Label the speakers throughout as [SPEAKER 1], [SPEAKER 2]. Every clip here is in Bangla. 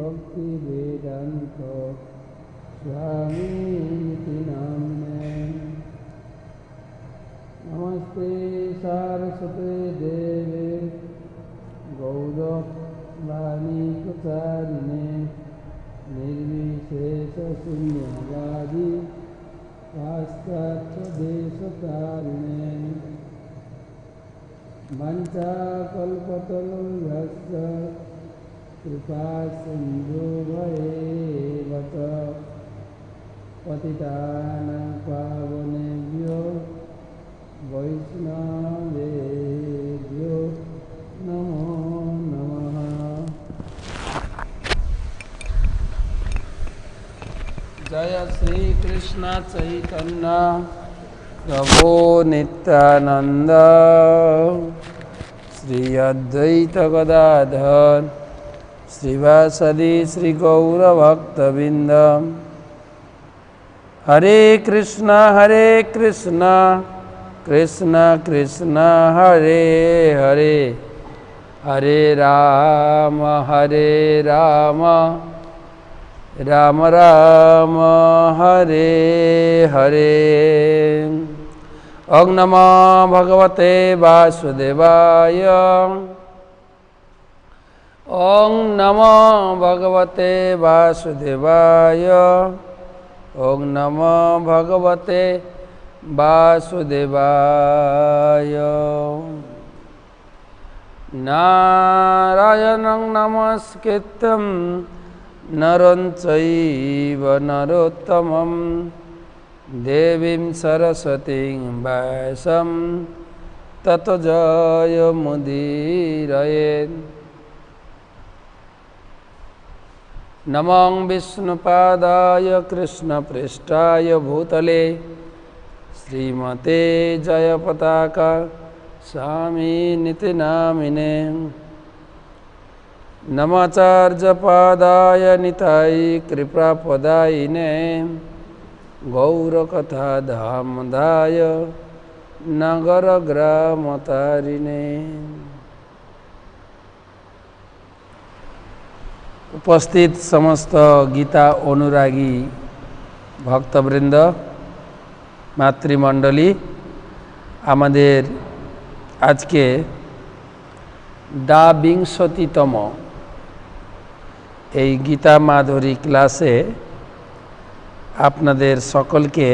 [SPEAKER 1] भक्तिवेदान्त स्वामिनिति नामिने। नमस्ते सारस्वते देवे गौरवाणी प्रचारिणे निर्विशेषशून्यवादी पाश्चात्यदेशतारिणे। वञ्चाकल्पतरुभ्यश्च कृपासिन्धुभ्येव च पतितानां पावनेभ्यो वैष्णवेभ्यो नमो नमः। जय श्री कृष्ण चैतन्य प्रभु नित्यानंद श्री अद्वैत गदाधर श्रीवासदि श्री गौरभक्तवृंद। हरे कृष्ण कृष्ण कृष्ण हरे हरे, हरे राम राम राम हरे हरे। ओं नमो भगवते वासुदेवाय। ओं नमो भगवते वासुदेवाय। ओं नमो भगवते वासुदेवाय। नारायणं नमस्कृत्यं नरं चैव नरोत्तमं देवीं सरस्वतीं व्यासं ततो जयमुदीरयेत्। नमो विष्णुपादाय कृष्णपृष्ठाय भूतले श्रीमते जयपताका स्वामिनिति नामिने। नमाचार्यपादाय निताय कृपापदायिने गौरकथाधामदाय नगरग्रामतारिणे। उपस्थित समस्त गीता अनुरागी भक्तवृंद मातृमंडली, आमादेर आज के ২২তম এই গীতা মাধুরী ক্লাসে আপনাদের সকলকে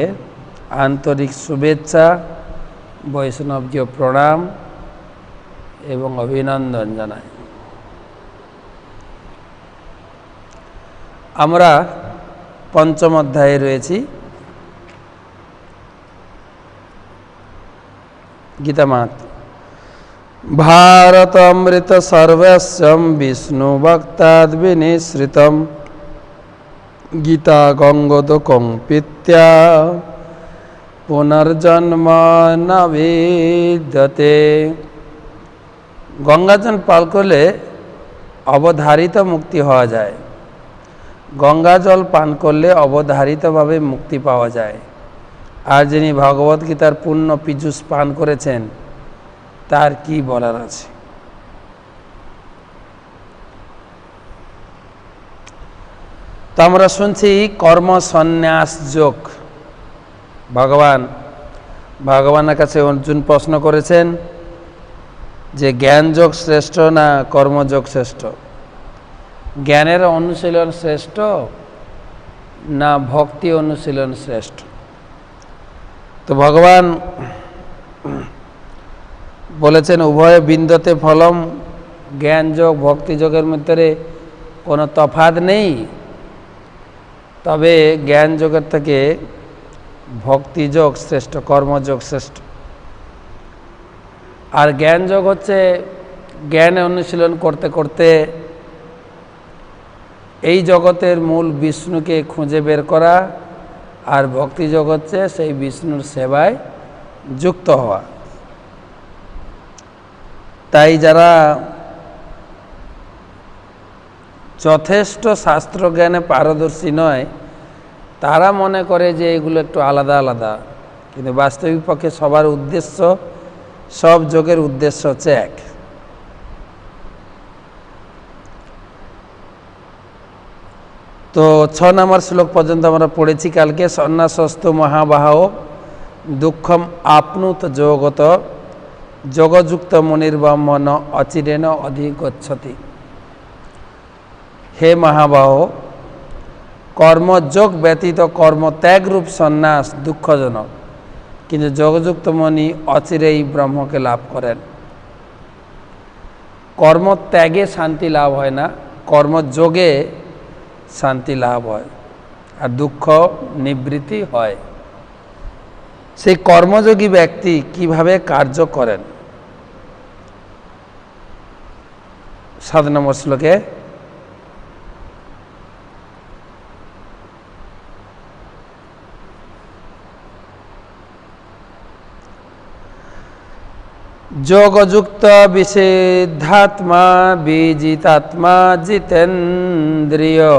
[SPEAKER 1] আন্তরিক শুভেচ্ছা, বৈষ্ণবীয় প্রণাম এবং অভিনন্দন জানাই। আমরা পঞ্চম অধ্যায়ে রয়েছি। গীতামাত भारतमृत सर्वस्वं विष्णु भक्ताद् विनिश्रितं गीता गंगोदकं पीत्या पुनर्जन्म न विद्यते। गंगाजल पान करले अवधारित मुक्ति हওয়া যায়। गंगा जल पान करले अवधारित भावे मुक्ति पाওয়া যায়। আর যিনি ভগবত গীতার পূর্ণ পীযুষ পান করেছেন তার কি বলার আছে। তো আমরা শুনছি কর্ম সন্ন্যাস যোগ। ভগবানের কাছে অর্জুন প্রশ্ন করেছেন যে জ্ঞান যোগ শ্রেষ্ঠ না কর্মযোগ শ্রেষ্ঠ, জ্ঞানের অনুশীলন শ্রেষ্ঠ না ভক্তি অনুশীলন শ্রেষ্ঠ। তো ভগবান বলেছেন উভয় বিন্দতে ফলম, জ্ঞান যোগ ভক্তি যোগের মধ্যে কোনো তফাৎ নেই, তবে জ্ঞান যোগের থেকে ভক্তি যোগ শ্রেষ্ঠ, কর্মযোগ শ্রেষ্ঠ। আর জ্ঞান যোগ হচ্ছে জ্ঞান অনুশীলন করতে করতে এই জগতের মূল বিষ্ণুকে খুঁজে বের করা, আর ভক্তি যোগ হচ্ছে সেই বিষ্ণুর সেবায় যুক্ত হওয়া। তাই যারা যথেষ্ট শাস্ত্র জ্ঞানে পারদর্শী নয় তারা মনে করে যে এগুলো একটু আলাদা আলাদা, কিন্তু বাস্তবিক পক্ষে সবার উদ্দেশ্য, সব যোগের উদ্দেশ্য হচ্ছে এক। তো 6 নম্বর শ্লোক পর্যন্ত আমরা পড়েছি কালকে। সন্ন্যাসস্তু মহাবাহো দুঃখম আপনুত যোগত যোগযুক্ত মুনির্ব্রহ্মণ অচিরেণ অধিগচ্ছতি। হে মহাবাহ, কর্মযোগ ব্যতীত কর্মত্যাগরূপ সন্ন্যাস দুঃখজনক, কিন্তু যোগযুক্ত মুনি অচিরেই ব্রহ্মকে লাভ করেন। কর্মত্যাগে শান্তি লাভ হয় না, কর্মযোগে শান্তি লাভ হয় আর দুঃখ নিবৃত্তি হয়। সেই কর্মযোগী ব্যক্তি কিভাবে কার্য করেন? 7 নম্বর শ্লোকে যোগযুক্ত বিশুদ্ধাত্মা বিজিতাত্মা জিতেন্দ্রিয়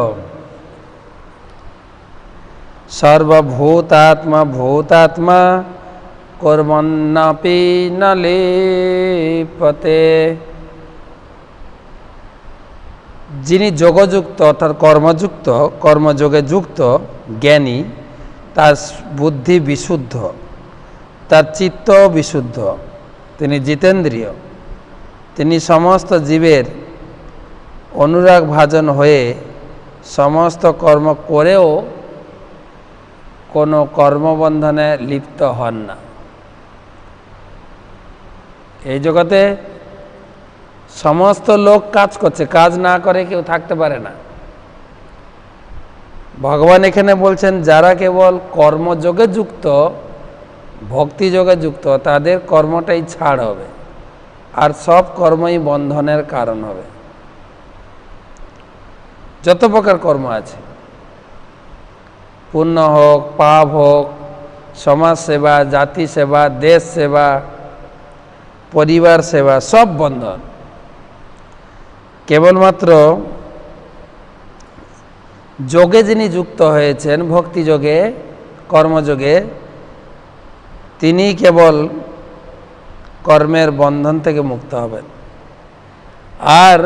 [SPEAKER 1] সর্বভূতাত্মা ভূতাত্মা কর্মণ্যপি ন লিপ্যতে। যিনি যোগযুক্ত অর্থাৎ কর্মযুক্ত, কর্মযোগে যুক্ত জ্ঞানী, তার বুদ্ধি বিশুদ্ধ, তার চিত্ত বিশুদ্ধ, তিনি জিতেন্দ্রিয়, তিনি সমস্ত জীবের অনুরাগ ভাজন হয়ে সমস্ত কর্ম করেও কোনো কর্মবন্ধনে লিপ্ত হন না। এই জগতে সমস্ত লোক কাজ করছে, কাজ না করে কেউ থাকতে পারে না। ভগবান এখানে বলছেন যারা কেবল কর্মযোগে যুক্ত, ভক্তিযোগে যুক্ত, তাদের কর্মটাই ছাড় হবে, আর সব কর্মই বন্ধনের কারণ হবে। যত প্রকার কর্ম আছে, পুণ্য হোক, পাপ হোক, সমাজ সেবা, জাতি সেবা, দেশ সেবা, পরিবার সেবা, সব বন্ধন। কেবলমাত্র যোগে যিনি যুক্ত হয়েছেন, ভক্তিযোগে, কর্মযোগে, তিনি কেবল কর্মের বন্ধন থেকে মুক্ত হবেন। আর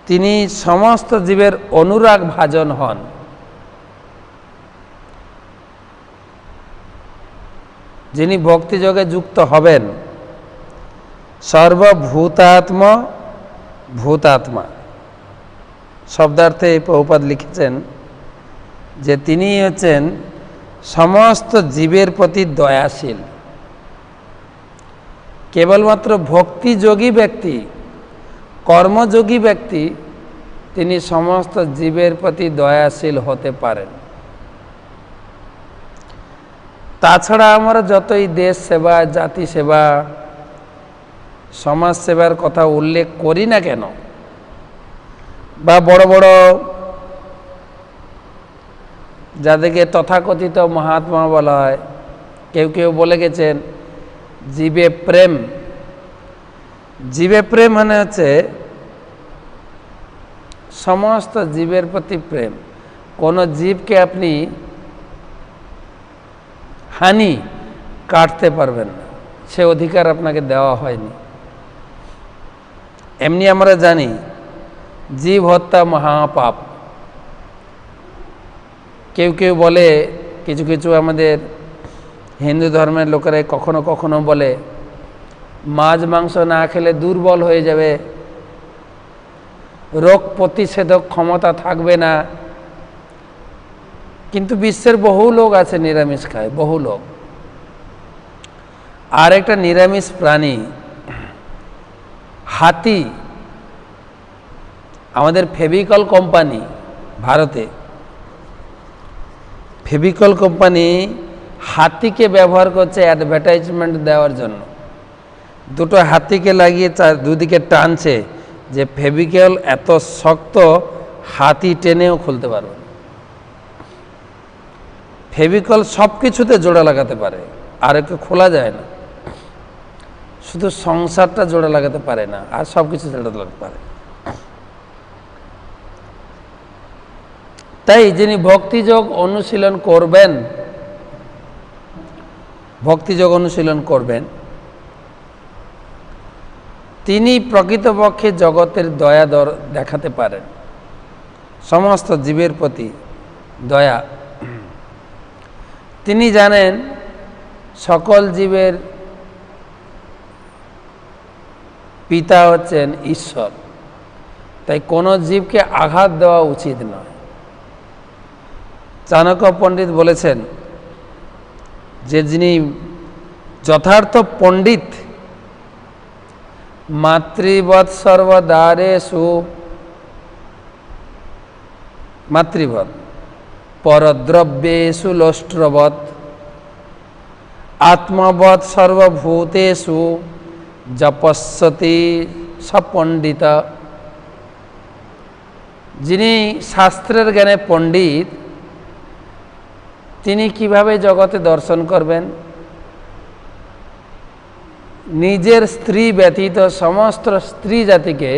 [SPEAKER 1] তিনি সমস্ত জীবের অনুরাগ ভাজন হন। যিনি ভক্তিযোগে যুক্ত হবেন, সর্বভূতাত্মা ভূতাত্মা শব্দার্থে প্রভুপাদ লিখেছেন যে তিনি হচ্ছেন সমস্ত জীবের প্রতি দয়াশীল। কেবলমাত্র ভক্তিযোগী ব্যক্তি, কর্মযোগী ব্যক্তি, তিনি সমস্ত জীবের প্রতি দয়াশীল হতে পারেন। তাছাড়া আমরা যতই দেশ সেবা, জাতি সেবা, সমাজ সেবার কথা উল্লেখ করি না কেন, বা বড় বড় যাদেরকে তথাকথিত মহাত্মা বলা হয়, কেউ কেউ বলে গেছেন জীবে প্রেম। জীবে প্রেম মানে হচ্ছে সমস্ত জীবের প্রতি প্রেম। কোনো জীবকে আপনি হানি কাটতে পারবেন না, সে অধিকার আপনাকে দেওয়া হয়নি। এমনি আমরা জানি জীব হত্যা মহাপাপ। কেউ কেউ বলে, কিছু কিছু আমাদের হিন্দু ধর্মের লোকেরা কখনো কখনো বলে মাছ মাংস না খেলে দুর্বল হয়ে যাবে, রোগ প্রতিষেধক ক্ষমতা থাকবে না। কিন্তু বিশ্বের বহু লোক আছে নিরামিষ খায়, বহু লোক। আর একটা নিরামিষ প্রাণী হাতি। আমাদের ফেভিকল কোম্পানি, ভারতে ফেভিকল কোম্পানি হাতিকে ব্যবহার করছে অ্যাডভার্টাইজমেন্ট দেওয়ার জন্য। দুটো হাতিকে লাগিয়ে দুদিকে টানছে যে ফেভিকল এত শক্ত, হাতি টেনেও খুলতে পারবে। ফেভিকল সব কিছুতে জোড়া লাগাতে পারে, আর একটু খোলা যায় না। শুধু সংসারটা জোড়া লাগাতে পারে না, আর সব কিছু জোড়া লাগাতে পারে। তাই যিনি ভক্তিযোগ অনুশীলন করবেন, ভক্তিযোগ অনুশীলন করবেন, তিনি প্রকৃতপক্ষে জগতের দয়া দেখাতে পারেন, সমস্ত জীবের প্রতি দয়া। তিনি জানেন সকল জীবের পিতা হচ্ছেন ঈশ্বর, তাই কোনো জীবকে আঘাত দেওয়া উচিত নয়। চাণক্য পণ্ডিত বলেছেন যে যিনি যথার্থ পণ্ডিত, মাতৃবৎ সর্বদারেষু মাতৃবৎ পরদ্রব্যেষু লোষ্ট্রবৎ আত্মবৎ সর্বভূতেষু জপস্যতি সপণ্ডিত। যিনি শাস্ত্রের জ্ঞানে পণ্ডিত, তিনি কিভাবে জগতে দর্শন করবেন? নিজের স্ত্রী ব্যতীত সমস্ত স্ত্রী জাতিকে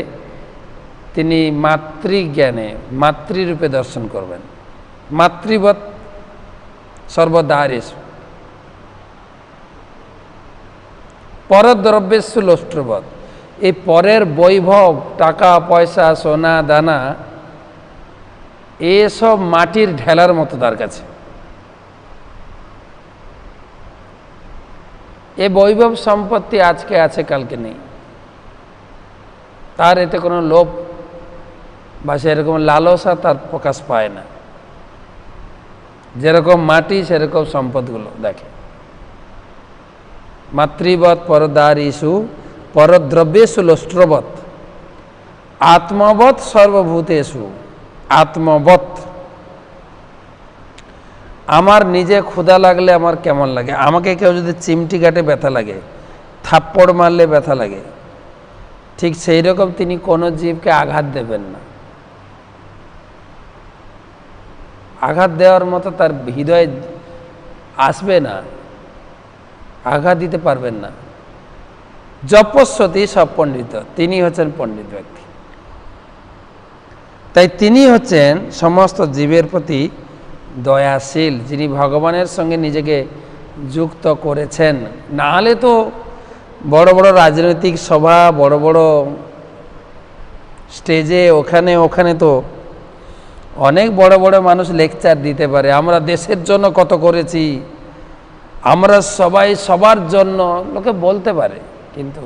[SPEAKER 1] তিনি মাতৃজ্ঞানে মাতৃরূপে দর্শন করবেন। মাতৃবৎ সর্বদারেষু পরদ্রব্যেষু লোষ্ট্রবৎ। এই পরের বৈভব, টাকা পয়সা, সোনা দানা, এসব মাটির ঢেলার মতো তার কাছে। এ বৈভব সম্পত্তি আজকে আছে, কালকে নেই। তার এতে কোনো লোভ বা সেরকম লালসা তার প্রকাশ পায় না। যেরকম মাটি সেরকম সম্পদগুলো দেখে। মাতৃবৎ পরদারেষু পরদ্রব্যেষু লোষ্ট্রবৎ আত্মবৎ সর্বভূতেষু। আত্মবৎ, আমার নিজে ক্ষুধা লাগলে আমার কেমন লাগে, আমাকে কেউ যদি চিমটি কাটে ব্যথা লাগে, থাপ্পড় মারলে ব্যথা লাগে, ঠিক সেই রকম তিনি কোনো জীবকে আঘাত দেবেন না। আঘাত দেওয়ার মতো তার হৃদয়ে আসবে না, আঘাত দিতে পারবেন না। জপস্যতি সপণ্ডিত, তিনি হচ্ছেন পণ্ডিত ব্যক্তি। তাই তিনি হচ্ছেন সমস্ত জীবের প্রতি দয়াশীল, যিনি ভগবানের সঙ্গে নিজেকে যুক্ত করেছেন। না হলে তো বড় বড় রাজনৈতিক সভা, বড় বড় স্টেজে ওখানে তো অনেক বড় বড় মানুষ লেকচার দিতে পারে, আমরা দেশের জন্য কত করেছি, আমরা সবাই সবার জন্য, লোকে বলতে পারে, কিন্তু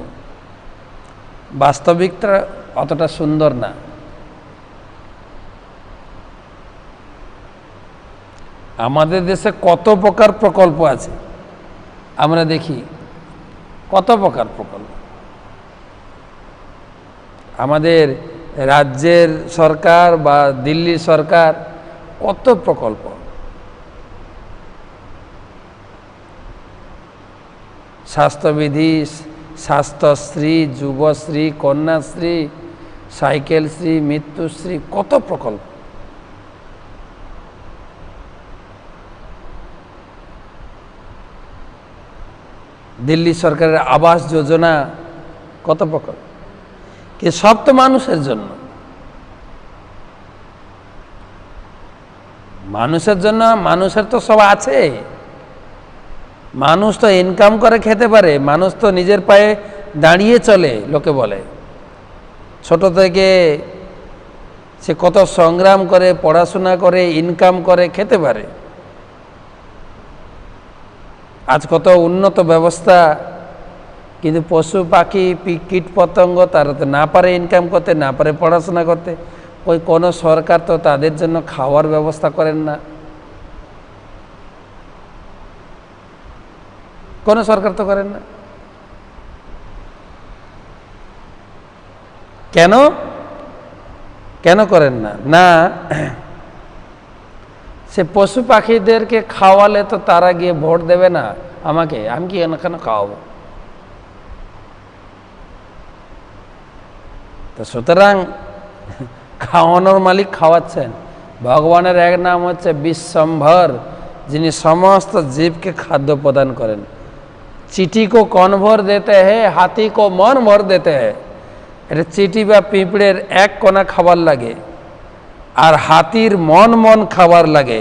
[SPEAKER 1] বাস্তবিকটা অতটা সুন্দর না। আমাদের দেশে কত প্রকার প্রকল্প আছে, আমরা দেখি কত প্রকার প্রকল্প। আমাদের রাজ্যের সরকার বা দিল্লি সরকার কত প্রকল্প। স্বাস্থ্যবিধি, স্বাস্থ্যশ্রী, যুবশ্রী, কন্যাশ্রী, সাইকেলশ্রী, মৃত্যুশ্রী, কত প্রকল্প। দিল্লি সরকারের আবাস যোজনা, কত প্রকল্প, কি সব তো মানুষের জন্য। মানুষের জন্য, মানুষের তো সব আছে। মানুষ তো ইনকাম করে খেতে পারে, মানুষ তো নিজের পায়ে দাঁড়িয়ে চলে, লোকে বলে। ছোট থেকে সে কত সংগ্রাম করে, পড়াশোনা করে, ইনকাম করে খেতে পারে। আজ কত উন্নত ব্যবস্থা, কিন্তু পশু পাখি, কীট পতঙ্গ তারা তো না পারে ইনকাম করতে, না পারে পড়াশোনা করতে। ওই কোনো সরকার তো তাদের জন্য খাওয়ার ব্যবস্থা করেন না, কোনো সরকার তো করেন না। কেন কেন করেন না? না, সে পশু পাখিদেরকে খাওয়ালে তো তারা গিয়ে ভোট দেবে না আমাকে, আমি কি কেন খাওয়াবো? তো সুতরাং খাওয়ানোর মালিক খাওয়াচ্ছেন। ভগবানের এক নাম হচ্ছে বিশ্বম্ভর, যিনি সমস্ত জীবকে খাদ্য প্রদান করেন। চিটি কো কন ভর দেতে হ্যাঁ, হাতি কো মন ভর দেতে হ্যাঁ। এটা চিটি বা পিঁপড়ের এক কোনা খাবার লাগে, আর হাতির মন খাবার লাগে।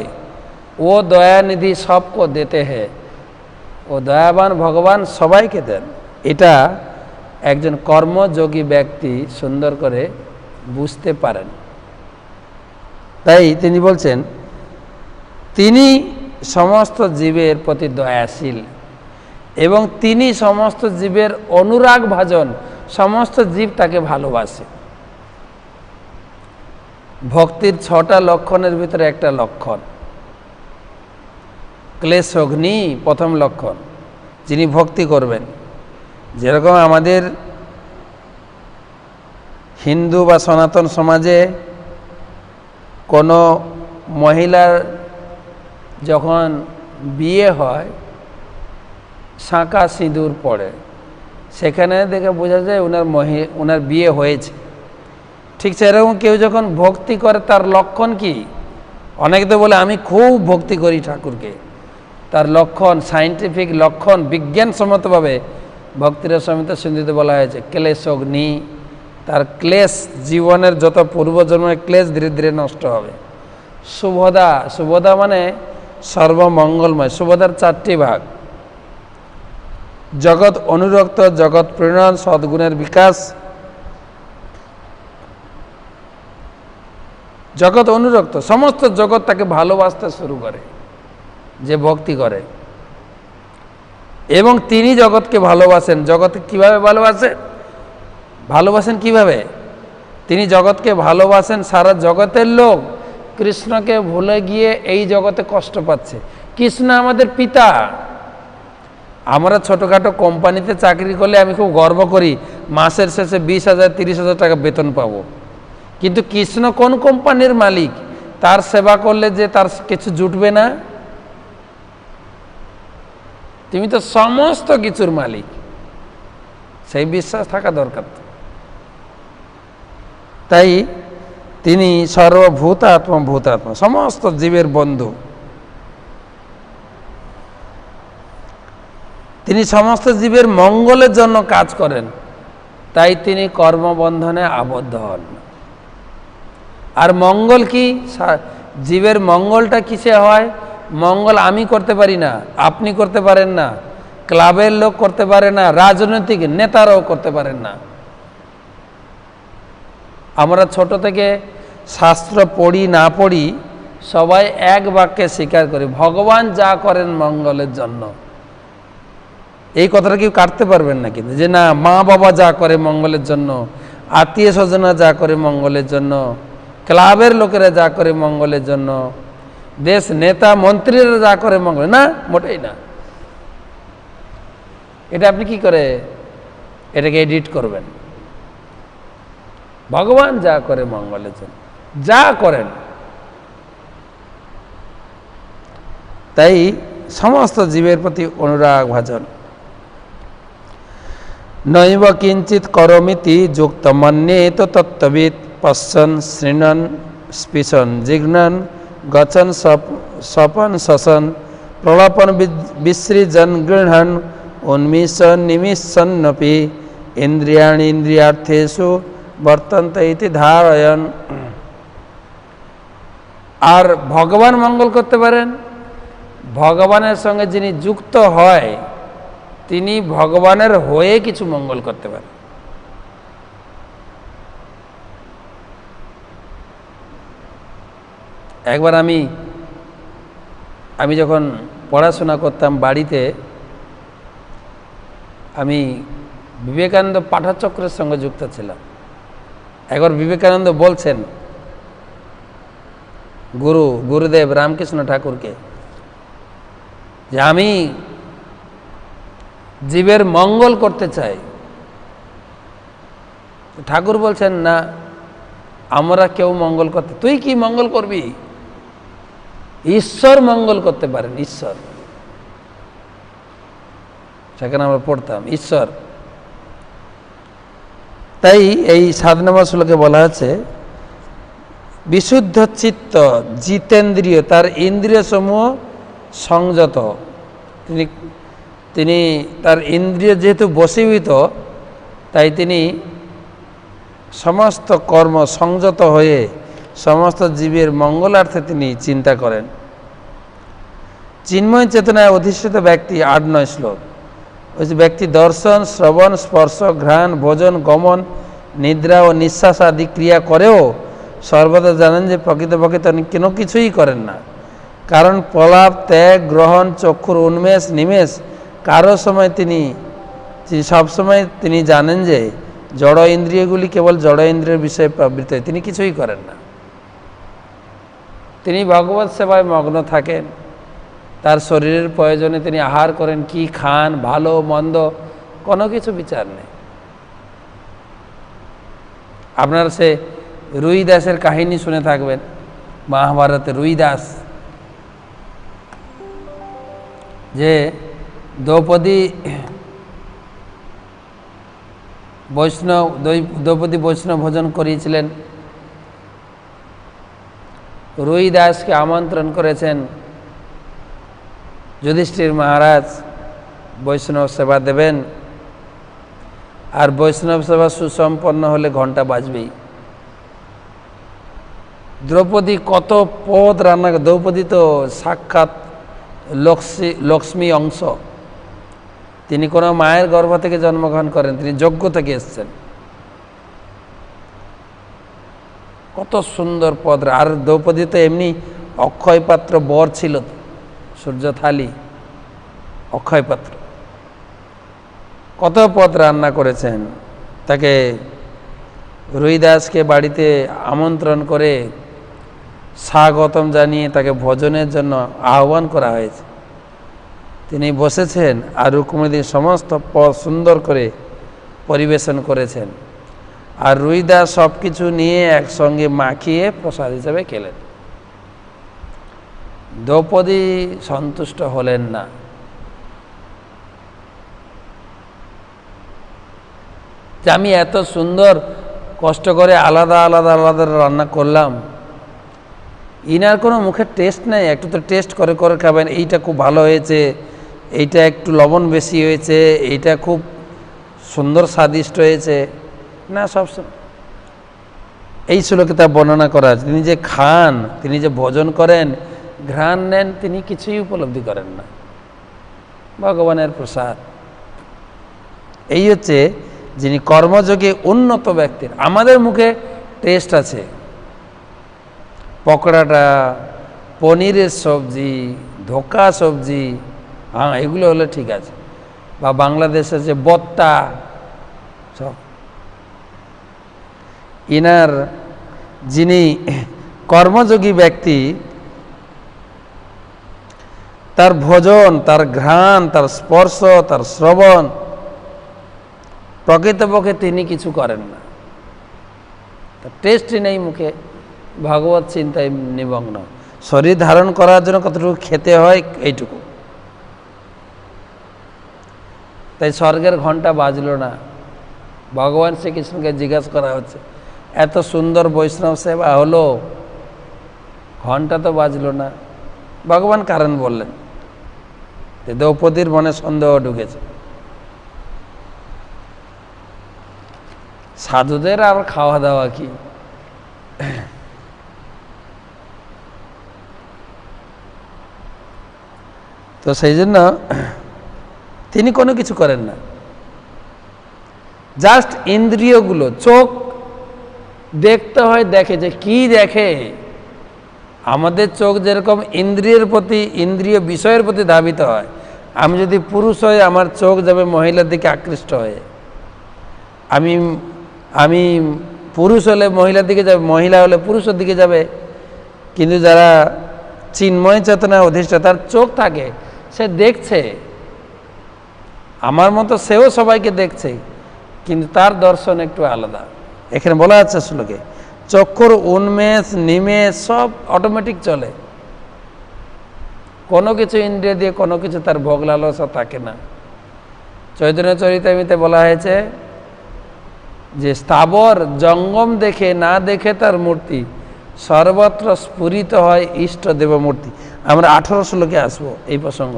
[SPEAKER 1] ও দয়ানিধি সবকো দেতে হ্যাঁ, ও দয়াবান ভগবান সবাইকে দেন। এটা একজন কর্মযোগী ব্যক্তি সুন্দর করে বুঝতে পারেন। তাই তিনি বলছেন তিনি সমস্ত জীবের প্রতি দয়াশীল এবং তিনি সমস্ত জীবের অনুরাগ ভাজন, সমস্ত জীব তাকে ভালোবাসে। ভক্তির 6টা লক্ষণের ভিতরে একটা লক্ষণ ক্লেশগ্নি, প্রথম লক্ষণ। যিনি ভক্তি করবেন, যেরকম আমাদের হিন্দু বা সনাতন সমাজে কোনো মহিলার যখন বিয়ে হয় শাঁকা সিঁদুর পড়ে, সেখানে দেখে বোঝা যায় ওনার বিয়ে হয়েছে। ঠিক সেরকম কেউ যখন ভক্তি করে তার লক্ষণ কি? অনেকে তো বলে আমি খুব ভক্তি করি ঠাকুরকে, তার লক্ষণ, সায়েন্টিফিক লক্ষণ, বিজ্ঞানসম্মতভাবে ভক্তির সমিত সিন্ধুতে বলা হয়েছে ক্লেশগ্নি। তার ক্লেশ, জীবনের যত পূর্বজন্মের ক্লেশ ধীরে ধীরে নষ্ট হবে। শুভদা, শুভদা মানে সর্বমঙ্গলময়। শুভদার 4টি ভাগ: জগৎ অনুরক্ত, জগৎ প্রেরণ, সদ্গুণের বিকাশ। জগৎ অনুরক্ত, সমস্ত জগৎ তাকে ভালোবাসতে শুরু করে যে ভক্তি করে, এবং তিনি জগৎকে ভালোবাসেন। জগৎকে কিভাবে ভালোবাসেন? ভালোবাসেন কিভাবে? তিনি জগৎকে ভালোবাসেন। সারা জগতের লোক কৃষ্ণকে ভুলে গিয়ে এই জগতে কষ্ট পাচ্ছে। কৃষ্ণ আমাদের পিতা। আমরা ছোটোখাটো কোম্পানিতে চাকরি করলে আমি খুব গর্ব করি, মাসের শেষে 20,000 30,000 টাকা বেতন পাবো। কিন্তু কৃষ্ণ কোন কোম্পানির মালিক? তার সেবা করলে যে তার কিছু জুটবে না? তুমি তো সমস্ত কিছুর মালিক, সেই বিশ্বাস থাকা দরকার। তাই তিনি সর্বভূতাত্মা, ভূতাত্মা, সমস্ত জীবের বন্ধু। তিনি সমস্ত জীবের মঙ্গলের জন্য কাজ করেন, তাই তিনি কর্মবন্ধনে আবদ্ধ হন। আর মঙ্গল কি? জীবের মঙ্গলটা কিসে হয়? মঙ্গল আমি করতে পারি না, আপনি করতে পারেন না, ক্লাবের লোক করতে পারে না, রাজনৈতিক নেতারাও করতে পারেন না। আমরা ছোট থেকে শাস্ত্র পড়ি না পড়ি সবাই এক বাক্যে স্বীকার করি, ভগবান যা করেন মঙ্গলের জন্য। এই কথাটা কেউ কাটতে পারবেন না কিন্তু, যে না, মা বাবা যা করে মঙ্গলের জন্য, আত্মীয় স্বজনরা যা করে মঙ্গলের জন্য, ক্লাবের লোকেরা যা করে মঙ্গলের জন্য, দেশ নেতা মন্ত্রীরা যা করে মঙ্গল, না, মোটেই না। এটা আপনি কি করে এটাকে এডিট করবেন? ভগবান যা করে মঙ্গলের জন্য, যা করেন। তাই সমস্ত জীবের প্রতি অনুরাগ ভাজন। নৈব কিঞ্চিৎ করমিতি যুক্ত মন্যেত তত্ত্ববিদ পশ্যন শৃণন স্পৃশন জিঘ্নন গচন স্বপন শশন প্রলাপন বিসৃজন গৃহণ উন্মিষন নিমিষন্নপি ইন্দ্রিয়াণি ইন্দ্রিয়ার্থেষু বর্তন্ত ইতি ধারয়ন। আর ভগবান মঙ্গল করতে পারেন। ভগবানের সঙ্গে যিনি যুক্ত হয় তিনি ভগবানের হয়ে কিছু মঙ্গল করতে পারেন। একবার আমি যখন পড়াশোনা করতাম বাড়িতে, আমি বিবেকানন্দ পাঠচক্রের সঙ্গে যুক্ত ছিলাম। একবার বিবেকানন্দ বলছেন গুরুদেব রামকৃষ্ণ ঠাকুরকে, যে আমি জীবের মঙ্গল করতে চাই। ঠাকুর বলছেন, না, আমরা কেউ মঙ্গল করতে, তুই কি মঙ্গল করবি? ঈশ্বর মঙ্গল করতে পারেন, ঈশ্বর। সেখানে আমরা পড়তাম ঈশ্বর। তাই এই 7 নম্বর শ্লোকে বলা আছে বিশুদ্ধ চিত্ত জিতেন্দ্রিয়, তার ইন্দ্রিয় সমূহ সংযত। তিনি তার ইন্দ্রিয় যেহেতু বশীভূত, তাই তিনি সমস্ত কর্ম সংযত হয়ে সমস্ত জীবের মঙ্গলার্থে তিনি চিন্তা করেন। চিন্ময় চেতনায় অধিষ্ঠিত ব্যক্তি 8-9 শ্লোক। ওই যে ব্যক্তি দর্শন, শ্রবণ, স্পর্শ, ঘ্রাণ, ভোজন, গমন, নিদ্রা ও নিঃশ্বাস আদি ক্রিয়া করেও সর্বদা জানেন যে প্রকৃতপক্ষে তিনি কোনো কিছুই করেন না। কারণ প্রলাপ, ত্যাগ, গ্রহণ, চক্ষুর উন্মেষ, নিমেষ কারো সময় তিনি সবসময় তিনি জানেন যে জড় ইন্দ্রিয়গুলি কেবল জড় ইন্দ্রিয়ের বিষয়ে প্রবৃত্ত হয়, তিনি কিছুই করেন না। তিনি ভগবৎ সেবায় মগ্ন থাকেন। তার শরীরের প্রয়োজনে তিনি আহার করেন, কি খান, ভালো মন্দ কোনো কিছু বিচার নেই। আপনারা সে রুই দাসের কাহিনী শুনে থাকবেন, মহাভারতে রুই দাস, যে দ্রৌপদী বৈষ্ণব ভোজন করিয়েছিলেন। রুই দাসকে আমন্ত্রণ করেছেন যুধিষ্ঠির মহারাজ, বৈষ্ণব সেবা দেবেন, আর বৈষ্ণব সেবা সুসম্পন্ন হলে ঘণ্টা বাজবেই। দ্রৌপদী কত পদ রান্না, দ্রৌপদী তো সাক্ষাৎ লক্ষ্মী অংশ, তিনি কোনো মায়ের গর্ভ থেকে জন্মগ্রহণ করেন, তিনি যজ্ঞ থেকে এসছেন। কত সুন্দর পদ, আর দ্রৌপদী তো এমনি অক্ষয় পাত্র বর ছিল, সূর্য থালি অক্ষয় পাত্র, কত পদ রান্না করেছেন। তাকে রুই দাসকে বাড়িতে আমন্ত্রণ করে স্বাগতম জানিয়ে তাকে ভোজনের জন্য আহ্বান করা হয়েছে। তিনি বসেছেন আর রুক্মিণী সমস্ত পদ সুন্দর করে পরিবেশন করেছেন, আর রুই দাস সব কিছু নিয়ে একসঙ্গে মাখিয়ে প্রসাদ হিসেবে খেলেন। দ্রৌপদী সন্তুষ্ট হলেন না। যে আমি এত সুন্দর কষ্ট করে আলাদা আলাদা আলাদা রান্না করলাম, ইনার কোনো মুখের টেস্ট নেই, একটু তো টেস্ট করে করে খাবেন, এইটা খুব ভালো হয়েছে, এইটা একটু লবণ বেশি হয়েছে, এইটা খুব সুন্দর স্বাদিষ্ট হয়েছে না। সবসময় এই শ্লোকে তা বর্ণনা করা আছে। তিনি যে খান, তিনি যে ভোজন করেন, ঘ্রাণ নেন, তিনি কিছুই উপলব্ধি করেন না, ভগবানের প্রসাদ। এই হচ্ছে যিনি কর্মযোগে উন্নত ব্যক্তির। আমাদের মুখে টেস্ট আছে, পকোড়াটা, পনিরের সবজি, ধোকা সবজি, হ্যাঁ এগুলো হলে ঠিক আছে, বা বাংলাদেশের যে বত্তা সব। ইনার যিনি কর্মযোগী ব্যক্তি, তার ভোজন, তার ঘ্রাণ, তার স্পর্শ, তার শ্রবণ, প্রকৃতপক্ষে তিনি কিছু করেন না, তার টেস্টই নেই মুখে, ভগবত চিন্তায় নিমগ্ন। শরীর ধারণ করার জন্য কতটুকু খেতে হয় এইটুকু। তাই স্বর্গের ঘণ্টা বাজলো না। ভগবান শ্রীকৃষ্ণকে জিজ্ঞাসা করা হচ্ছে, এত সুন্দর বৈষ্ণব সেবা হলো, ঘণ্টা তো বাজলো না। ভগবান কারণ বললেন, দ্রৌপদীর মনে সন্দেহ ঢুকেছে, সাধুদের আর খাওয়া দাওয়া কি। তো সেই জন্য তিনি কোনো কিছু করেন না, জাস্ট ইন্দ্রিয়গুলো, চোখ দেখতে হয়, দেখে যে কি দেখে। আমাদের চোখ যেরকম ইন্দ্রিয়ের প্রতি, ইন্দ্রিয় বিষয়ের প্রতি ধাবিত হয়, আমি যদি পুরুষ হই আমার চোখ যাবে মহিলার দিকে আকৃষ্ট হয়ে, আমি পুরুষ হলে মহিলার দিকে যাবে, মহিলা হলে পুরুষের দিকে যাবে। কিন্তু যারা চিন্ময় চেতনা অধিষ্ঠা, তার চোখ থাকে, সে দেখছে, আমার মতো সেও সবাইকে দেখছে, কিন্তু তার দর্শন একটু আলাদা। এখানে বলা আছে শ্লোকে, চক্ষুর উন্মেষ, নিমেষ সব অটোমেটিক চলে, কোনো কিছু ইন্দ্রিয় দিয়ে কোনো কিছু তার ভোগ লালসা থাকে না। চৈতন্য চরিতামৃতে বলা হয়েছে যে স্থাবর জঙ্গম দেখে না দেখে তার মূর্তি, সর্বত্র স্ফুরিত হয় ইষ্ট দেব মূর্তি। আমরা 18 শ্লোকে আসবো এই প্রসঙ্গ,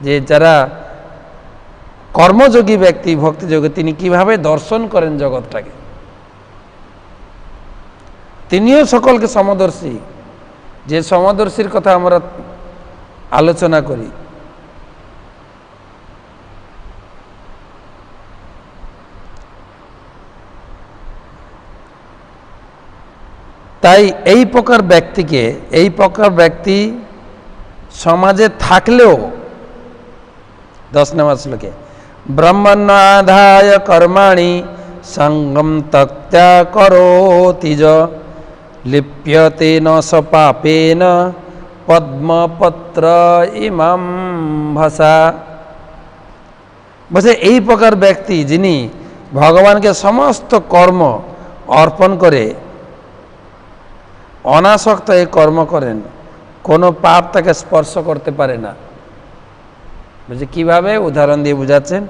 [SPEAKER 1] যে যারা কর্মযোগী ব্যক্তি, ভক্তিযোগী, তিনি কিভাবে দর্শন করেন জগৎটাকে। তিনিও সকলকে সমদর্শী, যে সমদর্শীর কথা আমরা আলোচনা করি। তাই এই প্রকার ব্যক্তি সমাজে থাকলেও 10 নম্বর শ্লোকে ব্রহ্মণ্যাধায় কর্মাণি সঙ্গম তক্ত্যা করোতি য লিপ্যতে ন স পাপেন পদ্মপত্র ইমাম ভাষা। বলছে এই প্রকার ব্যক্তি যিনি ভগবানকে সমস্ত কর্ম অর্পণ করে অনাসক্ত এই কর্ম করেন, কোনো পাপ তাকে স্পর্শ করতে পারে না। বলছে কীভাবে? উদাহরণ দিয়ে বুঝাচ্ছেন।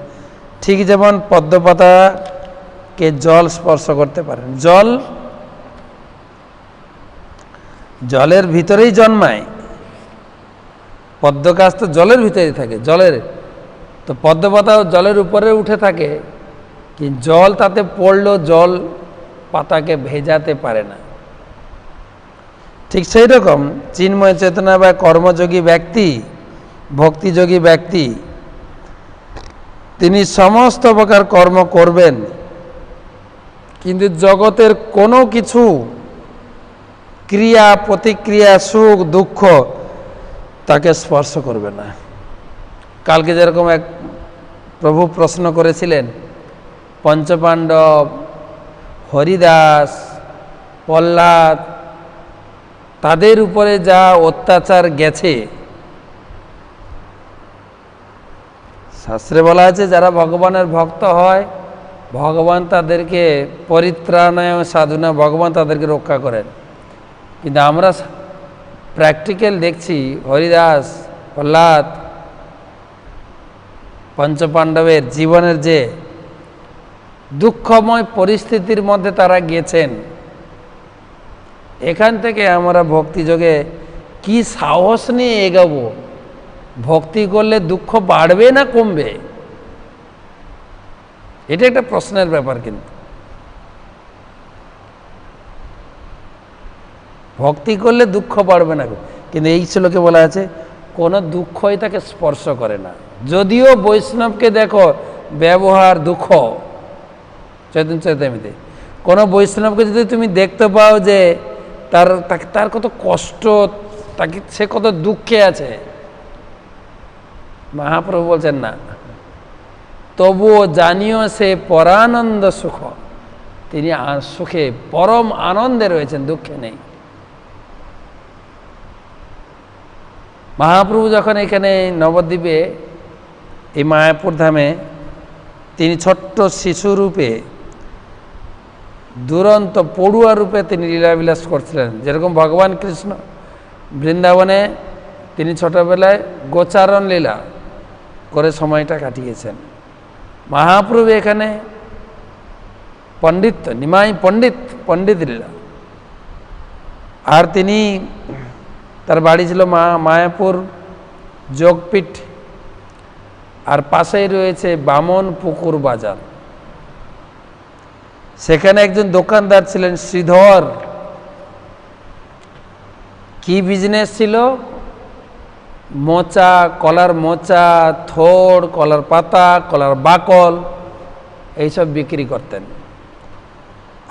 [SPEAKER 1] ঠিক যেমন পদ্মপাতাকে জল স্পর্শ করতে পারেন, জলের ভিতরেই জন্মায়, পদ্ম গাছ তো জলের ভিতরেই থাকে, তো পদ্মপাতাও জলের উপরে উঠে থাকে, কি জল তাতে পড়লেও জল পাতাকে ভেজাতে পারে না। ঠিক সেই রকম চিন্ময় চেতনা বা কর্মযোগী ব্যক্তি, ভক্তিযোগী ব্যক্তি, তিনি সমস্ত প্রকার কর্ম করবেন, কিন্তু জগতের কোনো কিছু ক্রিয়া প্রতিক্রিয়া সুখ দুঃখ তাকে স্পর্শ করবে না। কালকে যেরকম এক প্রভু প্রশ্ন করেছিলেন, পঞ্চপাণ্ডব, হরিদাস, প্রহ্লাদ, তাদের উপরে যা অত্যাচার গেছে, শাস্ত্রে বলা আছে যারা ভগবানের ভক্ত হয় ভগবান তাদেরকে পরিত্রাণায় সাধনা, ভগবান তাদেরকে রক্ষা করেন। কিন্তু আমরা প্র্যাকটিক্যাল দেখছি হরিদাস, প্রহ্লাদ, পঞ্চপাণ্ডবের জীবনের যে দুঃখময় পরিস্থিতির মধ্যে তারা গেছেন, এখান থেকে আমরা ভক্তিযোগে কি সাহস নিয়ে এগাবো? ভক্তি করলে দুঃখ বাড়বে না কমবে? এটা একটা প্রশ্নের ব্যাপার। কিন্তু ভক্তি করলে দুঃখ বাড়বে না, কিন্তু এই শ্লোকে বলা আছে কোনো দুঃখই তাকে স্পর্শ করে না। যদিও বৈষ্ণবকে দেখো ব্যবহার দুঃখ, চৈতন্য চৈতামিতে কোনো বৈষ্ণবকে যদি তুমি দেখতে পাও যে তার কত কষ্ট, তাকে সে কত দুঃখে আছে, মহাপ্রভু বলছেন না, তবুও জানিও সে পরানন্দ সুখ, তিনি সুখে পরম আনন্দে রয়েছেন, দুঃখে নেই। মহাপ্রভু যখন এখানে নবদ্বীপে এই মায়াপুর ধামে তিনি ছোট্ট শিশুরূপে, দুরন্ত পড়ুয়া রূপে তিনি লীলাবিলাস করছিলেন, যেরকম ভগবান কৃষ্ণ বৃন্দাবনে তিনি ছোটবেলায় গোচারণ লীলা করে সময়টা কাটিয়েছেন। মহাপ্রভু এখানে পণ্ডিত, নিমাই পণ্ডিত লীলা। আর তিনি, তার বাড়ি ছিল মায়াপুর যোগপীঠ, আর পাশেই রয়েছে বামন পুকুর বাজার। সেখানে একজন দোকানদার ছিলেন শ্রীধর। কি বিজনেস ছিল? মোচা, কলার মোচা, থোড়, কলার পাতা, কলার বাকল, এইসব বিক্রি করতেন।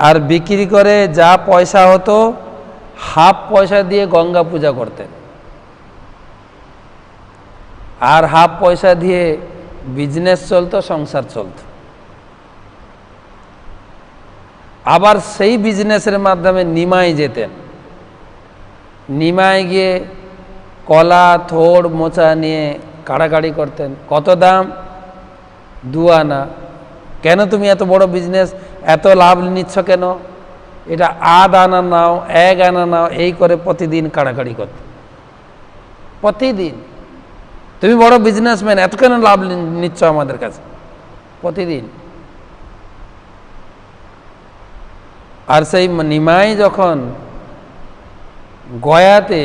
[SPEAKER 1] আর বিক্রি করে যা পয়সা হতো হাফ পয়সা দিয়ে গঙ্গা পূজা করতেন, আর হাফ পয়সা দিয়ে বিজনেস চলতো, সংসার চলত। আবার সেই বিজনেসের মাধ্যমে নিমাই যেতেন, নিমাই গিয়ে কলা, থোড়, মোচা নিয়ে কাড়াকাড়ি করতেন। কত দাম? 2 আনা। কেন তুমি এত বড় বিজনেস, এত লাভ নিচ্ছ কেন? এটা 1/2 আনা নাও, 1 আনা নাও, এই করে প্রতিদিন কাড়াকাড়ি করত। প্রতিদিন তুমি বড় বিজনেসম্যান, এত কেন লাভ নিচ্ছ আমাদের কাছে? প্রতিদিন। আর সেই নিমাই যখন গয়াতে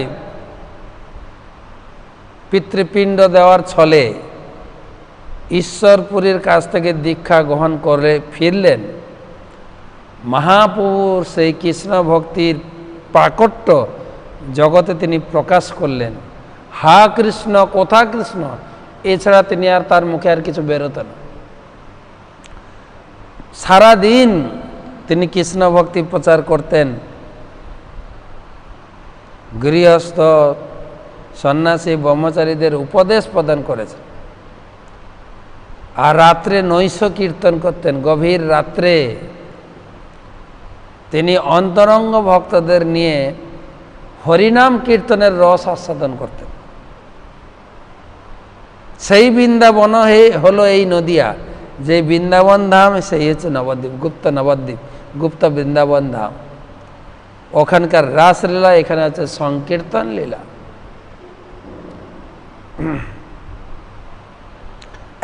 [SPEAKER 1] পিতৃপিণ্ড দেওয়ার ছলে ঈশ্বরপুরীর কাছ থেকে দীক্ষা গ্রহণ করে ফিরলেন, মহাপ্রভুর সেই কৃষ্ণ ভক্তির প্রাকট্য জগতে তিনি প্রকাশ করলেন। হা কৃষ্ণ, কোথা কৃষ্ণ, এছাড়া তিনি আর তার মুখে আর কিছু বেরোতেন না। সারাদিন তিনি কৃষ্ণ ভক্তি প্রচার করতেন। গৃহস্থ সন্ন্যাসী ব্রহ্মচারীদের উপদেশ প্রদান করেছেন। আর রাত্রে নৈশ কীর্তন করতেন। গভীর রাত্রে তিনি অন্তরঙ্গ ভক্তদের নিয়ে হরিনাম কীর্তনের রস আস্বাদন করতেন। সেই বৃন্দাবন হলো এই নদিয়া, যে বৃন্দাবন ধাম সেই হচ্ছে নবদ্বীপ, নবদ্বীপ, গুপ্ত বৃন্দাবন ধাম। ওখানকার রাসলীলা, এখানে আছে সংকীর্তন লীলা।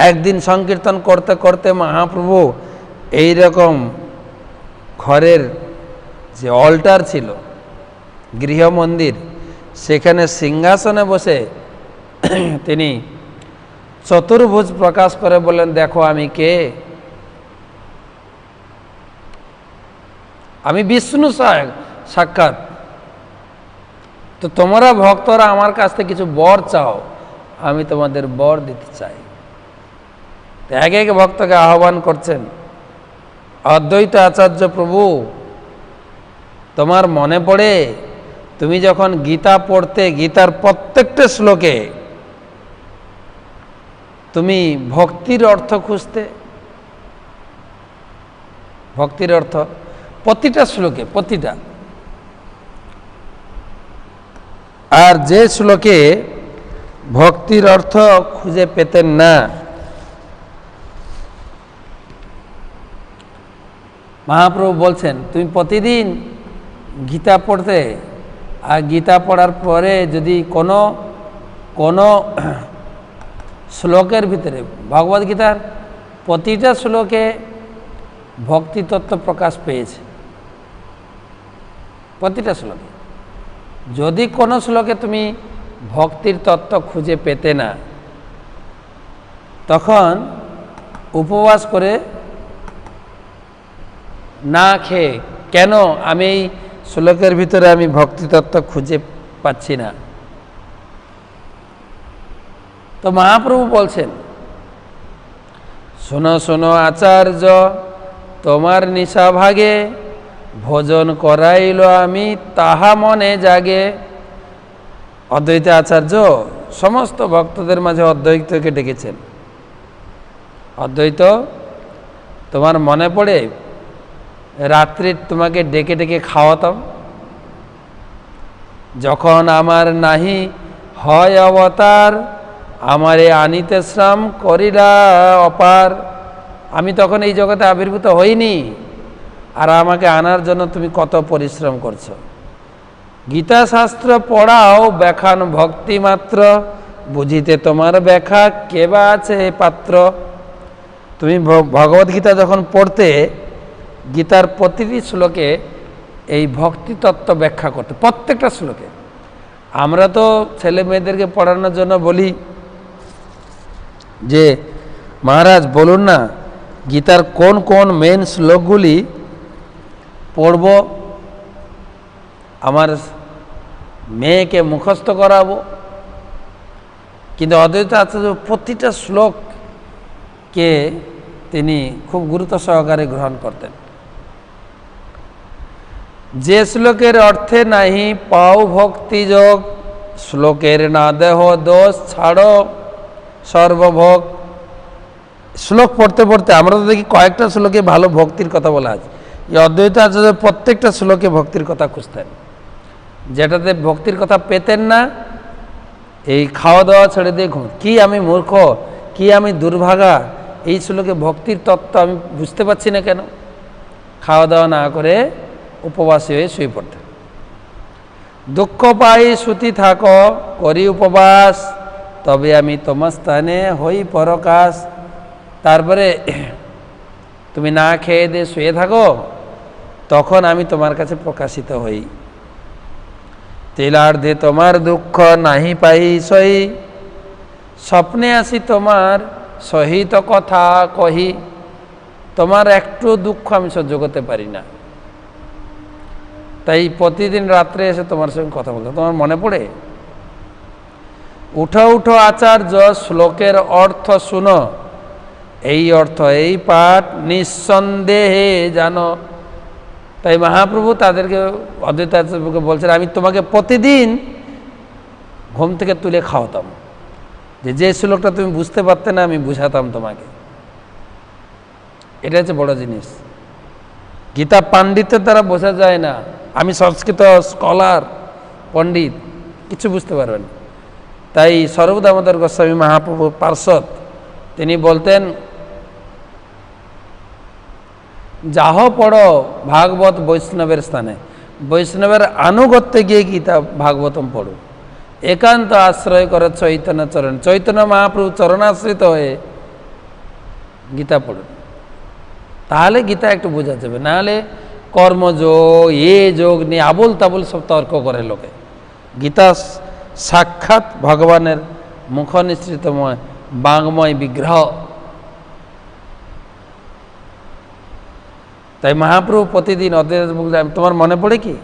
[SPEAKER 1] একদিন সংকীর্তন করতে করতে মহাপ্রভু এইরকম ঘরের যে অল্টার ছিল, গৃহ মন্দির, সেখানে সিংহাসনে বসে তিনি চতুর্ভুজ প্রকাশ করে বললেন, দেখো আমি কে? আমি বিষ্ণু সাক্ষাৎ। তো তোমরা ভক্তরা আমার কাছ থেকে কিছু বর চাও, আমি তোমাদের বর দিতে চাই। এক এক ভক্তকে আহ্বান করছেন। অদ্বৈত আচার্য, প্রভু তোমার মনে পড়ে তুমি যখন গীতা পড়তে, গীতার প্রত্যেকটা শ্লোকে তুমি ভক্তির অর্থ খুঁজতে। ভক্তির অর্থ প্রতিটা শ্লোকে, প্রতিটা। আর যে শ্লোকে ভক্তির অর্থ খুঁজে পেতেন না, মহাপ্রভু বলছেন তুমি প্রতিদিন গীতা পড়তে, আর গীতা পড়ার পরে যদি কোনো শ্লোকের ভিতরে, ভগবদ্গীতার প্রতিটা শ্লোকে ভক্তি তত্ত্ব প্রকাশ পেয়েছে, প্রতিটা শ্লোকে। যদি কোনো শ্লোকে তুমি ভক্তির তত্ত্ব খুঁজে পেতে না, তখন উপবাস করে না খেয়ে, কেন আমি এই শ্লোকের ভিতরে আমি ভক্তিতত্ত্ব খুঁজে পাচ্ছি না? তো মহাপ্রভু বলছেন, শোনো শোনো আচার্য, তোমার নিশা ভাগে ভোজন করাইল আমি, তাহা মনে জাগে। অদ্বৈত আচার্য সমস্ত ভক্তদের মাঝে অদ্বৈতকে ডেকেছেন। অদ্বৈত, তোমার মনে পড়ে রাত্রি তোমাকে ডেকে ডেকে খাওয়াতাম, যখন আমার নাহি হয় অবতার, আমারে আনিতে শ্রম করিলা অপার। আমি তখন এই জগতে আবির্ভূত হইনি, আর আমাকে আনার জন্য তুমি কত পরিশ্রম করছো। গীতা শাস্ত্র পড়াও ব্যাখান ভক্তি মাত্র, বুঝিতে তোমার ব্যাখ্যা কেবা আছে পাত্র। তুমি ভগবদ্গীতা যখন পড়তে, গীতার প্রতিটি শ্লোকে এই ভক্তি তত্ত্ব ব্যাখ্যা করতে, প্রত্যেকটা শ্লোকে। আমরা তো ছেলে মেয়েদেরকে পড়ানোর জন্য বলি যে মহারাজ বলুন না গীতার কোন কোন মেন শ্লোকগুলি পড়ব, আমার মেয়েকে মুখস্থ করাবো। কিন্তু অদ্বৈত আচার্য প্রতিটা শ্লোককে তিনি খুব গুরুত্ব সহকারে গ্রহণ করতেন। যে শ্লোকের অর্থে নাহি পাও ভক্তি যোগ, শ্লোকের না দেহ দোষ ছাড়ো সর্বভোগ। শ্লোক পড়তে পড়তে আমরা তো দেখি কয়েকটা শ্লোকে ভালো ভক্তির কথা বলা আছে। এই অদ্বৈত আচার্য প্রত্যেকটা শ্লোকে ভক্তির কথা খুঁজতেন। যেটাতে ভক্তির কথা পেতেন না, এই খাওয়া দাওয়া ছেড়ে দিয়ে ঘুম, কি আমি মূর্খ, কি আমি দুর্ভাগা, এই শ্লোকে ভক্তির তত্ত্ব আমি বুঝতে পারছি না কেন, খাওয়া দাওয়া না করে উপবাসী হয়ে শুয়ে পড়তেন। দুঃখ পাই সুতি থাকো করি উপবাস, তবে আমি তোমার স্থানে হই পরকাশ। তারপরে তুমি না খেয়ে দিয়ে শুয়ে থাকো, তখন আমি তোমার কাছে প্রকাশিত হই। তিলার্ধে তোমার দুঃখ নাহি পাই সহি, স্বপ্নে আসি তোমার সহিত কথা কহি। তোমার একটু দুঃখ আমি সহ্য করতে পারি না, তাই প্রতিদিন রাত্রে এসে তোমার সঙ্গে কথা বলতে। তোমার মনে পড়ে? উঠো উঠো আচার্য, শ্লোকের অর্থ শুনো, এই অর্থ এই পাঠ নিঃসন্দেহে জানো। তাই মহাপ্রভু তাদেরকে অদ্বৈত আচার্যকে বলছেন, আমি তোমাকে প্রতিদিন ঘুম থেকে তুলে খাওয়াতাম, যে শ্লোকটা তুমি বুঝতে পারতে না আমি বুঝাতাম তোমাকে। এটা হচ্ছে বড় জিনিস। গীতা পাণ্ডিত্যের দ্বারা বোঝা যায় না। আমি সংস্কৃত স্কলার, পণ্ডিত, কিছু বুঝতে পারবেন। তাই স্বরূপ দামোদর গোস্বামী মহাপ্রভু পার্ষদ তিনি বলতেন, যাহ পড়ো ভাগবত বৈষ্ণবের স্থানে, বৈষ্ণবের আনুগত্যে গিয়ে গীতা ভাগবতম পড়ো, একান্ত আশ্রয় করে চৈতন্য চরণ, চৈতন্য মহাপ্রভু চরণাশ্রিত হয়ে গীতা পড়ুন, তাহলে গীতা একটু বোঝা যাবে। নাহলে কর্মযোগ যোগ নিয়ে আবুল তাবুল সব তর্ক করে লোকে। গীতা সাক্ষাৎ ভগবানের মুখ নিঃসৃতময় বাংময় বিগ্রহ। তাই মহাপ্রভু প্রতিদিন অদ্বৈত তোমার মনে পড়ে কি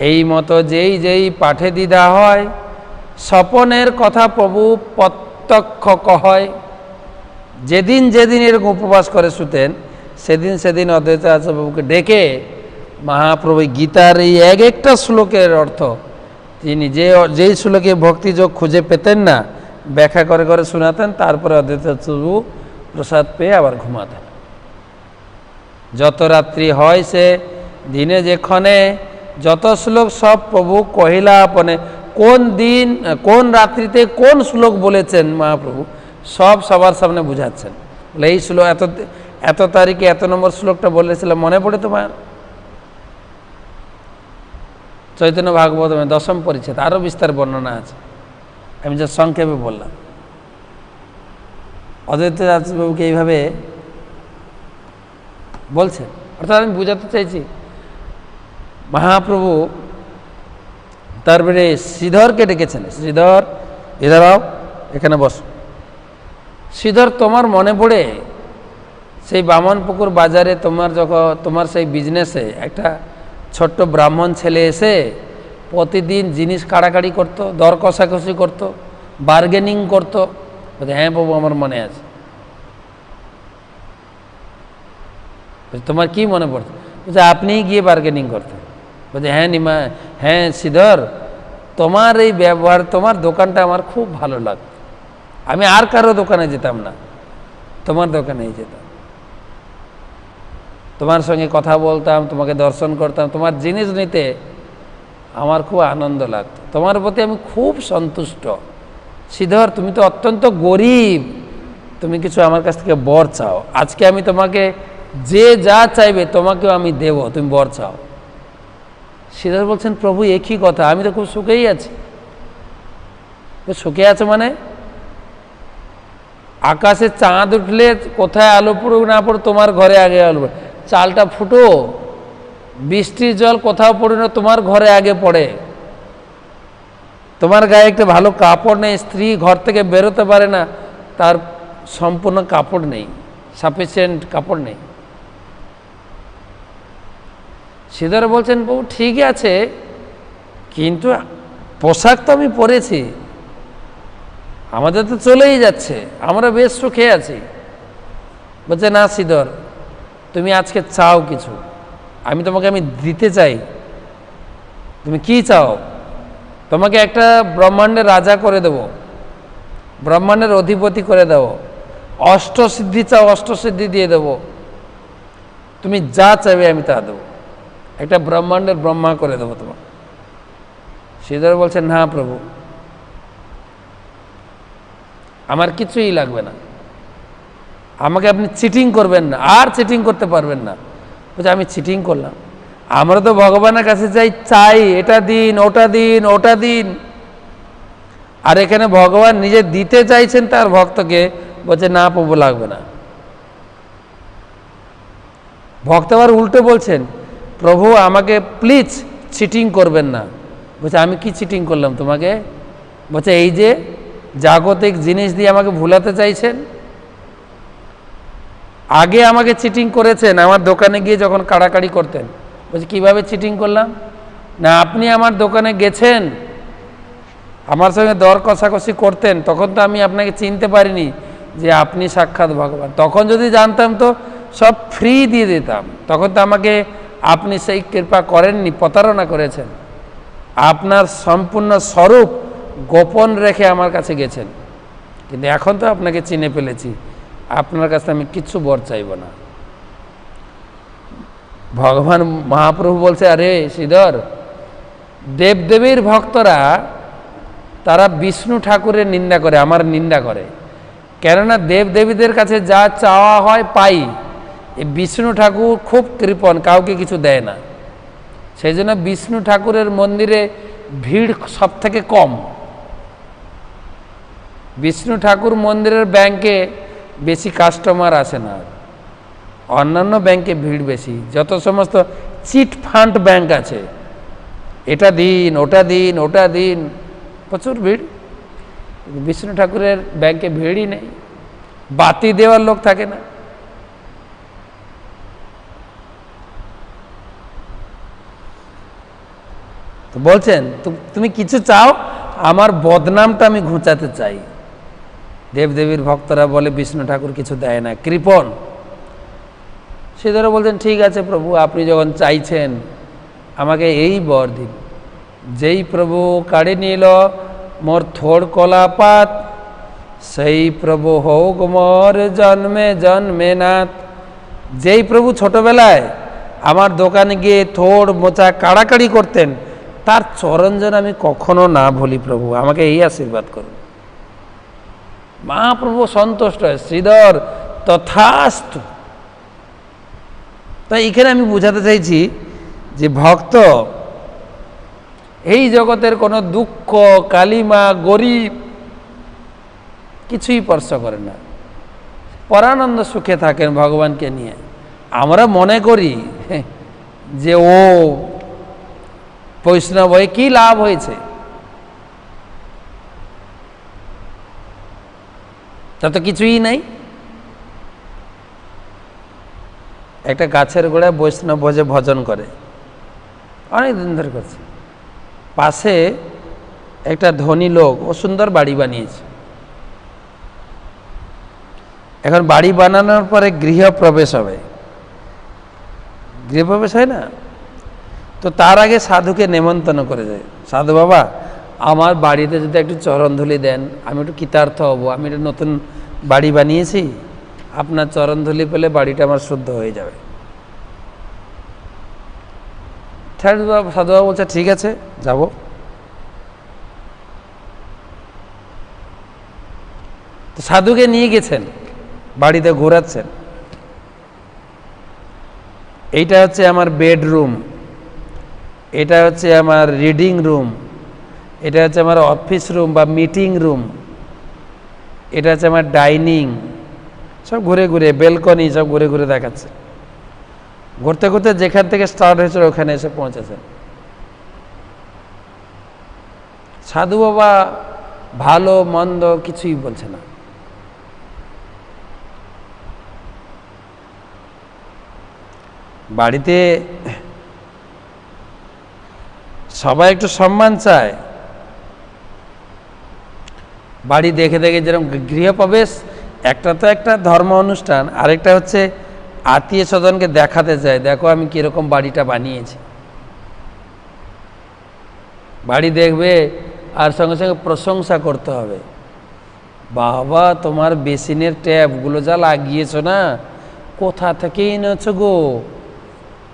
[SPEAKER 1] এই মতো যেই পাঠে দ্বিধা হয়, স্বপনের কথা প্রভু প্রত্যক্ষ কয়। যেদিন এরকম উপবাস করে শুতেন, সেদিন অদ্বৈত আচার্যবাবুকে ডেকে মহাপ্রভু গীতার এই এক একটা শ্লোকের অর্থ তিনি যেই শ্লোকে ভক্তিযোগ খুঁজে পেতেন না, ব্যাখ্যা করে করে শোনাতেন। তারপরে অদ্বৈত আচার্যবাবু প্রসাদ পেয়ে আবার ঘুমাতেন। যত রাত্রি হয় সে দিনে যেখানে যত শ্লোক সব প্রভু কহিলা আপনে। কোন দিন কোন রাত্রিতে কোন শ্লোক বলেছেন মহাপ্রভু সব সবার সামনে বুঝাচ্ছেন। বলে এই শ্লোক এত তারিখে এত নম্বর শ্লোকটা বলেছিলাম, মনে পড়ে তোমার? চৈতন্য ভাগবতমে 10ম পরিচ্ছেদ, আরও বিস্তার বর্ণনা আছে, আমি যা সংক্ষেপে বললাম। অদ্বৈত আচার্যবাবুকে এইভাবে বলছেন। অর্থাৎ আমি বোঝাতে চাইছি, মহাপ্রভু তারপরে শ্রীধরকে ডেকেছেন। শ্রীধর, এধারাও, এখানে বস। শ্রীধর, তোমার মনে পড়ে সেই বামনপুকুর বাজারে তোমার সেই বিজনেসে একটা ছোট্ট ব্রাহ্মণ ছেলে এসে প্রতিদিন জিনিস কাড়াকাড়ি করতো, দর কষাকষি করতো, বার্গেনিং করতো? বলছে, হ্যাঁ বাবু, আমার মনে আছে। তোমার কি মনে পড়ছে? বলছে, আপনিই গিয়ে বার্গেনিং করতেন। বলছে, হ্যাঁ নিমা, হ্যাঁ শ্রীধর, তোমার এই ব্যবহার, তোমার দোকানটা আমার খুব ভালো লাগতো। আমি আর কারো দোকানে যেতাম না, তোমার দোকানেই যেতাম। তোমার সঙ্গে কথা বলতাম, তোমাকে দর্শন করতাম, তোমার জিনিস নিতে আমার খুব আনন্দ লাগতো, তোমার প্রতি আমি খুব সন্তুষ্ট। শ্রীধর, তুমি তো অত্যন্ত গরিব, তুমি কিছু আমার কাছ থেকে বর চাও। আজকে আমি তোমাকে যে যা চাইবে তোমাকেও আমি দেব, তুমি বর চাও। শ্রীধর বলছেন, প্রভু একই কথা, আমি তো খুব সুখেই আছি। সুখে আছে মানে? আকাশে চাঁদ উঠলে কোথায় আলো পড়ুক না পড়ুক, তোমার ঘরে আগে আলো পড়ে। চালটা ফুটো, বৃষ্টির জল কোথাও পড়ে না, তোমার ঘরে আগে পড়ে। তোমার গায়ে একটা ভালো কাপড় নেই, স্ত্রী ঘর থেকে বেরোতে পারে না, তার সম্পূর্ণ কাপড় নেই, সাফিসিয়েন্ট কাপড় নেই। শ্রীধর বলছেন, বউ ঠিকই আছে, কিন্তু পোশাক তো আমি পরেছি, আমাদের তো চলেই যাচ্ছে, আমরা বেশ সুখে আছি। বলছে, না শ্রীধর, তুমি আজকে চাও কিছু, আমি তোমাকে দিতে চাই। তুমি কি চাও? তোমাকে একটা ব্রহ্মাণ্ডের রাজা করে দেব, ব্রহ্মাণ্ডের অধিপতি করে দেব, অষ্টসিদ্ধি চাও, অষ্টসিদ্ধি দিয়ে দেব, তুমি যা চাইবে আমি তা দেবো, একটা ব্রহ্মাণ্ডের ব্রহ্মা করে দেবো তোমার। শ্রীধর বলছেন, না প্রভু, আমার কিছুই লাগবে না, আমাকে আপনি চিটিং করবেন না, আর চিটিং করতে পারবেন না। বলছে, আমি চিটিং করলাম? আমরা তো ভগবানের কাছে চাই এটা দিন, ওটা দিন, ওটা দিন, আর এখানে ভগবান নিজে দিতে চাইছেন তার ভক্তকে, বলছে না প্রভু লাগবে না। ভক্ত আবার উল্টো বলছেন, প্রভু আমাকে প্লিজ চিটিং করবেন না। বলছে, আমি কি চিটিং করলাম তোমাকে? বলছে, এই যে জাগতিক জিনিস দিয়ে আমাকে ভুলাতে চাইছেন, আগে আমাকে চিটিং করেছেন আমার দোকানে গিয়ে যখন কাড়াকাড়ি করতেন। বলছে, কিভাবে চিটিং করলাম? না, আপনি আমার দোকানে গেছেন, আমার সঙ্গে দর কষাকষি করতেন, তখন তো আমি আপনাকে চিনতে পারিনি যে আপনি সাক্ষাৎ ভগবান। তখন যদি জানতাম তো সব ফ্রি দিয়ে দিতাম, তখন তো আমাকে আপনি সেই কৃপা করেননি, প্রতারণা করেছেন। আপনার সম্পূর্ণ স্বরূপ গোপন রেখে আমার কাছে গেছেন, কিন্তু এখন তো আপনাকে চিনে ফেলেছি, আপনার কাছে আমি কিচ্ছু বর চাইব না। ভগবান মহাপ্রভু বলছে, আরে শ্রীধর, দেবদেবীর ভক্তরা তারা বিষ্ণু ঠাকুরের নিন্দা করে, আমার নিন্দা করে, কেননা দেবদেবীদের কাছে যা চাওয়া হয় পাই। এই বিষ্ণু ঠাকুর খুব কৃপণ, কাউকে কিছু দেয় না, সেই জন্য বিষ্ণু ঠাকুরের মন্দিরে ভিড় সব থেকে কম। বিষ্ণু ঠাকুর মন্দিরের ব্যাংকে বেশি কাস্টমার আসে না, অন্যান্য ব্যাংকে ভিড় বেশি। যত সমস্ত চিট ফান্ড ব্যাংক আছে, এটা দিন ওটা দিন ওটা দিন, প্রচুর ভিড়। বিষ্ণু ঠাকুরের ব্যাংকে ভিড়ই নেই, বাতি দেওয়ার লোক থাকে না। তো বলছেন, তুমি কিছু চাও, আমার বদনামটা আমি ঘুচাতে চাই। দেবদেবীর ভক্তরা বলে বিষ্ণু ঠাকুর কিছু দেয় না, কৃপণ। শ্রীধর বলছেন, ঠিক আছে প্রভু, আপনি যখন চাইছেন আমাকে এই বর দিন। যেই প্রভু কাড়ি নিল মোর থোড় কলাপাত, সেই প্রভু হোক মোর জন্মে জন্মে নাথ। যেই প্রভু ছোটবেলায় আমার দোকানে গিয়ে থোড় মোচা কাড়াকাড়ি করতেন, তার চরণ যেন আমি কখনো না ভুলি প্রভু, আমাকে এই আশীর্বাদ করুন। মহাপ্রভু সন্তুষ্ট হয়, শ্রীধর তথাস্তু। তাই এখানে আমি বোঝাতে চাইছি যে ভক্ত এই জগতের কোনো দুঃখ, কালিমা, গরিব কিছুই স্পর্শ করে না, পরানন্দ সুখে থাকেন ভগবানকে নিয়ে। আমরা মনে করি যে ও বৈষ্ণব হয়ে কি লাভ হয়েছে, তা তো কিছুই নাই। একটা গাছের গোড়ায় বৈষ্ণব ভোজে ভজন করে, অনেক দিন ধরে করছে। পাশে একটা ধনী লোক, ও সুন্দর বাড়ি বানিয়েছে। এখন বাড়ি বানানোর পরে গৃহপ্রবেশ হবে, গৃহপ্রবেশ হয় না, তো তার আগে সাধুকে নেমন্তন্ন করে যায়, সাধু বাবা আমার বাড়িতে যদি একটু চরণধুলি দেন, আমি একটু কৃতার্থ হব, আমি একটু নতুন বাড়ি বানিয়েছি, আপনার চরণধুলি পেলে বাড়িটা আমার শুদ্ধ হয়ে যাবে। সাধুবাবা বলছে, ঠিক আছে যাব। তো সাধুকে নিয়ে গেছেন, বাড়িতে ঘোরাচ্ছেন। এইটা হচ্ছে আমার বেডরুম, এটা হচ্ছে আমার রিডিং রুম, এটা হচ্ছে আমার অফিস রুম বা মিটিং রুম, এটা হচ্ছে আমার ডাইনিং। সব ঘুরে ঘুরে, বেলকনি সব ঘুরে ঘুরে দেখাচ্ছে। ঘুরতে ঘুরতে যেখান থেকে স্টার্ট হয়েছিল ওখানে এসে পৌঁছেছেন। সাধু বাবা ভালো মন্দ কিছুই বলছে না। বাড়িতে সবাই একটু সম্মান চায়, বাড়ি দেখে দেখে যেরকম গৃহপ্রবেশ একটা তো একটা ধর্ম অনুষ্ঠান, আরেকটা হচ্ছে আত্মীয় স্বজনকে দেখাতে চায়, দেখো আমি কিরকম বাড়িটা বানিয়েছি। বাড়ি দেখবে আর সঙ্গে সঙ্গে প্রশংসা করতে হবে, বাবা তোমার বেসিনের ট্যাপগুলো যা লাগিয়েছো না, কোথা থেকে এনেছো গো,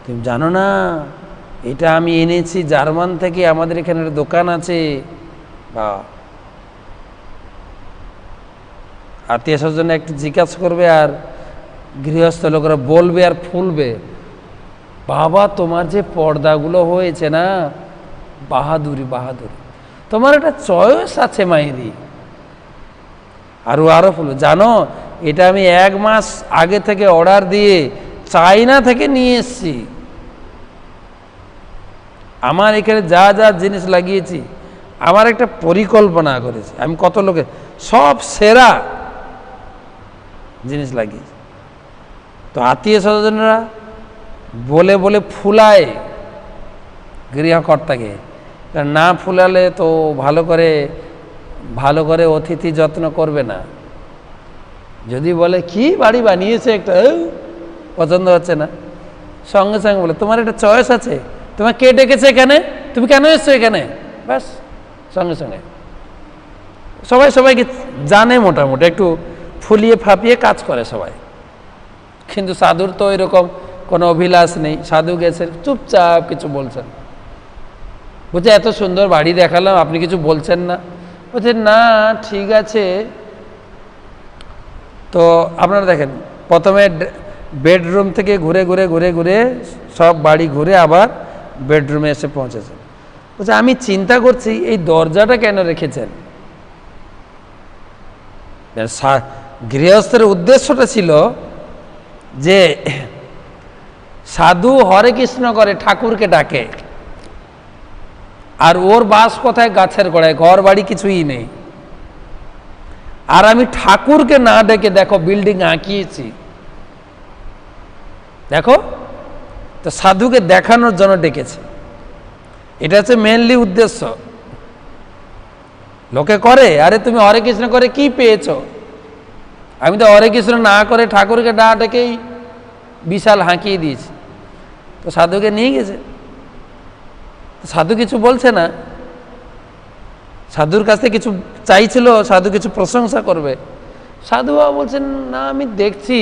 [SPEAKER 1] তুমি জানো না এটা আমি এনেছি জার্মান থেকে, আমাদের এখানে দোকান আছে। বা আত্মীয় স্বজন একটু জিজ্ঞাসা করবে আর গৃহস্থ লোকরা বলবে আর ফুলবে, বাবা তোমার যে পর্দাগুলো হয়েছে না, বাহাদুরি বাহাদুরি, তোমার একটা চয়েস আছে মায়েরি। আরো ফুলবে, জানো এটা আমি 1 মাস আগে থেকে অর্ডার দিয়ে চায়না থেকে নিয়ে এসছি, আমার এখানে যা যা জিনিস লাগিয়েছি আমার একটা পরিকল্পনা করেছি, আমি কত লোকে সব সেরা জিনিস লাগিয়েছি। তো আত্মীয় স্বজনরা বলে বলে ফুলায় গৃহকর্তাকে, কারণ না ফুলালে তো ভালো করে অতিথি যত্ন করবে না। যদি বলে কি বাড়ি বানিয়েছে একটা, পছন্দ হচ্ছে না, সঙ্গে সঙ্গে বলে তোমার একটা চয়েস আছে, তোমার কে ডেকেছে এখানে, তুমি কেন এসছো এখানে, ব্যাস সঙ্গে সঙ্গে। সবাই সবাইকে জানে, মোটামুটি একটু ফুলিয়ে ফাঁপিয়ে কাজ করে সবাই। কিন্তু সাধুর তো এরকম কোনো অভিলাষ নেই। সাধু গেছেন, চুপচাপ কিছু বলছেন। বলছে এত সুন্দর বাড়ি দেখালাম, আপনি কিছু বলছেন না? বলছে না ঠিক আছে। তো আপনারা দেখেন, প্রথমে বেডরুম থেকে ঘুরে ঘুরে ঘুরে ঘুরে সব বাড়ি ঘুরে আবার বেডরুমে এসে পৌঁছেছেন। বলছে আমি চিন্তা করছি এই দরজাটা কেন রেখেছেন। গৃহস্থের উদ্দেশ্যটা ছিল যে সাধু হরে কৃষ্ণ করে, ঠাকুরকে ডাকে, আর ওর বাস কোথায়, গাছের গোড়ায়, ঘর বাড়ি কিছুই নেই। আর আমি ঠাকুরকে না ডেকে দেখো বিল্ডিং আঁকিয়েছি, দেখো। তো সাধুকে দেখানোর জন্য ডেকেছে, এটা হচ্ছে মেনলি উদ্দেশ্য। লোকে করে আরে তুমি হরে কৃষ্ণ করে কি পেয়েছো, আমি তো হরে কৃষ্ণ না করে ঠাকুরকে না ডেকেই বিশাল হাঁকিয়ে দিয়েছি। তো সাধুকে নিয়ে গেছে, সাধু কিছু বলছে না। সাধুর কাছে কিছু চাইছিল, সাধু কিছু প্রশংসা করবে। সাধু বাবা বলছেন না আমি দেখছি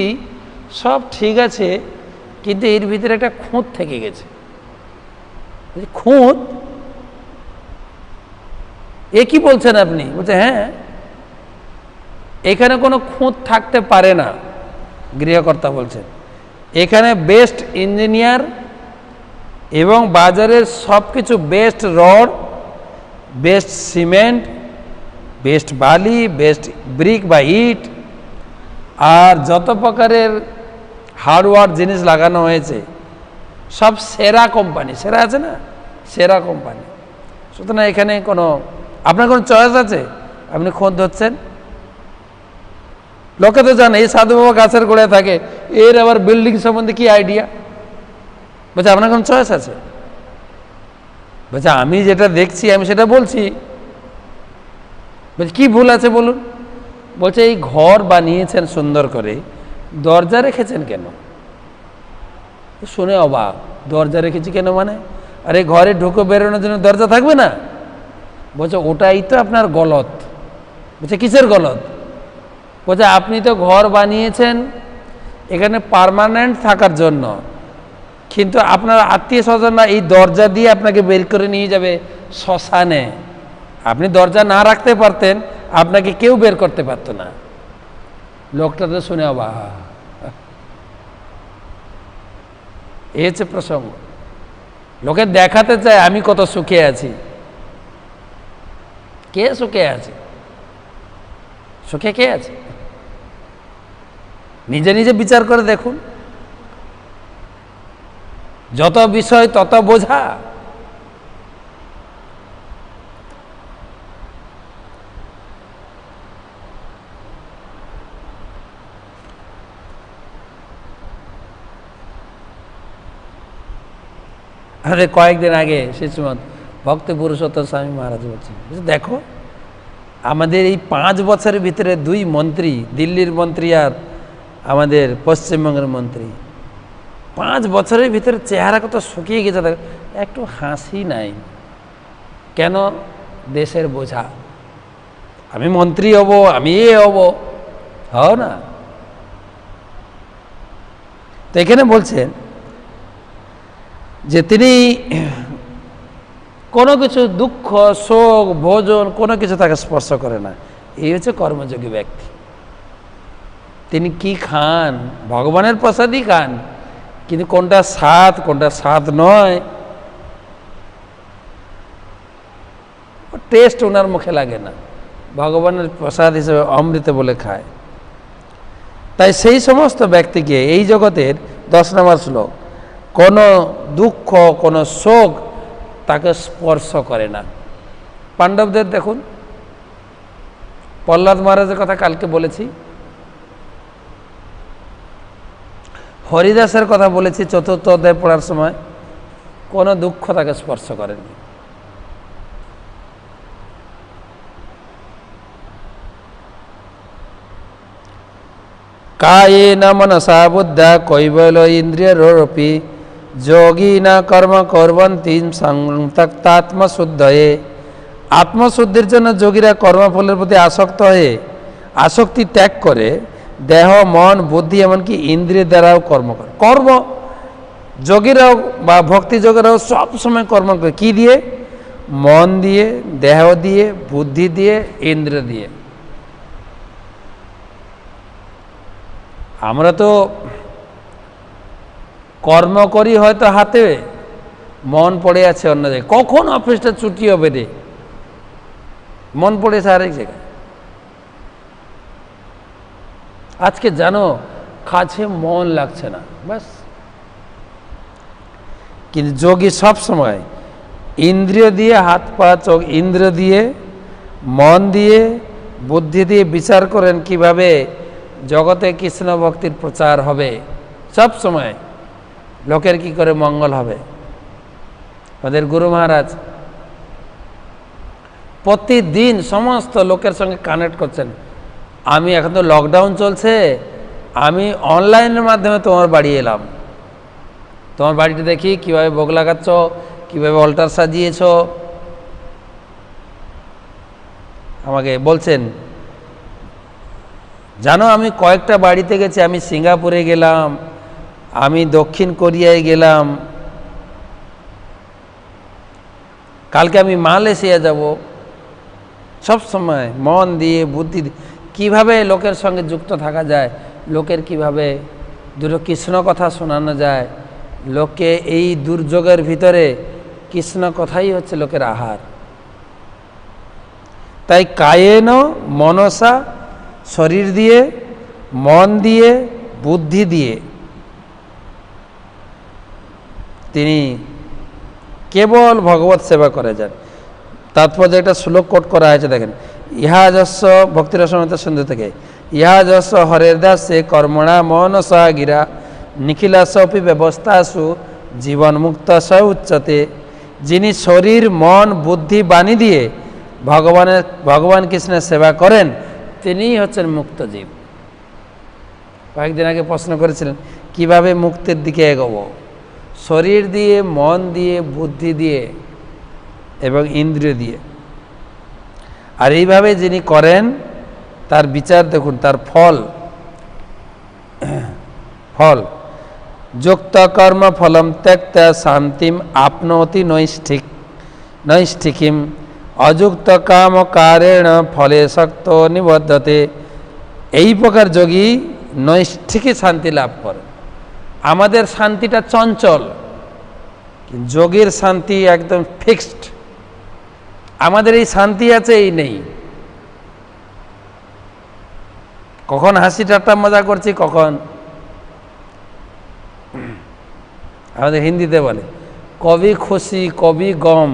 [SPEAKER 1] সব ঠিক আছে, কিন্তু এর ভিতরে একটা খুঁত থেকে গেছে। খুঁত? এ কি বলছেন আপনি? বলছে হ্যাঁ, এখানে কোনো খুঁত থাকতে পারে না। গৃহকর্তা বলছেন এখানে বেস্ট ইঞ্জিনিয়ার এবং বাজারের সব কিছু best rod, best cement, best বালি, বেস্ট ব্রিক বা ইট, আর যত প্রকারের হার্ডওয়ার জিনিস লাগানো হয়েছে সব সেরা কোম্পানি, সেরা আছে না, সেরা কোম্পানি। সুতরাং এখানে কোনো আপনার কোনো চয়েস আছে, আপনি খোঁজ ধরছেন। লোকে তো জানে এই সাধু বাবা গাছের গোড়ায় থাকে, এর আবার বিল্ডিং সম্বন্ধে কি আইডিয়া। বলছে আপনার কোনো চয়েস আছে? বলছে আমি যেটা দেখছি আমি সেটা বলছি। বলছে কি ভুল আছে বলুন। বলছে এই ঘর বানিয়েছেন সুন্দর করে, দরজা রেখেছেন কেন? শুনে অবাক, দরজা রেখেছি কেন মানে? আরে ঘরে ঢুকে বেরোনোর জন্য দরজা থাকবে না? বলছে ওটাই তো আপনার গলত। বলছে কিসের গলত? বলছে আপনি তো ঘর বানিয়েছেন এখানে পার্মানেন্ট থাকার জন্য, কিন্তু আপনার আত্মীয় স্বজনরা এই দরজা দিয়ে আপনাকে বের করে নিয়ে যাবে শ্মশানে। আপনি দরজা না রাখতে পারতেন, আপনাকে কেউ বের করতে পারত না। লোকটা তো শুনে অবাক। এই হচ্ছে প্রসঙ্গ। লোকে দেখাতে চায় আমি কত সুখে আছি। কে সুখে আছে? সুখে কে আছে? নিজে নিজে বিচার করে দেখুন। যত বিষয় তত বোঝা। আরে কয়েকদিন আগে সেই সময় ভক্তি পুরুষোত্তম স্বামী মহারাজ বলছেন, দেখো আমাদের এই 5 বছরের ভিতরে 2 মন্ত্রী, দিল্লির মন্ত্রী আর আমাদের পশ্চিমবঙ্গের মন্ত্রী, 5 বছরের ভিতরে চেহারা কত শুকিয়ে গেছে, একটু হাসি নাই। কেন? দেশের বোঝা। আমি মন্ত্রী হব, আমি এ হব, হও না। তো এখানে বলছেন যে তিনি কোনো কিছু দুঃখ শোক ভোজন কোনো কিছু তাকে স্পর্শ করে না। এই হচ্ছে কর্মযোগী ব্যক্তি। তিনি কি খান? ভগবানের প্রসাদই খান, কিন্তু কোনটা স্বাদ কোনটা স্বাদ নয় টেস্ট ওনার মুখে লাগে না। ভগবানের প্রসাদ হিসেবে অমৃত বলে খায়। তাই সেই সমস্ত ব্যক্তিকে এই জগতের 10 নম্বর শ্লোক, কোনো দুঃখ কোনো শোক তাকে স্পর্শ করে না। পাণ্ডবদের দেখুন, প্রহ্লাদ মহারাজের কথা কালকে বলেছি, হরিদাসের কথা বলেছি 4th অধ্যায় পড়ার সময়, কোনো দুঃখ তাকে স্পর্শ করেনি। কায়েন মনসা বুদ্ধা কৈবল্য ইন্দ্রিয়রপি যোগী না কর্ম করবন্তি সংত্যক্তাত্মশুদ্ধয়ে। আত্মশুদ্ধির জন্য যোগীরা কর্মফলের প্রতি আসক্ত হয়ে আসক্তি ত্যাগ করে দেহ মন বুদ্ধি এমনকি ইন্দ্রিয় দ্বারাও কর্ম করে। কর্ম যোগীরাও বা ভক্তি যোগীরাও সবসময় কর্ম করে কি দিয়ে? মন দিয়ে, দেহ দিয়ে, বুদ্ধি দিয়ে, ইন্দ্রিয় দিয়ে। আমরা তো কর্ম করি হয়তো হাতে, মন পড়ে আছে অন্য জায়গায়। কখন অফিসটা ছুটি হবে রে, মন পড়েছে আরেক জায়গায়। আজকে জানো কাছে মন লাগছে না, ব্যাস। কিন্তু যোগী সব সময় ইন্দ্রিয় দিয়ে, হাত পা চোখ ইন্দ্রিয় দিয়ে, মন দিয়ে, বুদ্ধি দিয়ে বিচার করেন কিভাবে জগতে কৃষ্ণ ভক্তির প্রচার হবে, সব সময় লোকের কি করে মঙ্গল হবে। আমাদের গুরু মহারাজ প্রতিদিন সমস্ত লোকের সঙ্গে কানেক্ট করছেন। আমি এখন তো লকডাউন চলছে, আমি অনলাইনের মাধ্যমে তোমার বাড়ি এলাম, তোমার বাড়িতে দেখি কীভাবে ভোগ লাগাচ্ছ, কীভাবে অল্টার সাজিয়েছ। আমাকে বলছেন, জানো আমি কয়েকটা বাড়িতে গেছি, আমি সিঙ্গাপুরে গেলাম, আমি দক্ষিণ কোরিয়ায় গেলাম, কালকে আমি মালয়েশিয়া যাব। সব সময় মন দিয়ে বুদ্ধি দিয়ে কীভাবে লোকের সঙ্গে যুক্ত থাকা যায়, লোকের কিভাবে দুটো কৃষ্ণ কথা শোনানো যায়, লোককে এই দুর্যোগের ভিতরে কৃষ্ণ কথাই হচ্ছে লোকের আহার। তাই কায়েন মনসা, শরীর দিয়ে, মন দিয়ে, বুদ্ধি দিয়ে তিনি কেবল ভগবত সেবা করে যান। তাৎপর্য একটা শ্লোক কোট করা হয়েছে, দেখেন, ইহা যস্য ভক্তিরসমতা সিন্ধু থেকে, ইহা যস্য হরের দাসে কর্মণা মনসা গিরা নিখিলাসপি ব্যবস্থাসু জীবন মুক্ত স উচ্চতে। যিনি শরীর মন বুদ্ধি বাণী দিয়ে ভগবান কৃষ্ণের সেবা করেন তিনিই হচ্ছেন মুক্ত জীব। কয়েকদিন আগে প্রশ্ন করেছিলেন কিভাবে মুক্তির দিকে এগোবো, শরীর দিয়ে, মন দিয়ে, বুদ্ধি দিয়ে এবং ইন্দ্রিয় দিয়ে। আর এইভাবে যিনি করেন তার বিচার দেখুন, তার ফল যুক্ত কর্ম ফলম ত্যক্তা শান্তিম আপনোতি নৈষ্ঠিকিম অযুক্ত কাম কারেণ ফলে শক্ত নিবদ্ধতে। এই প্রকার যোগী নৈষ্ঠিকী শান্তি লাভ করে। আমাদের শান্তিটা চঞ্চল, যোগীর শান্তি একদম ফিক্সড। আমাদের এই শান্তি আছে, এই নেই। কখন হাসি ঠাট্টা মজা করছি, কখন আমাদের হিন্দিতে বলে কবি খুশি কবি গম,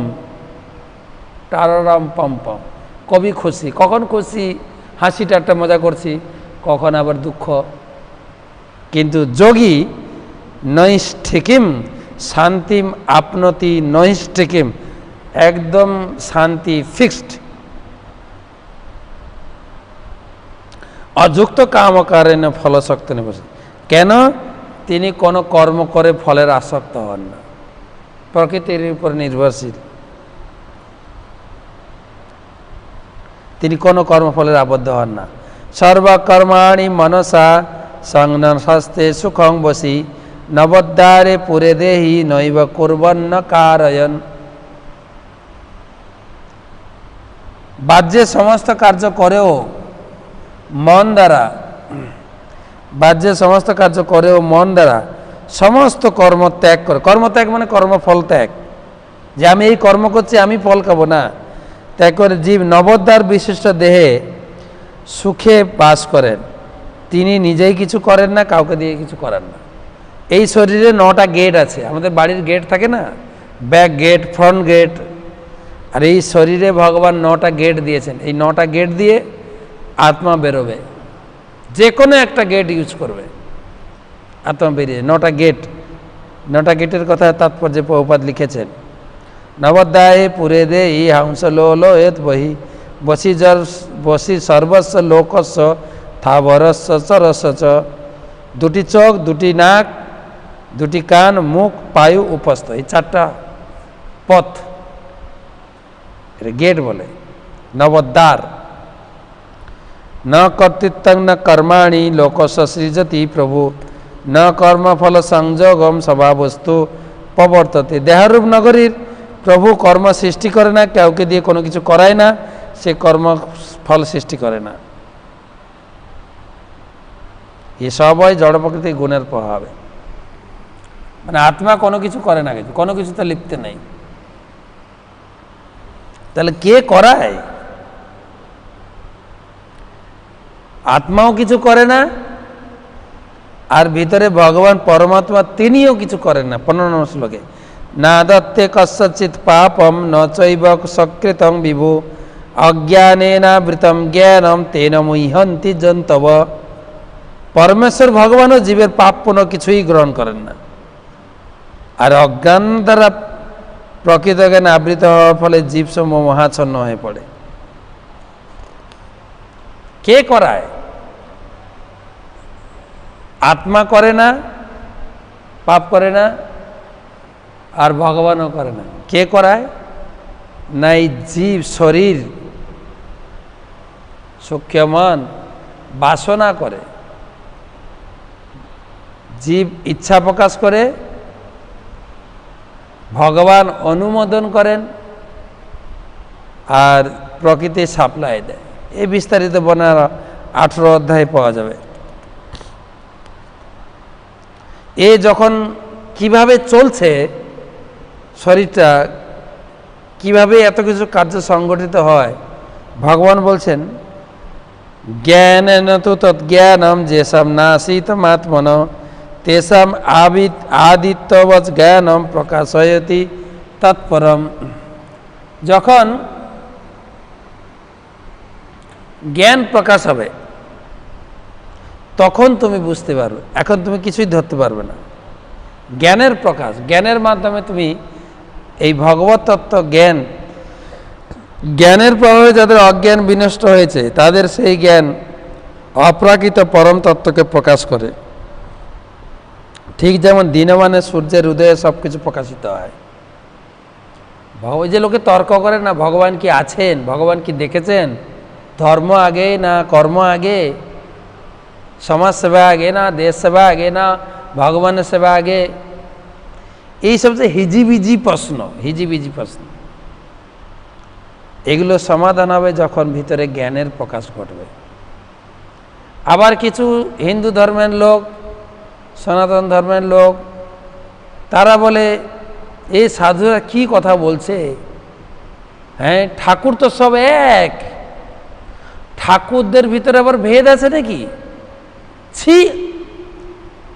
[SPEAKER 1] টারারাম পম পম। কবি খুশি, কখন খুশি হাসি ঠাট্টা মজা করছি, কখন আবার দুঃখ। কিন্তু যোগী নৈষ্ঠিকিম শান্তিম আপনতি নৈষ্ঠিকিম, একদম শান্তি ফিক্সড। অযুক্ত কামকারেণ ফলশক্তি নিবসে। কেন? তিনি কোনো কর্ম করে ফলের আসক্ত হন না, প্রকৃতির উপর নির্ভরশীল। তিনি কোনো কর্মফলের আবদ্ধ হন না। সর্বকর্মাণি মনসা সংজ্ঞান শাস্তে সুখং বসি নবদ্বারে পুরে দেহি নৈব কুর্বন্ন কারয়ন। বাহ্যে সমস্ত কার্য করেও মন দ্বারা, বাহ্যে সমস্ত কার্য করেও মন দ্বারা সমস্ত কর্ম ত্যাগ করে। কর্মত্যাগ মানে কর্মফল ত্যাগ, যে আমি এই কর্ম করছি আমি ফল খাবো না, ত্যাগ করে জীব নবদ্বার বিশিষ্ট দেহে সুখে বাস করেন। তিনি নিজেই কিছু করেন না, কাউকে দিয়ে কিছু করেন না। এই শরীরে 9টা গেট আছে, আমাদের বাড়ির গেট থাকে না, ব্যাক গেট, ফ্রন্ট গেট। আর এই শরীরে ভগবান 9টা গেট দিয়েছেন। এই 9টা গেট দিয়ে আত্মা বেরোবে, যে কোনো একটা গেট ইউজ করবে, আত্মা বেরিয়ে। 9টা গেট, 9টা গেটের কথা তাৎপর্যে প্রভুপাদ লিখেছেন। নবদ্বায়ে পুরে দে ই হংস লো এত বহি বসি সর্বস্ব লোকস্ব থাবরস্ব চরস্ব চ। দুটি চোখ, দুটি নাক, দুটি কান, মুখ, পায়ু, উপস্থ, এই চারটা পথ, এটা গেট বলে, নবদ্বার। ন কর্তৃত্বং ন কর্মাণি লোকস্য সৃজতি প্রভু, ন কর্মফল সংযোগম স্বভাবস্তু প্রবর্ততে। দেহরূপ নগরীর প্রভু কর্ম সৃষ্টি করে না, কাউকে দিয়ে কোনো কিছু করায় না, সে কর্ম ফল সৃষ্টি করে না। এ সবই জড় প্রকৃতির গুণের প্রভাবে, মানে আত্মা কোনো কিছু করে না, কিছু কোনো কিছুতে লিপ্ত নেই। তাহলে কে করায়? আত্মাও কিছু করে না, আর ভিতরে ভগবান পরমাত্মা তিনিও কিছু করেন না। 15 নম্বর শ্লোকে, না দত্তে কস্যচিৎ পাপম ন চৈব সকৃতং বিভু অজ্ঞানেনাবৃতম জ্ঞানম তেন মুহ্যন্তি জন্তব। পরমেশ্বর ভগবানও জীবের পাপ পুণ্য কিছুই গ্রহণ করেন না, আর অজ্ঞান দ্বারা প্রকৃত জ্ঞানে আবৃত হওয়ার ফলে জীবসমূহ মহাচ্ছন্ন হয়ে পড়ে। কে করায়? আত্মা করে না, পাপ করে না, আর ভগবানও করে না। কে করায়? না এই জীব শরীর সূক্ষ্মমান বাসনা করে, জীব ইচ্ছা প্রকাশ করে, ভগবান অনুমোদন করেন, আর প্রকৃতি সাপ্লাই দেয়। এই বিস্তারিত বর্ণনা 18 অধ্যায়ে পাওয়া যাবে। এ যখন কিভাবে চলছে শরীরটা, কিভাবে এত কিছু কার্য সংগঠিত হয়, ভগবান বলছেন জ্ঞানেন তু তজ্ঞানম যেসব নাসিতম আত্মন তেষাম আদিত্যবৎ জ্ঞানম প্রকাশয়তি তৎপরম। যখন জ্ঞান প্রকাশ হবে তখন তুমি বুঝতে পারবে, এখন তুমি কিছুই ধরতে পারবে না। জ্ঞানের প্রকাশ, জ্ঞানের মাধ্যমে তুমি এই ভগবত তত্ত্ব জ্ঞানের প্রভাবে যাদের অজ্ঞান বিনষ্ট হয়েছে তাদের সেই জ্ঞান অপ্রাকৃত পরম তত্ত্বকে প্রকাশ করে। ঠিক যেমন দিনমানে সূর্যের উদয়ে সব কিছু প্রকাশিত হয়। যে লোকে তর্ক করে না ভগবান কি আছেন, ভগবান কি দেখেছেন, ধর্ম আগে না কর্ম আগে, সমাজ সেবা আগে না দেশ সেবা আগে না ভগবানের সেবা আগে, এই সবচেয়ে হিজিবিজি প্রশ্ন, এগুলো সমাধান হবে যখন ভিতরে জ্ঞানের প্রকাশ ঘটবে। আবার কিছু হিন্দু ধর্মের লোক, সনাতন ধর্মের লোক, তারা বলে এই সাধুরা কি কথা বলছে, হ্যাঁ ঠাকুর তো সব এক, ঠাকুরদের ভিতরে আবার ভেদ আছে নাকি? ছি,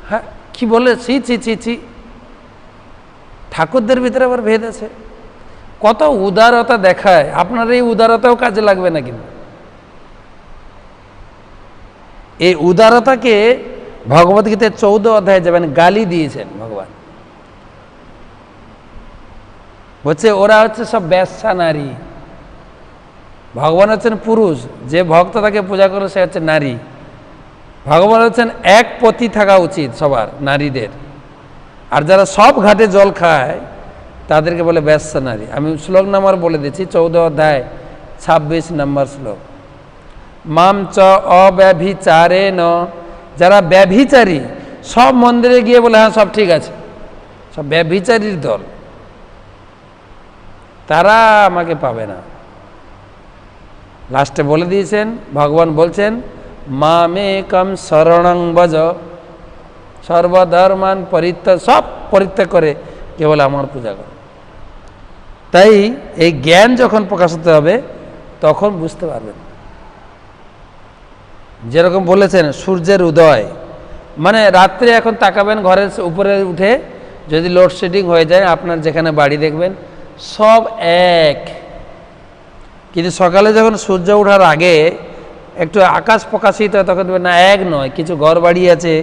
[SPEAKER 1] হ্যাঁ কি বলে, ছি ছি ছি ছি, ঠাকুরদের ভিতরে আবার ভেদ আছে। কত উদারতা দেখায়, আপনার এই উদারতাও কাজে লাগবে না। কিন্তু এই উদারতাকে ভগবদ্গীতার 14 অধ্যায়ে যাবেন গালি দিয়েছেন ভগবান। বলছে ওরা হচ্ছে সব বেশ্যা নারী, ভগবান হচ্ছেন পুরুষ, যে ভক্ত তাকে পূজা করে সে হচ্ছে নারী। ভগবান হচ্ছেন এক পতি থাকা উচিত সবার নারীদের, আর যারা সব ঘাটে জল খায় তাদেরকে বলে বেশ্যা নারী। আমি শ্লোক নাম্বার বলে দিচ্ছি, 14 অধ্যায় 26 নম্বর শ্লোক। মাম চ অব্যভিচারে ন, যারা ব্যভিচারী, সব মন্দিরে গিয়ে বলে হ্যাঁ সব ঠিক আছে, সব ব্যভিচারীর দল, তারা আমাকে পাবে না। লাস্টে বলে দিয়েছেন, ভগবান বলছেন মামেকম শরণং ভজ সর্বধর্মান পরিত্যাগ, সব পরিত্যাগ করে কেবল আমার পূজা করো। তাই এই জ্ঞান যখন প্রকাশ হতে হবে তখন বুঝতে পারবেন। যেরকম বলেছেন সূর্যের উদয়, মানে রাত্রে এখন তাকাবেন ঘরের উপরে উঠে, যদি লোডশেডিং হয়ে যায় আপনার যেখানে বাড়ি দেখবেন সব এক, কিন্তু সকালে যখন সূর্য ওঠার আগে একটু আকাশ প্রকাশিত হয় তখন দেখবেন না এক নয়, কিছু ঘর বাড়ি আছে,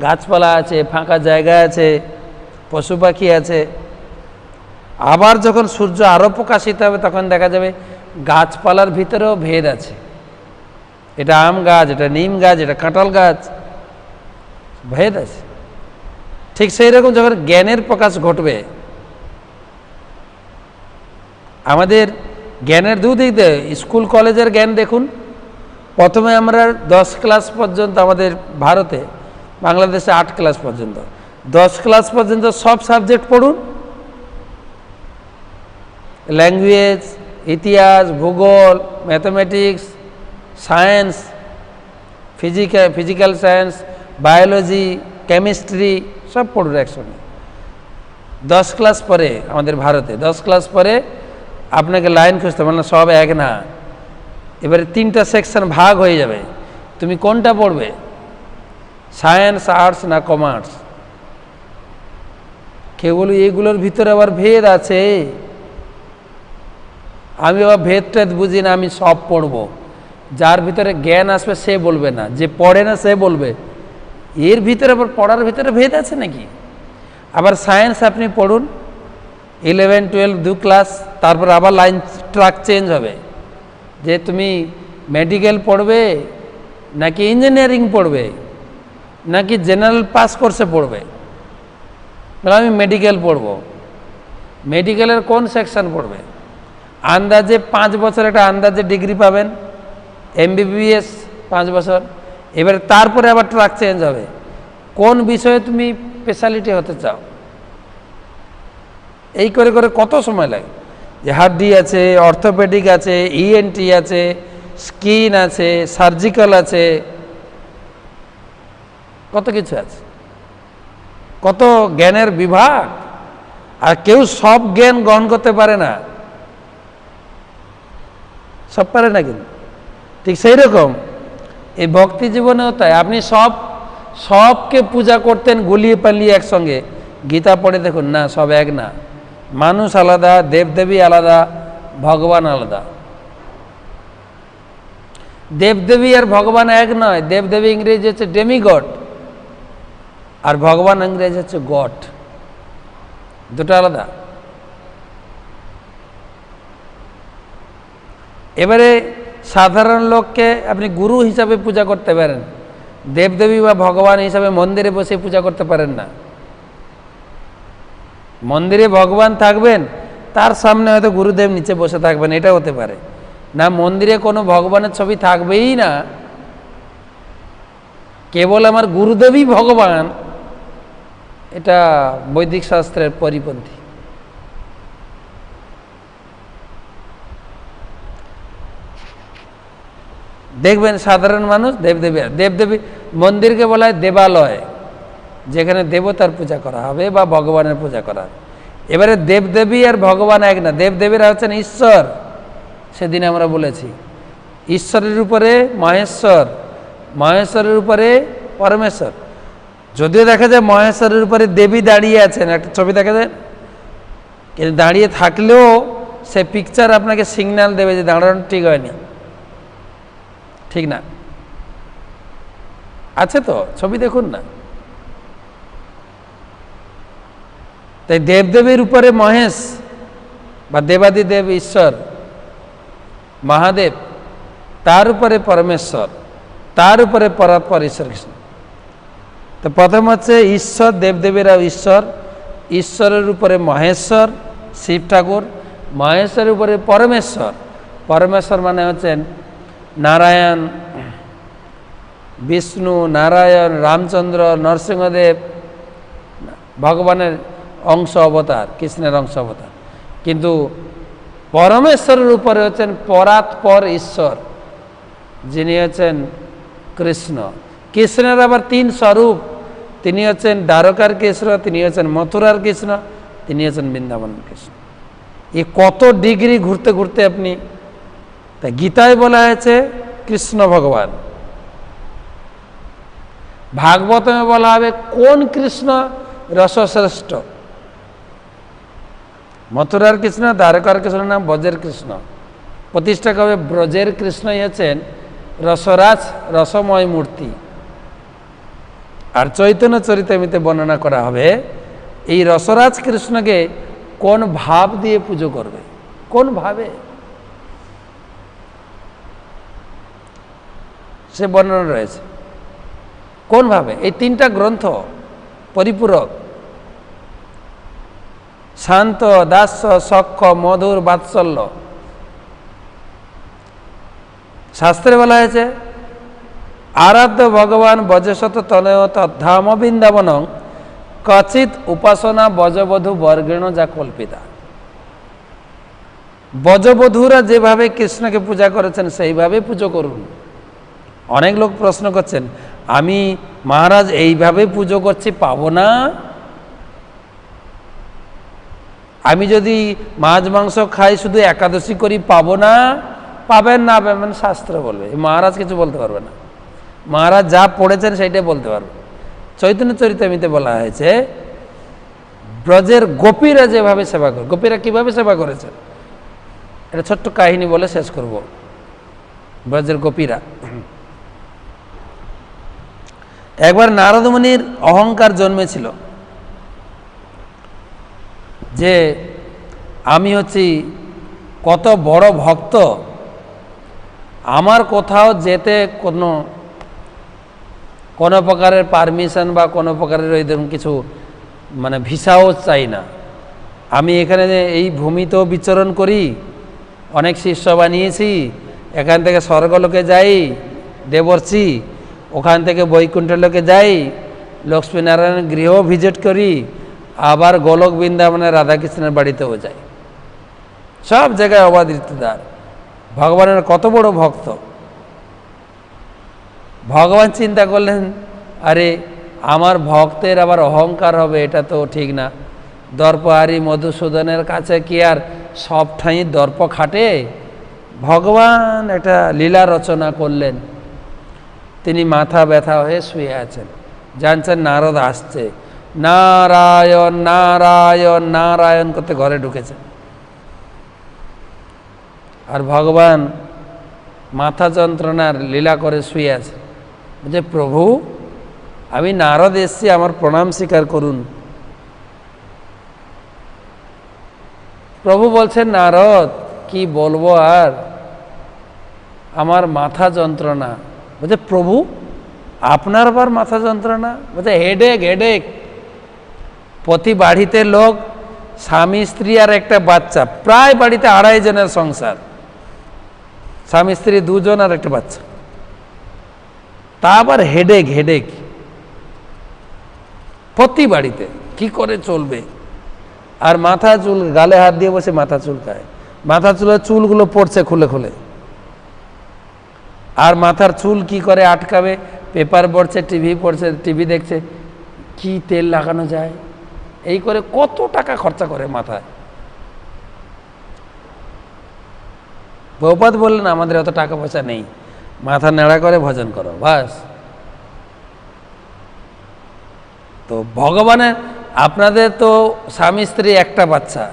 [SPEAKER 1] গাছপালা আছে, ফাঁকা জায়গা আছে, পশু পাখি আছে। আবার যখন সূর্য আরও প্রকাশিত হবে তখন দেখা যাবে গাছপালার ভিতরেও ভেদ আছে, এটা আম গাছ, এটা নিম গাছ, এটা কাঁঠাল গাছ, ভেদ আছে। ঠিক ঠিক সেই রকম যখন জ্ঞানের প্রকাশ ঘটবে, আমাদের জ্ঞানের দুদিক দিয়ে স্কুল কলেজের জ্ঞান দেখুন। প্রথমে আমরা 10 ক্লাস পর্যন্ত, আমাদের ভারতে, বাংলাদেশে 8 ক্লাস পর্যন্ত, 10 ক্লাস পর্যন্ত সব সাবজেক্ট পড়ুন, ল্যাঙ্গুয়েজ, ইতিহাস, ভূগোল, mathematics, science, physical science, biology, chemistry সব পড়ুন একসঙ্গে। 10 ক্লাস পরে, আমাদের ভারতে 10 ক্লাস পরে আপনাকে লাইন খুঁজতে, মানে সব এক না, এবারে 3টা সেকশন ভাগ হয়ে যাবে। তুমি কোনটা পড়বে, সায়েন্স, আর্টস না কমার্স? কেউ বলবে এগুলোর ভিতরে আবার ভেদ আছে, আমি আবার ভেদ টেদ বুঝি না, আমি সব পড়ব। যার ভিতরে জ্ঞান আসবে সে বলবে না, যে পড়ে না সে বলবে। এর ভিতরে আবার পড়ার ভিতরে ভেদ আছে নাকি? আবার সায়েন্স আপনি পড়ুন 11, 12 2 ক্লাস, তারপর আবার লাইন ট্র্যাক চেঞ্জ হবে, যে তুমি মেডিকেল পড়বে নাকি ইঞ্জিনিয়ারিং পড়বে নাকি জেনারেল পাস কোর্সে পড়বে। আমি মেডিকেল পড়ব। মেডিকেলের কোন সেকশন পড়বে? আন্দাজে 5 বছর একটা আন্দাজে ডিগ্রি পাবেন, MBBS 5 বছর। এবারে তারপরে আবার ট্র্যাক চেঞ্জ হবে, কোন বিষয়ে তুমি স্পেশালিটি হতে চাও। এই করে করে কত সময় লাগে। যে হাড্ডি আছে, অর্থোপেডিক আছে, ENT আছে, স্কিন আছে, সার্জিক্যাল আছে, কত কিছু আছে, কত জ্ঞানের বিভাগ। আর কেউ সব জ্ঞান গ্রহণ করতে পারে না, সব পারে না। কিন্তু ঠিক সেই রকম এই ভক্তি জীবনেও তাই। আপনি সবকে পূজা করতেন গুলিয়ে পালিয়ে একসঙ্গে, গীতা পড়ে দেখুন না, সব এক না। মানুষ আলাদা, দেবদেবী আলাদা, ভগবান আলাদা। দেবদেবী আর ভগবান এক নয়। দেবদেবী ইংরেজি হচ্ছে ডেমিগড, আর ভগবান ইংরেজি হচ্ছে গড, দুটো আলাদা। এবারে সাধারণ লোককে আপনি গুরু হিসাবে পূজা করতে পারেন, দেবদেবী বা ভগবান হিসাবে মন্দিরে বসে পূজা করতে পারেন না। মন্দিরে ভগবান থাকবেন, তার সামনে হয়তো গুরুদেব নিচে বসে থাকবেন, এটা হতে পারে না। মন্দিরে কোনো ভগবানের ছবি থাকবেই না, কেবল আমার গুরুদেবই ভগবান, এটা বৈদিক শাস্ত্রের পরিপন্থী। দেখবেন সাধারণ মানুষ দেবদেবী মন্দিরকে বলা হয় দেবালয়, যেখানে দেবতার পূজা করা হবে বা ভগবানের পূজা করা হবে। এবারে দেবদেবী আর ভগবান এক না। দেবদেবীরা হচ্ছেন ঈশ্বর, সেদিন আমরা বলেছি। ঈশ্বরের উপরে মহেশ্বর, মহেশ্বরের উপরে পরমেশ্বর। যদিও দেখা যায় মহেশ্বরের উপরে দেবী দাঁড়িয়ে আছেন, একটা ছবি দেখা যায়, কিন্তু দাঁড়িয়ে থাকলেও সে পিকচার আপনাকে সিগন্যাল দেবে যে দাঁড়ানো ঠিক হয়নি, ঠিক না। আছে তো, ছবি দেখুন না। তাই দেবদেবীর উপরে মহেশ বা দেবাদিদেব ঈশ্বর মহাদেব, তার উপরে পরমেশ্বর, তার উপরে পরাৎপর ঈশ্বর কৃষ্ণ। তো প্রথম হচ্ছে ঈশ্বর, দেবদেবীরা ঈশ্বর, ঈশ্বরের উপরে মহেশ্বর শিব ঠাকুর, মহেশ্বরের উপরে পরমেশ্বর। পরমেশ্বর মানে হচ্ছেন নারায়ণ, বিষ্ণু, নারায়ণ, রামচন্দ্র, নরসিংহদেব, ভগবানের অংশ অবতার, কৃষ্ণের অংশ অবতার। কিন্তু পরমেশ্বরের উপরে হচ্ছেন পরাৎপর ঈশ্বর, যিনি হচ্ছেন কৃষ্ণ। কৃষ্ণের আবার 3 স্বরূপ, তিনি হচ্ছেন দ্বারকার কৃষ্ণ, তিনি হচ্ছেন মথুরার কৃষ্ণ, তিনি হচ্ছেন বৃন্দাবনের কৃষ্ণ। এই কত ডিগ্রি ঘুরতে ঘুরতে আপনি, তাই গীতায় বলা হয়েছে কৃষ্ণ ভগবান। ভাগবতমে বলা হবে কোন কৃষ্ণ রসশ্রেষ্ঠ, মথুরার কৃষ্ণ, দ্বারকার কৃষ্ণ নাম ব্রজের কৃষ্ণ। প্রতিষ্ঠা হবে ব্রজের কৃষ্ণই হচ্ছেন রসরাজ, রসময় মূর্তি। আর চৈতন্য চরিতামৃতে বর্ণনা করা হবে এই রসরাজ কৃষ্ণকে কোন ভাব দিয়ে পুজো করবে, কোন ভাবে, সে বর্ণনা রয়েছে কোন ভাবে। এই 3টা গ্রন্থ পরিপূরক। শান্ত, দাস্য, সখ্য, মধুর, বাৎসল্য। শাস্ত্রে বলা হয়েছে আরাধ্য ভগবান বজশত তনয় তদ্ধাম বৃন্দাবনং কচিত উপাসনা বজবধূ বর্গেণ যা কল্পিতা। বজবধূরা যেভাবে কৃষ্ণকে পূজা করেছেন সেইভাবে পুজো করুন। অনেক লোক প্রশ্ন করছেন, আমি মহারাজ এইভাবে পুজো করছি পাবো না? আমি যদি মাছ মাংস খাই শুধু একাদশী করি পাবো না? পাবেন না, পাবেন শাস্ত্র বলবে, মহারাজ কিছু বলতে পারবে না। মহারাজ যা পড়েছেন সেইটাই বলতে পারবে। চৈতন্য চরিতামৃতে বলা হয়েছে ব্রজের গোপীরা যেভাবে সেবা করে, গোপীরা কিভাবে সেবা করেছেন এটা ছোট্ট কাহিনী বলে শেষ করব। ব্রজের গোপীরা, একবার নারদ মুনির অহংকার জন্মেছিল যে আমি হচ্ছি কত বড় ভক্ত, আমার কোথাও যেতে কোনো প্রকারের পারমিশন বা কোনো প্রকারের ওইরকম কিছু মানে ভিসাও চাই না। আমি এখানে এই ভূমিতেও বিচরণ করি, অনেক শিষ্য বানিয়েছি, এখান থেকে স্বর্গলোকে যাই দেবর্ষি, ওখান থেকে বৈকুণ্ঠলোকে যাই, লক্ষ্মীনারায়ণের গৃহ ভিজিট করি, আবার গোলক বৃন্দাবনে রাধাকৃষ্ণের বাড়িতেও যাই, সব জায়গায় অবাধিতদার। ভগবানের কত বড় ভক্ত। ভগবান চিন্তা করলেন, আরে আমার ভক্তের আবার অহংকার হবে, এটা তো ঠিক না। দর্পহারী মধুসূদনের কাছে কি আর সব ঠাঁই দর্প খাটে? ভগবান একটা লীলা রচনা করলেন। তিনি মাথা ব্যথা হয়ে শুয়ে আছেন, জানছেন নারদ আসছে, নারায়ণ নারায়ণ নারায়ণ করতে ঘরে ঢুকেছেন। আর ভগবান মাথা যন্ত্রণার লীলা করে শুয়ে আছে। যে প্রভু আমি নারদ এসছি, আমার প্রণাম স্বীকার করুন। প্রভু বলছেন, নারদ কি বলবো আর, আমার মাথা যন্ত্রণা। বলছে প্রভু আপনার আবার মাথা যন্ত্রণা? বলছে হেডেক হেডেক। প্রতি বাড়িতে লোক, স্বামী স্ত্রী আর একটা বাচ্চা, প্রায় বাড়িতে 2.5 জনের সংসার, স্বামী স্ত্রী 2 জন আর একটা বাচ্চা, তা আবার হেডেক হেডেক প্রতি বাড়িতে, কি করে চলবে? আর মাথা চুল, গালে হাত দিয়ে বসে মাথা চুলকায়, মাথা চুলের চুলগুলো পড়ছে খুলে খুলে। আর মাথার চুল কি করে আটকাবে? পেপার পড়ছে, টিভি পড়ছে, টিভি দেখছে, কি তেল লাগানো যায়, এই করে কত টাকা খরচা করে মাথায়। প্রভুপাদ বললেন আমাদের অত টাকা পয়সা নেই, মাথা নেড়া করে ভজন করো বাস। তো ভগবানের, আপনাদের তো স্বামী স্ত্রী একটা বাচ্চা,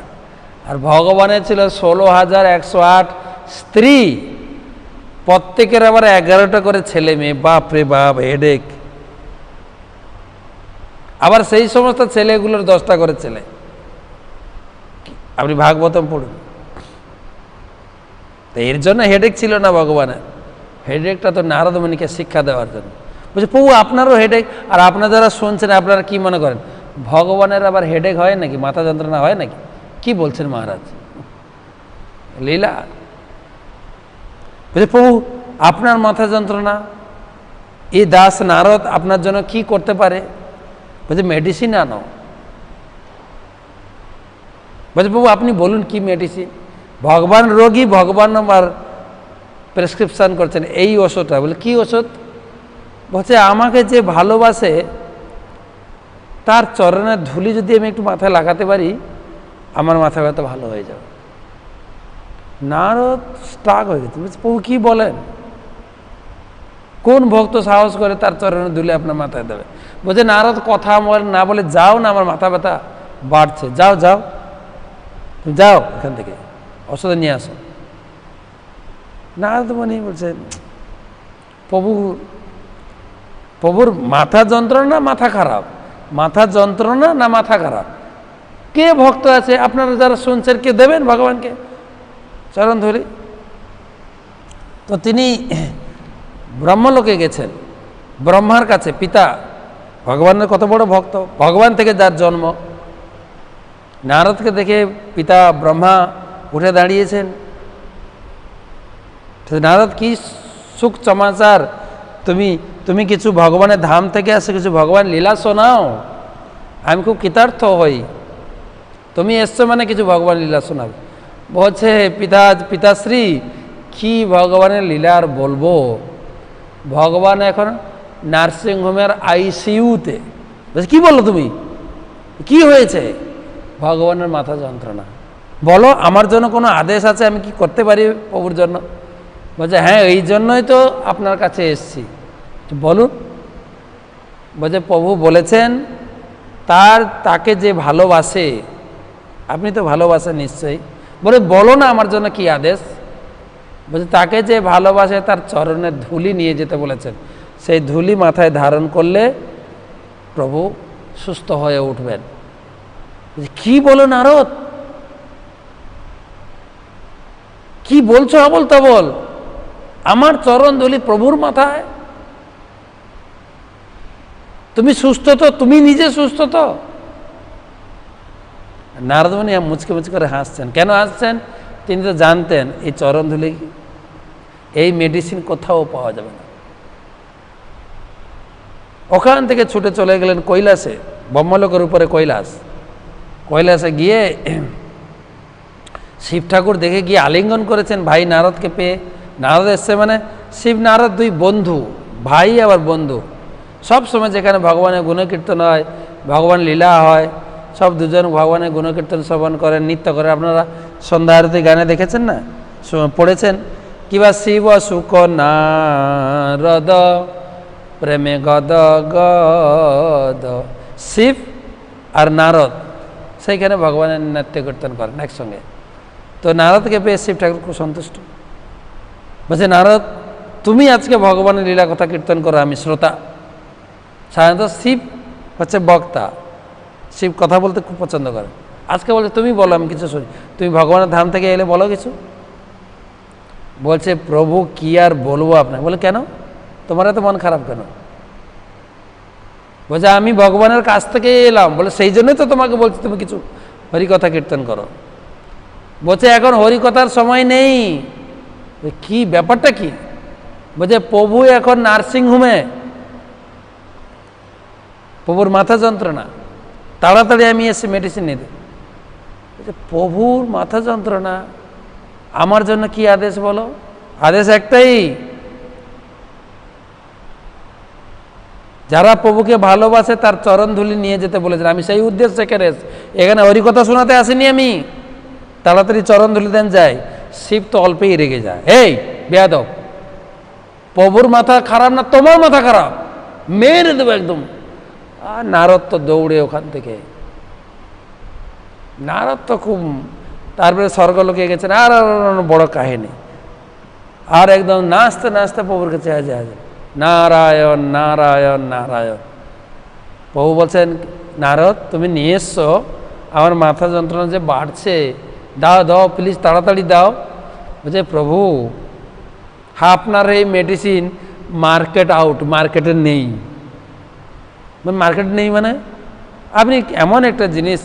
[SPEAKER 1] আর ভগবানের ছিল 16,108 স্ত্রী, প্রত্যেকের আবার 11টা করে ছেলে মেয়ে। বাপ রে বাপ, হেডেক। আবার সেই সমস্ত ছেলেগুলোর 10টা করে ছেলে। আপনি ভাগবতম পড়ুন। তো এর জন্য হেডেক ছিল না ভগবানের, হেডেকটা তো নারদ মুনিকে শিক্ষা দেওয়ার জন্য। বলছে প্রভু আপনারও হেডেক, আর আপনারা যারা শুনছেন আপনারা কি মনে করেন ভগবানের আবার হেডেক হয় নাকি, মাথা যন্ত্রণা হয় নাকি? কি বলছেন মহারাজ, লীলা। বলছে প্রভু আপনার মাথা যন্ত্রণা, এই দাস নারদ আপনার জন্য কি করতে পারে? বলছে মেডিসিন আনো। বলছে প্রভু আপনি বলুন কি মেডিসিন? ভগবান রোগী, ভগবান আমার প্রেসক্রিপশন করছেন এই ওষুধটা। বলে কি ওষুধ? বলছে আমাকে যে ভালোবাসে তার চরণের ধুলি যদি আমি একটু মাথায় লাগাতে পারি, আমার মাথা ব্যথা ভালো হয়ে যাবে। নারদ স্টাক হয়ে গেছে। বলছে প্রভু কি বলেন? কোন ভক্ত সাহস করে তার চরণের ধুলি আপনার মাথায় দেবে? বলছে নারদ কথা না বলে যাও না, আমার মাথা ব্যথা বাড়ছে, যাও যাও তুমি যাও এখান থেকে, ওষুধ নিয়ে আসো। নারদ মুনি বলছেন প্রভুর মাথা যন্ত্রণা না মাথা খারাপ? মাথা যন্ত্রণা না মাথা খারাপ? কে ভক্ত আছে আপনারা যারা শুনছেন, কে দেবেন ভগবানকে চরণ ধরে? তো তিনি ব্রহ্মলোকে গেছেন, ব্রহ্মার কাছে, পিতা ভগবানের কত বড় ভক্ত, ভগবান থেকে যার জন্ম। নারদকে দেখে পিতা ব্রহ্মা উঠে দাঁড়িয়েছেন। নারদ, কি সুখ সমাচার, তুমি কিছু ভগবানের ধাম থেকে আসে কিছু ভগবান লীলা শোনাও, আমি খুব কৃতার্থ হই। তুমি এসছো মানে কিছু ভগবান লীলা শোনাবে। বলছে পিতাশ্রী, কি ভগবানের লীলা আর বলবো, ভগবান এখন নার্সিংহোমের আইসিইউতে। কি বললো তুমি, কি হয়েছে? ভগবানের মাথা যন্ত্রণা। বলো, আমার জন্য কোনো আদেশ আছে, আমি কি করতে পারি প্রভুর জন্য? বলছে হ্যাঁ, এই জন্যই তো আপনার কাছে এসছি। বলুন। বলছে প্রভু বলেছেন তাকে যে ভালোবাসে, আপনি তো ভালোবাসেন নিশ্চয়ই। বলে বলো না আমার জন্য কি আদেশ? বলছে তাকে যে ভালোবাসে তার চরণের ধুলি নিয়ে যেতে বলেছেন, সেই ধুলি মাথায় ধারণ করলে প্রভু সুস্থ হয়ে উঠবেন। কি বলো নারদ, কি বলছো আবল তাবল? আমার চরণ ধুলি প্রভুর মাথায়? তুমি সুস্থ তো, তুমি নিজে সুস্থ তো? নারদ মুনি মুচকে মুচকে করে হাসছেন। কেন হাসছেন? তিনি তো জানতেন এই চরণ ধুলি, এই মেডিসিন কোথাও পাওয়া যাবে না। ওখান থেকে ছুটে চলে গেলেন কৈলাসে, ব্রহ্মলোকের উপরে কৈলাসে গিয়ে শিব ঠাকুর দেখে গিয়ে আলিঙ্গন করেছেন ভাই নারদকে পেয়ে। নারদ এসছে মানে শিব নারদ দুই বন্ধু, ভাই আবার বন্ধু। সব সময় যেখানে ভগবানের গুণকীর্তন হয়, ভগবান লীলা হয়, সব দুজন ভগবানের গুণকীর্তন শ্রবণ করেন, নৃত্য করেন। আপনারা সন্ধ্যা আরতি গানে দেখেছেন না, পড়েছেন? কিবা শিব সুখ নারদ প্রেমে গদ গদ। শিব আর নারদ সেইখানে ভগবানের নৃত্য কীর্তন করেন একসঙ্গে। তো নারদকে পেয়ে শিব ঠাকুর খুব সন্তুষ্ট। বলছে নারদ, তুমি আজকে ভগবানের লীলা কথা কীর্তন করো, আমি শ্রোতা। সাধারণত শিব হচ্ছে বক্তা, শিব কথা বলতে খুব পছন্দ করে। আজকে বলছে তুমি বলো, আমি কিছু শুনি। তুমি ভগবানের ধাম থেকে এলে বলো কিছু। বলছে প্রভু কি আর বলবো আপনাকে। বলে কেন, তোমার এত মন খারাপ কেন? বলছে আমি ভগবানের কাছ থেকে এলাম। বলে সেই জন্যই তো তোমাকে বলছি তুমি কিছু হরিকথা কীর্তন করো। বলছে এখন হরিকথার সময় নেই। কি ব্যাপারটা কি? বলছে প্রভু এখন নার্সিংহোমে, প্রভুর মাথা যন্ত্রণা, তাড়াতাড়ি আমি এসে মেডিসিন নিতে। বলছে প্রভুর মাথা যন্ত্রণা, আমার জন্য কি আদেশ বলো? আদেশ একটাই, যারা প্রভুকে ভালোবাসে তার চরণ ধুলি নিয়ে যেতে বলেছেন। আমি সেই উদ্দেশ্যে এখানে হরিকথা শোনাতে আসিনি আমি। তাড়াতাড়ি চরণ ধুলি দেন যায়। শিব তো অল্পেই রেগে যায়। এই বেয়াদব, প্রভুর মাথা খারাপ না তোমার মাথা খারাপ, মেরে দেবো একদম। আর নারদ তো দৌড়ে ওখান থেকে, নারদ তো খুব, তারপরে স্বর্গলোকে গেছেন। আর বড় কাহিনী। আর একদম নাচতে নাচতে প্রভুর কাছে হাজির। নারায়ণ নারায়ণ নারায়ণ। প্রভু বলছেন নারদ, তুমি নিয়ে এসছো, আমার মাথা যন্ত্রণা যে বাড়ছে, দাও দাও প্লিজ, তাড়াতাড়ি দাও। বলছে প্রভু আপনার এই মেডিসিন মার্কেট আউট, মার্কেটে নেই। মার্কেট নেই মানে আপনি এমন একটা জিনিস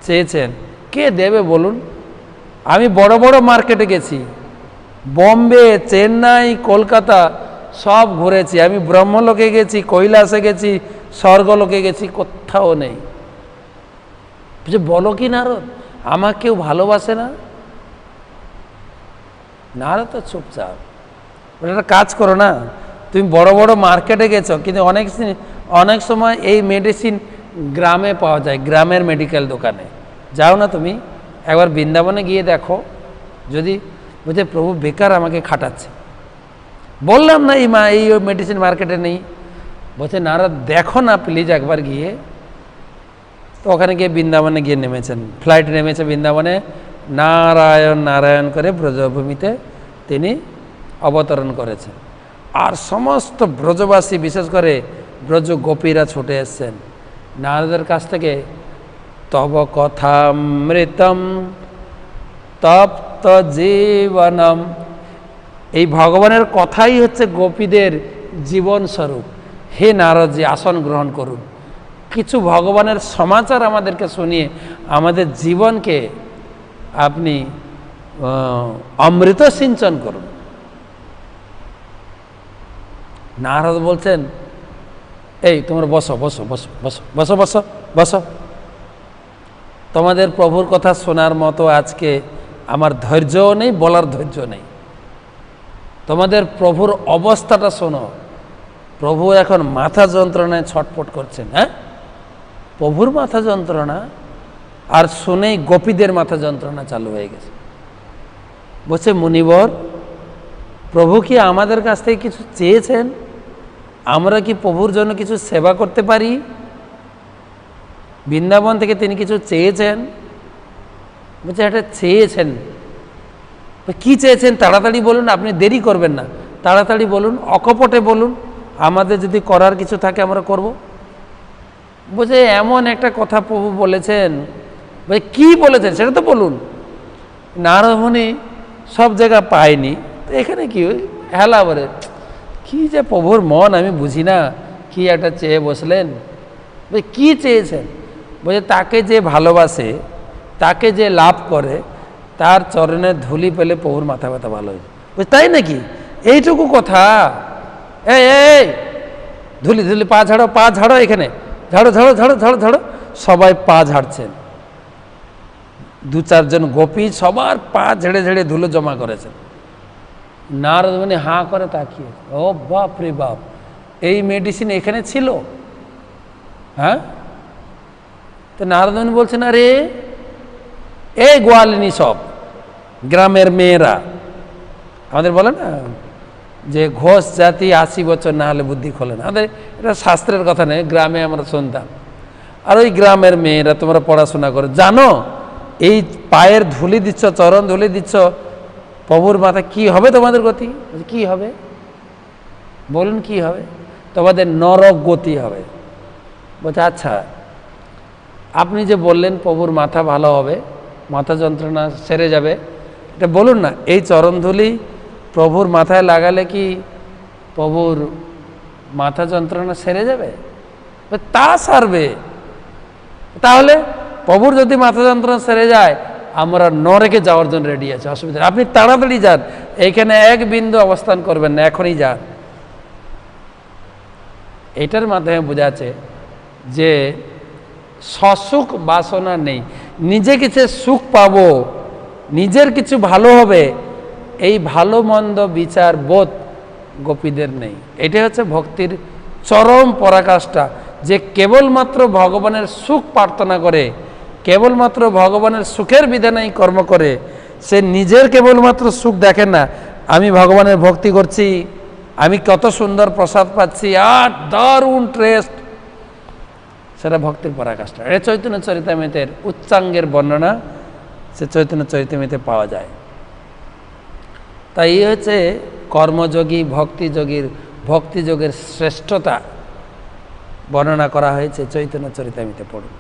[SPEAKER 1] চেয়েছেন, কে দেবে বলুন? আমি বড় বড় মার্কেটে গেছি, বম্বে, চেন্নাই, কলকাতা সব ঘুরেছি। আমি ব্রহ্মলোকে গেছি, কৈলাসে গেছি, স্বর্গলোকে গেছি, কোথাও নেই। যে বলো কি নারদ, আমাকে কেউ ভালোবাসে না? নারদ তো চুপচাপ। একটা কাজ করো না, তুমি বড় বড় মার্কেটে গেছো, কিন্তু অনেক সময় এই মেডিসিন গ্রামে পাওয়া যায়, গ্রামের মেডিকেল দোকানে। যাও না তুমি একবার বৃন্দাবনে গিয়ে দেখো যদি। বলছে প্রভু বেকার আমাকে খাটাচ্ছে, বললাম না এই মেডিসিন মার্কেটে নেই। বলছে নারদ দেখো না প্লিজ একবার গিয়ে। তো ওখানে গিয়ে বৃন্দাবনে গিয়ে নেমেছেন, ফ্লাইট নেমেছে বৃন্দাবনে। নারায়ণ নারায়ণ করে ব্রজভূমিতে তিনি অবতরণ করেছেন। আর সমস্ত ব্রজবাসী, বিশেষ করে ব্রজ গোপীরা ছুটে এসছেন নারদের কাছ থেকে। তব কথামৃতম তপ্ত জীবনম। এই ভগবানের কথাই হচ্ছে গোপীদের জীবন স্বরূপ। হে নারদজি আসন গ্রহণ করুন, কিছু ভগবানের সমাচার আমাদেরকে শুনিয়ে আমাদের জীবনকে আপনি অমৃত সিঞ্চন করুন। নারদ বলছেন, এই তোমরা বসো বসো বসো বসো বসো বসো বসো, তোমাদের প্রভুর কথা শোনার মতো আজকে আমার ধৈর্যও নেই, বলার ধৈর্য নেই। তোমাদের প্রভুর অবস্থাটা শোনো। প্রভু এখন মাথা যন্ত্রণায় ছটফট করছেন। হ্যাঁ, প্রভুর মাথা যন্ত্রণা, আর শুনেই গোপীদের মাথা যন্ত্রণা চালু হয়ে গেছে। বলছে, মুনিবর, প্রভু কি আমাদের কাছ থেকে কিছু চেয়েছেন? আমরা কি প্রভুর জন্য কিছু সেবা করতে পারি? বৃন্দাবন থেকে তিনি কিছু চেয়েছেন? বলছে, এটা চেয়েছেন। কি চেয়েছেন তাড়াতাড়ি বলুন, আপনি দেরি করবেন না, তাড়াতাড়ি বলুন, অকপটে বলুন, আমাদের যদি করার কিছু থাকে আমরা করব। বলছে, এমন একটা কথা প্রভু বলেছেন। বলছে, কি বলেছেন সেটা তো বলুন। নারদ মুনি সব জায়গা পায়নি, তো এখানে কি হেলা বলে, কি যে প্রভুর মন আমি বুঝি না, কি একটা চেয়ে বসলেন। বলছে, কি চেয়েছেন? বলছে, তাকে যে ভালোবাসে, তাকে যে লাভ করে, তার চরণের ধুলি পেলে প্রভুর মাথা ব্যথা ভালো হয়েছে। বলছে, তাই নাকি? এইটুকু কথা? এই ধুলি ধুলি, পা ঝাড়ো, পা ঝাড়ো, এখানে ঝাড়ো ঝাড়ো ঝাড়ো ঝাড়ো ঝাড়ো। সবাই পা ঝাড়ছেন। দু চারজন গোপী সবার পা ঝেড়ে ঝেড়ে ধুলো জমা করেছেন। নারদ মুনি হাঁ করে তাকিয়ে, ও বাপ রে বাপ, এই মেডিসিন এখানে ছিল? হ্যাঁ। তো নারদ মুনি বলছেন, আরে এই গোয়ালিনী সব গ্রামের মেয়েরা, আমাদের বলে না যে ঘোষ জাতি 80 বছর না হলে বুদ্ধি খোলে না, আমাদের এটা শাস্ত্রের কথা নেই, গ্রামে আমরা শুনতাম। আর ওই গ্রামের মেয়েরা, তোমরা পড়াশোনা করো, জানো এই পায়ের ধুলি দিচ্ছ, চরণ ধুলি দিচ্ছ, প্রভুর মাথা কি হবে তোমাদের গতি? কি হবে বলুন, কি হবে? তোমাদের নরক গতি হবে। বলছে, আচ্ছা আপনি যে বললেন প্রভুর মাথা ভালো হবে, মাথা যন্ত্রণা সেরে যাবে, এটা বলুন না, এই চরণধুলি প্রভুর মাথায় লাগালে কি প্রভুর মাথা যন্ত্রণা সেরে যাবে? তা সারবে। তাহলে প্রভুর যদি মাথা যন্ত্রণা সেরে যায়, আমরা নরকে যাওয়ার জন্য রেডি আছে, অসুবিধা নেই, আপনি তাড়াতাড়ি যান, এখানে এক বিন্দু অবস্থান করবেন না, এখনই যান। এটার মাধ্যমে বোঝাচ্ছে যে সসুখ বাসনা নেই, নিজে কিছু সুখ পাবো, নিজের কিছু ভালো হবে, এই ভালো মন্দ বিচার বোধ গোপীদের নেই। এটাই হচ্ছে ভক্তির চরম পরাকাষ্ঠা, যে কেবলমাত্র ভগবানের সুখ প্রার্থনা করে, কেবলমাত্র ভগবানের সুখের বিধানেই কর্ম করে। সে নিজের কেবলমাত্র সুখ দেখেন না, আমি ভগবানের ভক্তি করছি, আমি কত সুন্দর প্রসাদ পাচ্ছি, আর দারুণ টেস্ট, সেটা ভক্তির পরাকাষ্ঠা। এটা চৈতন্য চরিতামৃতের উচ্চাঙ্গের বর্ণনা, সে চৈতন্য চরিতামৃতে পাওয়া যায়। তাই এই হচ্ছে কর্মযোগী ভক্তিযোগের শ্রেষ্ঠতা বর্ণনা করা হয়েছে চৈতন্য চরিতামৃতে, পড়ুন।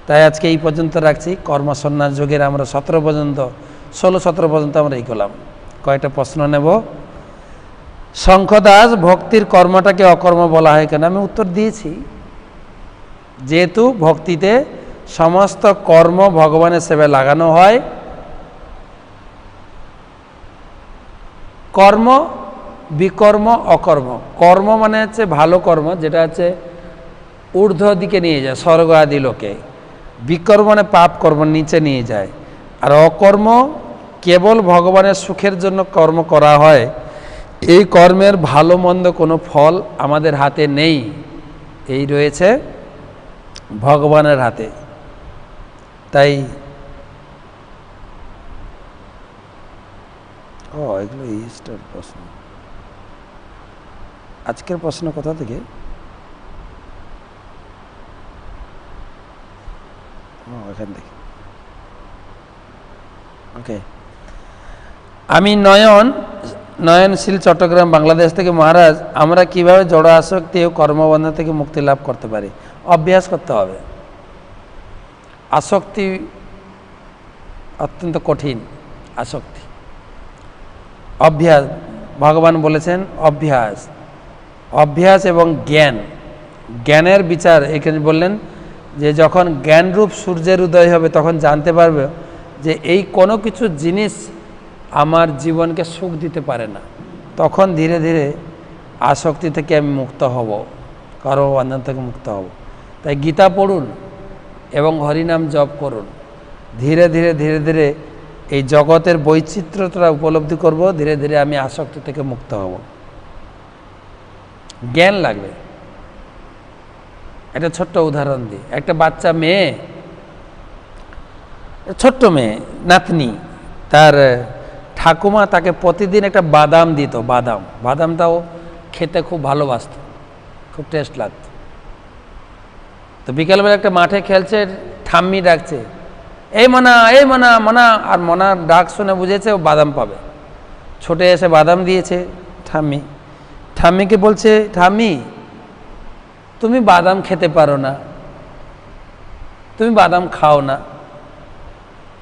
[SPEAKER 1] তাই আজকে এই পর্যন্ত রাখছি। কর্মসন্ন্যাস যোগের আমরা 16 পর্যন্ত আমরা এই করলাম। কয়েকটা প্রশ্ন নেব। শঙ্খদাস, ভক্তির কর্মটাকে অকর্ম বলা হয় কেন? আমি উত্তর দিয়েছি, যেহেতু ভক্তিতে সমস্ত কর্ম ভগবানের সেবায় লাগানো হয়। কর্ম, বিকর্ম, অকর্ম। কর্ম মানে হচ্ছে ভালো কর্ম, যেটা হচ্ছে ঊর্ধ্ব দিকে নিয়ে যায়, স্বর্গ আদি লোকে। বিকর্ম মানে পাপ কর্ম, নিচে নিয়ে যায়। আর অকর্ম কেবল ভগবানের সুখের জন্য কর্ম করা হয়, এই কর্মের ভালো মন্দ কোনো ফল আমাদের হাতে নেই, এই রয়েছে ভগবানের হাতে। তাই এগুলো ইস্টার প্রশ্ন। আজকের প্রশ্ন কোথা থেকে? এখান থেকে। ওকে। আমি নয়নশীল, চট্টগ্রাম, বাংলাদেশ থেকে। মহারাজ, আমরা কিভাবে জড় আসক্তি ও কর্মবন্ধন থেকে মুক্তি লাভ করতে পারি? অভ্যাস করতে হবে। আসক্তি অত্যন্ত কঠিন, আসক্তি। অভ্যাস, ভগবান বলেছেন অভ্যাস এবং জ্ঞানের বিচার। এখানে বললেন যে যখন জ্ঞানরূপ সূর্যের উদয় হবে তখন জানতে পারবে যে এই কোনো কিছু জিনিস আমার জীবনকে সুখ দিতে পারে না, তখন ধীরে ধীরে আসক্তি থেকে আমি মুক্ত হব, কর্মবন্ধন থেকে মুক্ত হব। তাই গীতা পড়ুন এবং হরিনাম জপ করুন, ধীরে ধীরে ধীরে ধীরে এই জগতের বৈচিত্র্যটা উপলব্ধি করব, ধীরে ধীরে আমি আসক্তি থেকে মুক্ত হব। জ্ঞান লাগবে। একটা ছোট্ট উদাহরণ দিই। একটা বাচ্চা মেয়ে, ছোট্ট মেয়ে, নাতনি, তার ঠাকুমা তাকে প্রতিদিন একটা বাদাম দিত। বাদামটাও খেতে খুব ভালোবাসত, খুব টেস্ট লাগত। তো বিকেলবেলা একটা মাঠে খেলছে, ঠাম্মি ডাকছে, এই মনা, এই মনা, মনা। আর মনার ডাক শুনে বুঝেছে ও বাদাম পাবে, ছোটে এসে বাদাম দিয়েছে ঠাম্মিকে বলছে, ঠাম্মি তুমি বাদাম খেতে পারো না, তুমি বাদাম খাও না,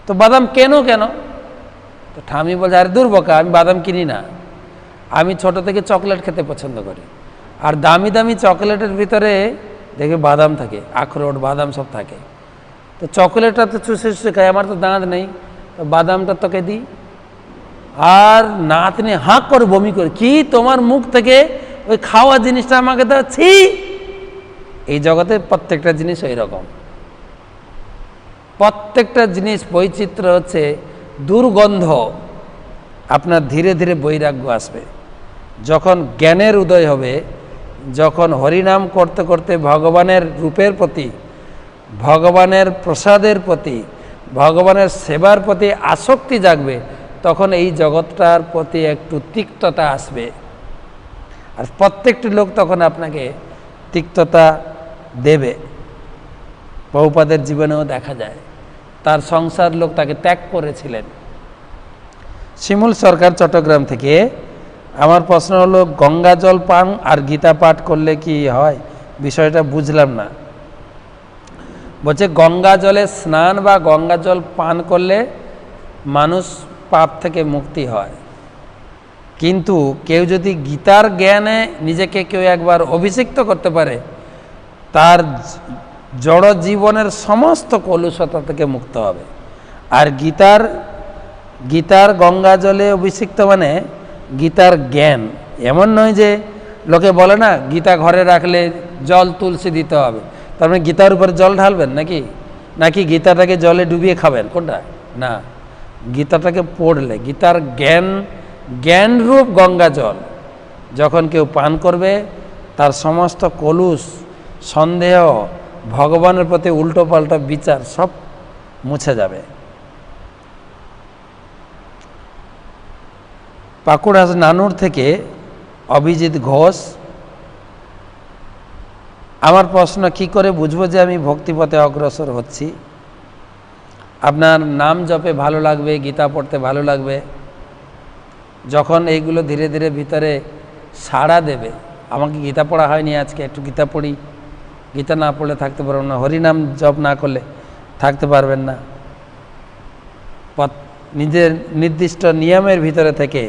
[SPEAKER 1] তো বাদাম কেন? তো ঠাম্মি বলছে, আরে দূর বোকা, আমি বাদাম কিনি না, আমি ছোট থেকে চকলেট খেতে পছন্দ করি, আর দামি দামি চকলেটের ভিতরে দেখে বাদাম থাকে, আখরোট বাদাম সব থাকে, তো চকলেটটা তো চুষে চুষে খাই, আমার তো দাঁত নেই, তো বাদামটা তোকে দিই। আর নাতনি হাঁক করে বমি করে, কি তোমার মুখ থেকে ওই খাওয়া জিনিসটা আমাকে দাও, ছি। এই জগতে প্রত্যেকটা জিনিস ওই রকম, প্রত্যেকটা জিনিস বৈচিত্র্য হচ্ছে দুর্গন্ধ। আপনার ধীরে ধীরে বৈরাগ্য আসবে, যখন জ্ঞানের উদয় হবে, যখন হরিনাম করতে করতে ভগবানের রূপের প্রতি, ভগবানের প্রসাদের প্রতি, ভগবানের সেবার প্রতি আসক্তি জাগবে, তখন এই জগৎটার প্রতি একটু তিক্ততা আসবে। আর প্রত্যেকটি লোক তখন আপনাকে তিক্ততা দেবে। প্রভুপাদের জীবনেও দেখা যায়, তার সংসার লোক তাকে ত্যাগ করেছিলেন। শিমুল সরকার, চট্টগ্রাম থেকে। আমার প্রশ্ন হলো, গঙ্গা জল পান আর গীতা পাঠ করলে কি হয়? বিষয়টা বুঝলাম না। বলছে গঙ্গা জলে স্নান বা গঙ্গা জল পান করলে মানুষ পাপ থেকে মুক্তি হয়, কিন্তু কেউ যদি গীতার জ্ঞানে নিজেকে কেউ একবার অভিষিক্ত করতে পারে, তার জড় জীবনের সমস্ত কলুষতা থেকে মুক্ত হবে। আর গীতার গঙ্গা জলে অভিষিক্ত মানে গীতার জ্ঞান। এমন নয় যে লোকে বলে না গীতা ঘরে রাখলে জল তুলসী দিতে হবে, তার মানে গীতার উপরে জল ঢালবেন নাকি গীতাটাকে জলে ডুবিয়ে খাবেন, কোনটা? না, গীতাটাকে পড়লে, গীতার জ্ঞানরূপ গঙ্গা জল যখন কেউ পান করবে, তার সমস্ত কলুষ, সন্দেহ, ভগবানের প্রতি উল্টো পাল্টা বিচার সব মুছে যাবে। পাকুড়া নানুর থেকে অভিজিৎ ঘোষ। আমার প্রশ্ন, কি করে বুঝবো যে আমি ভক্তিপথে অগ্রসর হচ্ছি? আপনার নাম জপে ভালো লাগবে, গীতা পড়তে ভালো লাগবে, যখন এইগুলো ধীরে ধীরে ভিতরে সাড়া দেবে। আমাকে গীতা পড়া হয়নি, আজকে একটু গীতা পড়ি, গীতা না পড়লে থাকতে পারবেন না, হরিনাম জপ না করলে থাকতে পারবেন না। নিজের নির্দিষ্ট নিয়মের ভিতরে থেকে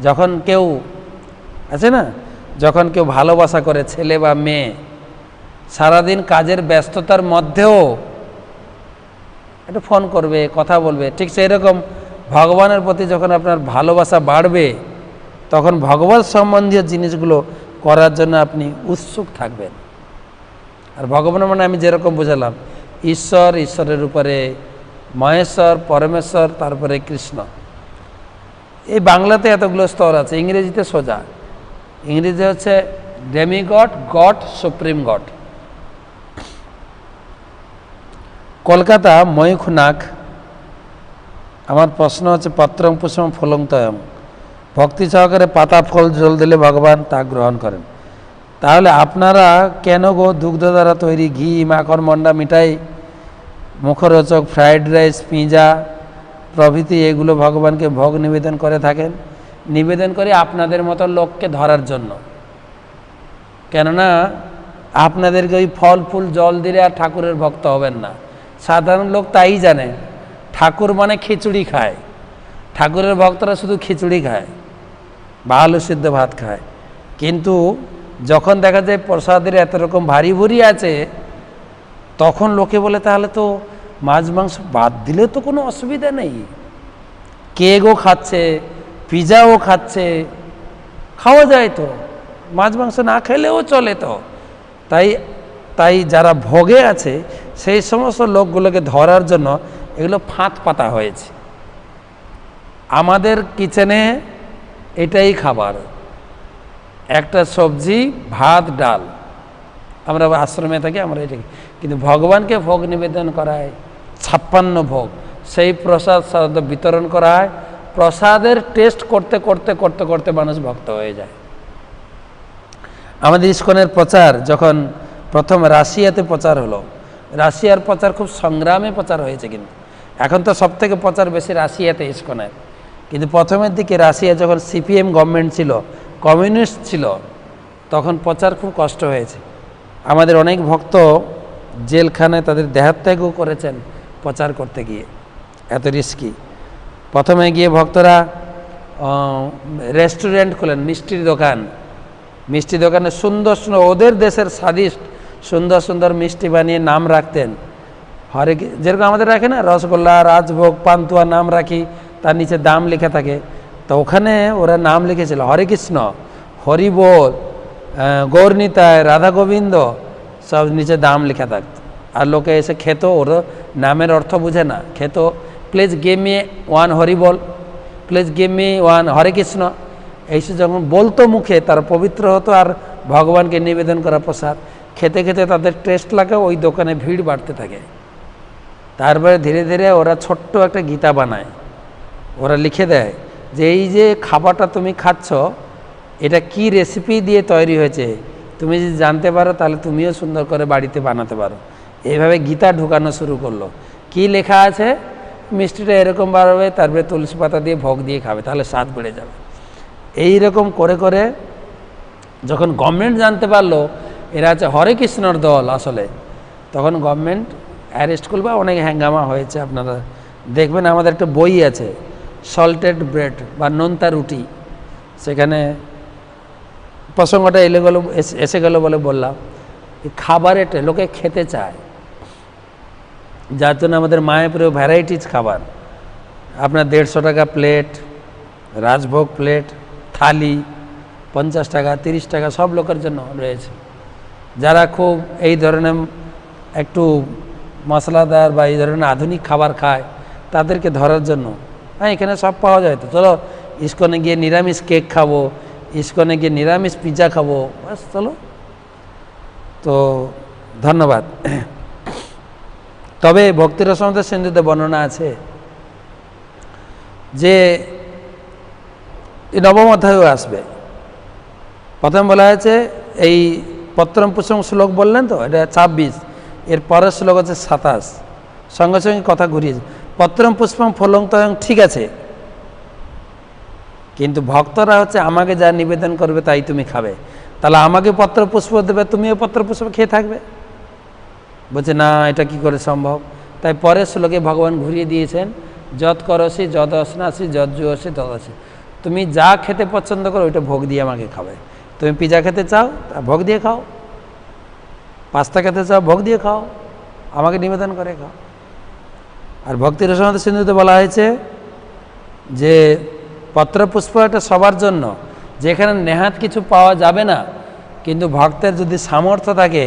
[SPEAKER 1] যখন কেউ আছে না, যখন কেউ ভালোবাসা করে, ছেলে বা মেয়ে, সারাদিন কাজের ব্যস্ততার মধ্যেও একটু ফোন করবে, কথা বলবে, ঠিক সেই রকম ভগবানের প্রতি যখন আপনার ভালোবাসা বাড়বে, তখন ভগবান সম্বন্ধীয় জিনিসগুলো করার জন্য আপনি উৎসুক থাকবেন। আর ভগবান মানে আমি যেরকম বোঝালাম, ঈশ্বরের উপরে মহেশ্বর, পরমেশ্বর, তারপরে কৃষ্ণ। এই বাংলাতে এতগুলো স্তর আছে, ইংরেজিতে সোজা। ইংরেজি হচ্ছে demigod, god, supreme god. Kolkata ময়ূখনাক। আমার প্রশ্ন হচ্ছে, পত্রং পুষ্পং ফলং তয়ং, ভক্তি সহকারে পাতা ফল জল দিলে ভগবান তা গ্রহণ করেন। তাহলে আপনারা কেন গো দুগ্ধ দ্বারা তৈরি ঘি, মাখন, মন্ডা, মিঠাই, মুখরোচক, ফ্রাইড রাইস, পিৎজা প্রভৃতি এগুলো ভগবানকে ভোগ নিবেদন করে থাকেন? নিবেদন করে আপনাদের মতো লোককে ধরার জন্য। কেননা আপনাদেরকে ওই ফল ফুল জল দিলে আর ঠাকুরের ভক্ত হবেন না। সাধারণ লোক তাই জানে, ঠাকুর মানে খিচুড়ি খায়, ঠাকুরের ভক্তরা শুধু খিচুড়ি খায় বা আলু সিদ্ধ ভাত খায়। কিন্তু যখন দেখা যায় প্রসাদের এত রকম ভারী ভুরি আছে, তখন লোকে বলে তাহলে তো মাছ মাংস বাদ দিলেও তো কোনো অসুবিধা নেই, কেকও খাচ্ছে, পিজাও খাচ্ছে, খাওয়া যায় তো, মাছ মাংস না খেলেও চলে তো। তাই তাই যারা ভোগে আছে সেই সমস্ত লোকগুলোকে ধরার জন্য এগুলো ফাঁদ পাতা হয়েছে। আমাদের কিচেনে এটাই খাবার, একটা সবজি, ভাত, ডাল। আমরা আশ্রমে থাকি, আমরা এটাকে, কিন্তু ভগবানকে ভোগ নিবেদন করায় 56 ভোগ, সেই প্রসাদ সাধারণত বিতরণ করা হয়। প্রসাদের টেস্ট করতে করতে করতে করতে মানুষ ভক্ত হয়ে যায়। আমাদের ইস্কনের প্রচার যখন প্রথম রাশিয়াতে প্রচার হলো, রাশিয়ার প্রচার খুব সংগ্রামে প্রচার হয়েছে, কিন্তু এখন তো সব থেকে প্রচার বেশি রাশিয়াতে ইস্কনের। কিন্তু প্রথমের দিকে রাশিয়া যখন সিপিএম গভর্নমেন্ট ছিল, কমিউনিস্ট ছিল, তখন প্রচার খুব কষ্ট হয়েছে। আমাদের অনেক ভক্ত জেলখানায় তাদের দেহাত্যাগও করেছেন প্রচার করতে গিয়ে, এত রিস্কি। প্রথমে গিয়ে ভক্তরা রেস্টুরেন্ট খোলেন, মিষ্টির দোকান, মিষ্টি দোকানে সুন্দর সুন্দর ওদের দেশের স্বাদিষ্ট সুন্দর সুন্দর মিষ্টি বানিয়ে নাম রাখতেন। যেরকম আমাদের রাখে না, রসগোল্লা, রাজভোগ, পান্তুয়া নাম রাখি, তার নিচে দাম লেখা থাকে। তো ওখানে ওরা নাম লিখেছিল হরে কৃষ্ণ, হরিবোল, গৌরনীতায়, রাধা গোবিন্দ, সব নিচে দাম লেখা থাকত। আর লোকে এসে খেত, ওর নামের অর্থ বুঝে না, খেত please give me one Haribol, please give me one Hare Krishna. এইসব যখন বলতো মুখে, তার পবিত্র হতো আর ভগবানকে নিবেদন করা প্রসাদ। খেতে খেতে তাদের টেস্ট লাগে, ওই দোকানে ভিড় বাড়তে থাকে। তারপরে ধীরে ধীরে ওরা ছোট্ট একটা গীতা বানায়, ওরা লিখে দেয় যে এই যে খাবারটা তুমি খাচ্ছ এটা কি রেসিপি দিয়ে তৈরি হয়েছে, তুমি যদি জানতে পারো তাহলে তুমিও সুন্দর করে বাড়িতে বানাতে পারো। এইভাবে গীতা ঢুকানো শুরু করলো। কি লেখা আছে, মিষ্টিটা এরকম বাড়বে, তারপরে তুলসী পাতা দিয়ে ভোগ দিয়ে খাবে, তাহলে স্বাদ বেড়ে যাবে। এই রকম করে করে যখন গভর্নমেন্ট জানতে পারলো এরা আছে হরে কৃষ্ণর দল আসলে, তখন গভর্নমেন্ট অ্যারেস্ট করবে। অনেক হ্যাঙ্গামা হয়েছে, আপনারা দেখবেন। আমাদের একটা বই আছে সল্টেড ব্রেড বা নোনতা রুটি, সেখানে প্রসঙ্গটা এসে গেল বলে বললাম। খাবারের লোকে খেতে চায়, যার জন্য আমাদের মায়াপুরেও ভ্যারাইটিস খাবার। আপনার 150 টাকা প্লেট, রাজভোগ প্লেট, থালি 50 টাকা, 30 টাকা, সব লোকের জন্য রয়েছে। যারা খুব এই ধরনের একটু মশলাদার বা এই ধরনের আধুনিক খাবার খায় তাদেরকে ধরার জন্য, হ্যাঁ এখানে সব পাওয়া যায়, তো চলো ইস্কনে গিয়ে নিরামিষ কেক খাবো, ইস্কনে গিয়ে নিরামিষ পিৎজা খাবো, বাস চলো। তো ধন্যবাদ। তবে ভক্তি রসমতে সিন্ধুতে বর্ণনা আছে যে এই নবম অধ্যায়ও আসবে। প্রথম বলা হয়েছে এই পত্রম পুষ্পম শ্লোক বললেন তো, এটা 26, এর পরের শ্লোক হচ্ছে 27, সঙ্গে সঙ্গে কথা ঘুরিয়েছে। পত্রম পুষ্পম ফলং তয়ং ঠিক আছে, কিন্তু ভক্তরা হচ্ছে আমাকে যা নিবেদন করবে তাই তুমি খাবে, তাহলে আমাকে পত্র পুষ্প দেবে, তুমিও পত্র পুষ্প খেয়ে থাকবে। বলছে না, এটা কি করে সম্ভব? তাই পরের শ্লোকে ভগবান ঘুরিয়ে দিয়েছেন, যৎ করসি যদ অশ্নাসি যৎ জুয়সি তদসি, তুমি যা খেতে পছন্দ করো ওইটা ভোগ দিয়ে আমাকে খাবে। তুমি পিজা খেতে চাও, ভোগ দিয়ে খাও, পাস্তা খেতে চাও, ভোগ দিয়ে খাও, আমাকে নিবেদন করে খাও। আর ভক্তি রসমতে সিন্ধুতে বলা হয়েছে যে পত্রপুষ্প এটা সবার জন্য, যেখানে নেহাত কিছু পাওয়া যাবে না, কিন্তু ভক্তের যদি সামর্থ্য থাকে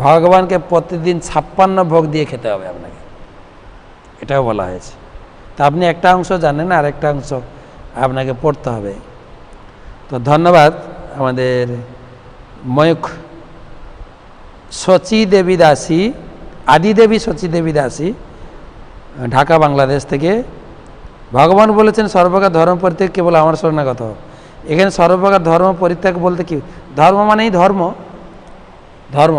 [SPEAKER 1] ভগবানকে প্রতিদিন 56 ভোগ দিয়ে খেতে হবে আপনাকে, এটাও বলা হয়েছে। তা আপনি একটা অংশ জানেন, আর একটা অংশ আপনাকে পড়তে হবে। তো ধন্যবাদ আমাদের ময়ূখ শচী দেবী দাসী, আদিদেবী শচী দেবী দাসী, ঢাকা বাংলাদেশ থেকে। ভগবান বলেছেন সর্বপ্রকার ধর্ম পরিত্যাগ কেবল আমার শরণাগত। এখানে সর্বপ্রকার ধর্ম পরিত্যাগ বলতে কি, ধর্ম মানেই ধর্ম, ধর্ম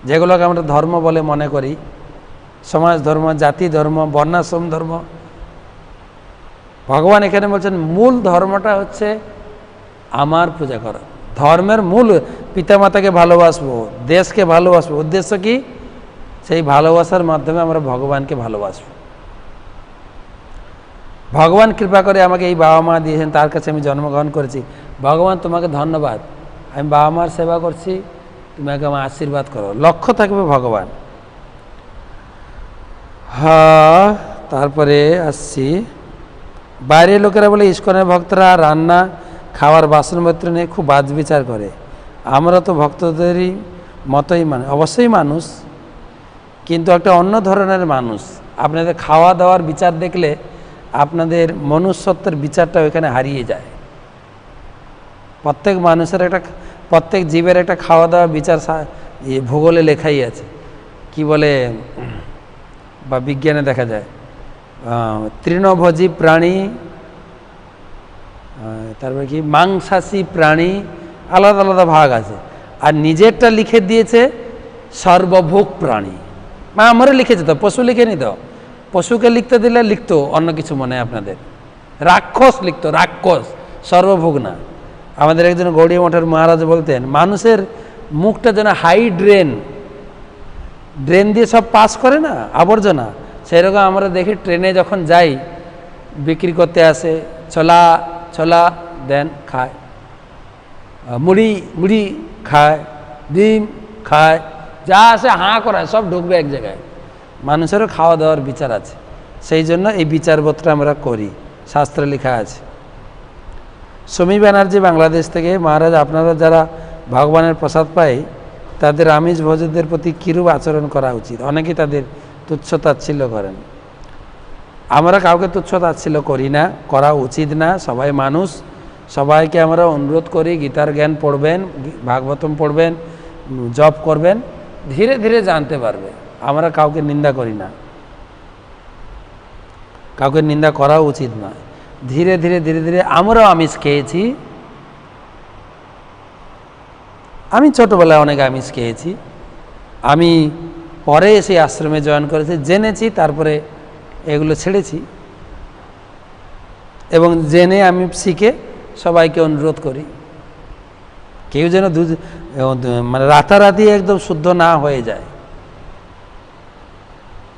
[SPEAKER 1] যেগুলোকে আমরা ধর্ম বলে মনে করি, সমাজ ধর্ম, জাতি ধর্ম, বর্ণাশ্রম ধর্ম, ভগবান এখানে বলছেন মূল ধর্মটা হচ্ছে আমার পূজা করা। ধর্মের মূল পিতামাতাকে ভালোবাসবো, দেশকে ভালোবাসবো, উদ্দেশ্য কি? সেই ভালোবাসার মাধ্যমে আমরা ভগবানকে ভালোবাসবো। ভগবান কৃপা করে আমাকে এই বাবা মা দিয়েছেন, তার কাছে আমি জন্মগ্রহণ করেছি। ভগবান তোমাকে ধন্যবাদ, আমি বাবা মার সেবা করছি, তুমি আগে আমার আশীর্বাদ করো, লক্ষ্য থাকবে ভগবান। হ্যাঁ, তারপরে আসছি, বাইরের লোকেরা বলে ইস্কনের ভক্তরা রান্না খাওয়ার বাসনপত্র নিয়ে খুব বাজ বিচার করে। আমরা তো ভক্তদেরই মতোই মানুষ, অবশ্যই মানুষ, কিন্তু একটা অন্য ধরনের মানুষ। আপনাদের খাওয়া দাওয়ার বিচার দেখলে আপনাদের মনুষ্যত্বের বিচারটা ওইখানে হারিয়ে যায়। প্রত্যেক মানুষের একটা, প্রত্যেক জীবের একটা খাওয়া দাওয়া বিচার ভূগোলে লেখাই আছে। কি বলে বা বিজ্ঞানে দেখা যায়, তৃণভোজী প্রাণী, তারপরে কি মাংসাশী প্রাণী, আলাদা আলাদা ভাগ আছে। আর নিজেরটা লিখে দিয়েছে সর্বভোগ প্রাণী। আমরা লিখেছে তো, পশু লিখেনি তো। পশুকে লিখতে দিলে লিখতো অন্য কিছু, মনে হয় আপনাদের রাক্ষস লিখতো, রাক্ষস, সর্বভোগ না। আমাদের একজন গৌড়ীয় মঠের মহারাজ বলতেন, মানুষের মুখটা যেন হাই ড্রেন, ড্রেন দিয়ে সব পাস করে না আবর্জনা, সেরকম আমরা দেখি ট্রেনে যখন যাই, বিক্রি করতে আসে, ছোলা ছোলা দেন, খায়, মুড়ি মুড়ি খায়, ডিম খায়, যা আসে হাঁ করায়, সব ঢুকবে এক জায়গায়। মানুষেরও খাওয়া দাওয়ার বিচার আছে, সেই জন্য এই বিচারবোধটা আমরা করি, শাস্ত্রে লেখা আছে। সমী ব্যানার্জি বাংলাদেশ থেকে, মহারাজ আপনারা যারা ভগবানের প্রসাদ পায় তাদের আমিষ ভোজনদের প্রতি কীরূপ আচরণ করা উচিত? অনেকেই তাদের তুচ্ছ তাচ্ছিল্য করেন। আমরা কাউকে তুচ্ছ তাচ্ছিল্য করি না, করা উচিত না। সবাই মানুষ, সবাইকে আমরা অনুরোধ করি গীতার জ্ঞান পড়বেন, ভাগবতম পড়বেন, জপ করবেন, ধীরে ধীরে জানতে পারবে। আমরা কাউকে নিন্দা করি না, কাউকে নিন্দা করা উচিত নয়। ধীরে ধীরে ধীরে ধীরে আমরাও আমিষ খেয়েছি, আমি ছোটোবেলায় অনেক আমিষ খেয়েছি। আমি পরে এসে আশ্রমে জয়েন করেছি, জেনেছি, তারপরে এগুলো ছেড়েছি। এবং জেনে আমি শিখে সবাইকে অনুরোধ করি, কেউ যেন মানে রাতারাতি একদম শুদ্ধ না হয়ে যায়।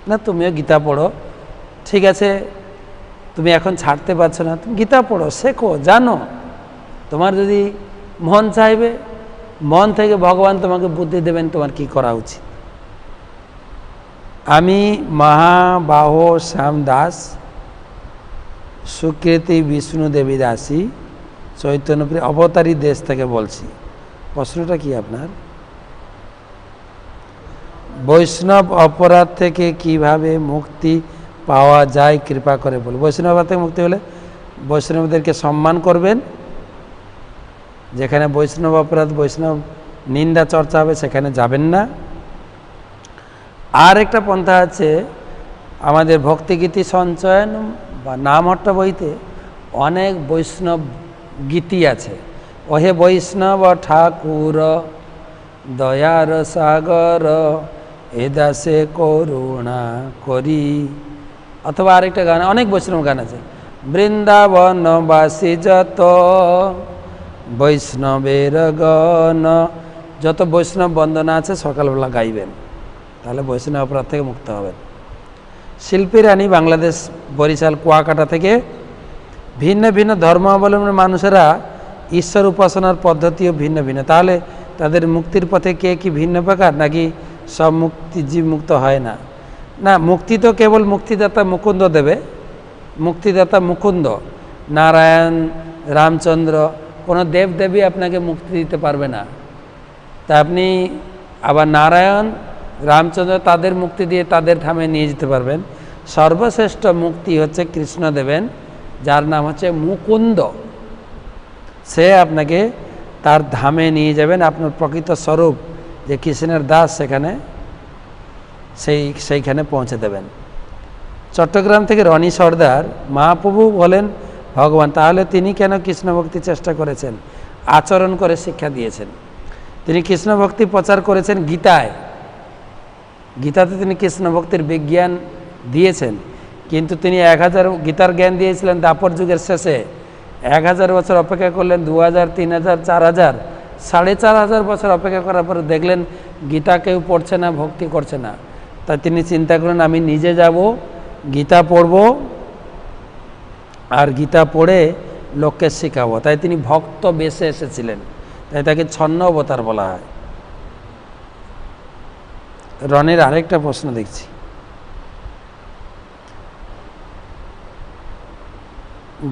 [SPEAKER 1] না, তুমিও গীতা পড়ো, ঠিক আছে, তুমি এখন ছাড়তে পারছো না, তুমি গীতা পড়ো, শেখো, জানো। তোমার যদি মন চাইবে, মন থেকে ভগবান তোমাকে বুদ্ধি দেবেন তোমার কি করা উচিত। আমি মহাবাহ শ্যাম দাস, সুকৃতি বিষ্ণু দেবী দাসী, চৈতন্যপুরী অবতারী দেশ থেকে বলছি। প্রশ্নটা কি আপনার? বৈষ্ণব অপরাধ থেকে কিভাবে মুক্তি পাওয়া যায় কৃপা করে বল। বৈষ্ণব অপরাধ থেকে মুক্তি হলে বৈষ্ণবদেরকে সম্মান করবেন, যেখানে বৈষ্ণব অপরাধ, বৈষ্ণব নিন্দা চর্চা হবে সেখানে যাবেন না। আর একটা পন্থা আছে, আমাদের ভক্তিগীতি সঞ্চয়ন বা নামহট্ট বইতে অনেক বৈষ্ণব গীতি আছে। ওহে বৈষ্ণব ঠাকুর দয়ার সাগর এ দাসে করুণা করি, অথবা আরেকটা গান, অনেক বৈষ্ণব গান আছে, বৃন্দাবনবাসী যত বৈষ্ণবের গণ, যত বৈষ্ণব বন্দনা আছে সকালবেলা গাইবেন, তাহলে বৈষ্ণব অপরাধ থেকে মুক্ত হবেন। শিল্পী রানী বাংলাদেশ বরিশাল কুয়াকাটা থেকে, ভিন্ন ভিন্ন ধর্মাবলম্বী মানুষেরা ঈশ্বর উপাসনার পদ্ধতিও ভিন্ন ভিন্ন, তাহলে তাদের মুক্তির পথে কে কি ভিন্ন প্রকার, নাকি সব মুক্তি জীব মুক্ত হয় না? না, মুক্তি তো কেবল মুক্তিদাতা মুকুন্দ দেবে। মুক্তিদাতা মুকুন্দ, নারায়ণ, রামচন্দ্র, কোনো দেবদেবী আপনাকে মুক্তি দিতে পারবে না। তা আপনি আবার নারায়ণ, রামচন্দ্র তাদের মুক্তি দিয়ে তাদের ধামে নিয়ে যেতে পারবেন। সর্বশ্রেষ্ঠ মুক্তি হচ্ছে কৃষ্ণ দেবেন, যার নাম হচ্ছে মুকুন্দ। সে আপনাকে তার ধামে নিয়ে যাবেন, আপনার প্রকৃত স্বরূপ যে কৃষ্ণের দাস সেখানে সেইখানে পৌঁছে দেবেন। চট্টগ্রাম থেকে রনি সর্দার, মহাপ্রভু বলেন ভগবান, তাহলে তিনি কেন কৃষ্ণ ভক্তি চেষ্টা করেছেন? আচরণ করে শিক্ষা দিয়েছেন। তিনি কৃষ্ণ ভক্তি প্রচার করেছেন গীতায়, গীতাতে তিনি কৃষ্ণ ভক্তির বিজ্ঞান দিয়েছেন। কিন্তু তিনি 1000 গীতার জ্ঞান দিয়েছিলেন দাপর যুগের শেষে। 1000 বছর অপেক্ষা করলেন, 2000, 3000, 4000, 4500 বছর অপেক্ষা করার পরে দেখলেন গীতা কেউ পড়ছে না, ভক্তি করছে না। তাই তিনি চিন্তা করলেন আমি নিজে যাব, গীতা পড়ব, আর গীতা পড়ে লোককে শেখাবো। তাই তিনি ভক্ত বেশে এসেছিলেন, তাই তাকে ছন্ন অবতার বলা হয়। রনের আরেকটা প্রশ্ন দেখছি,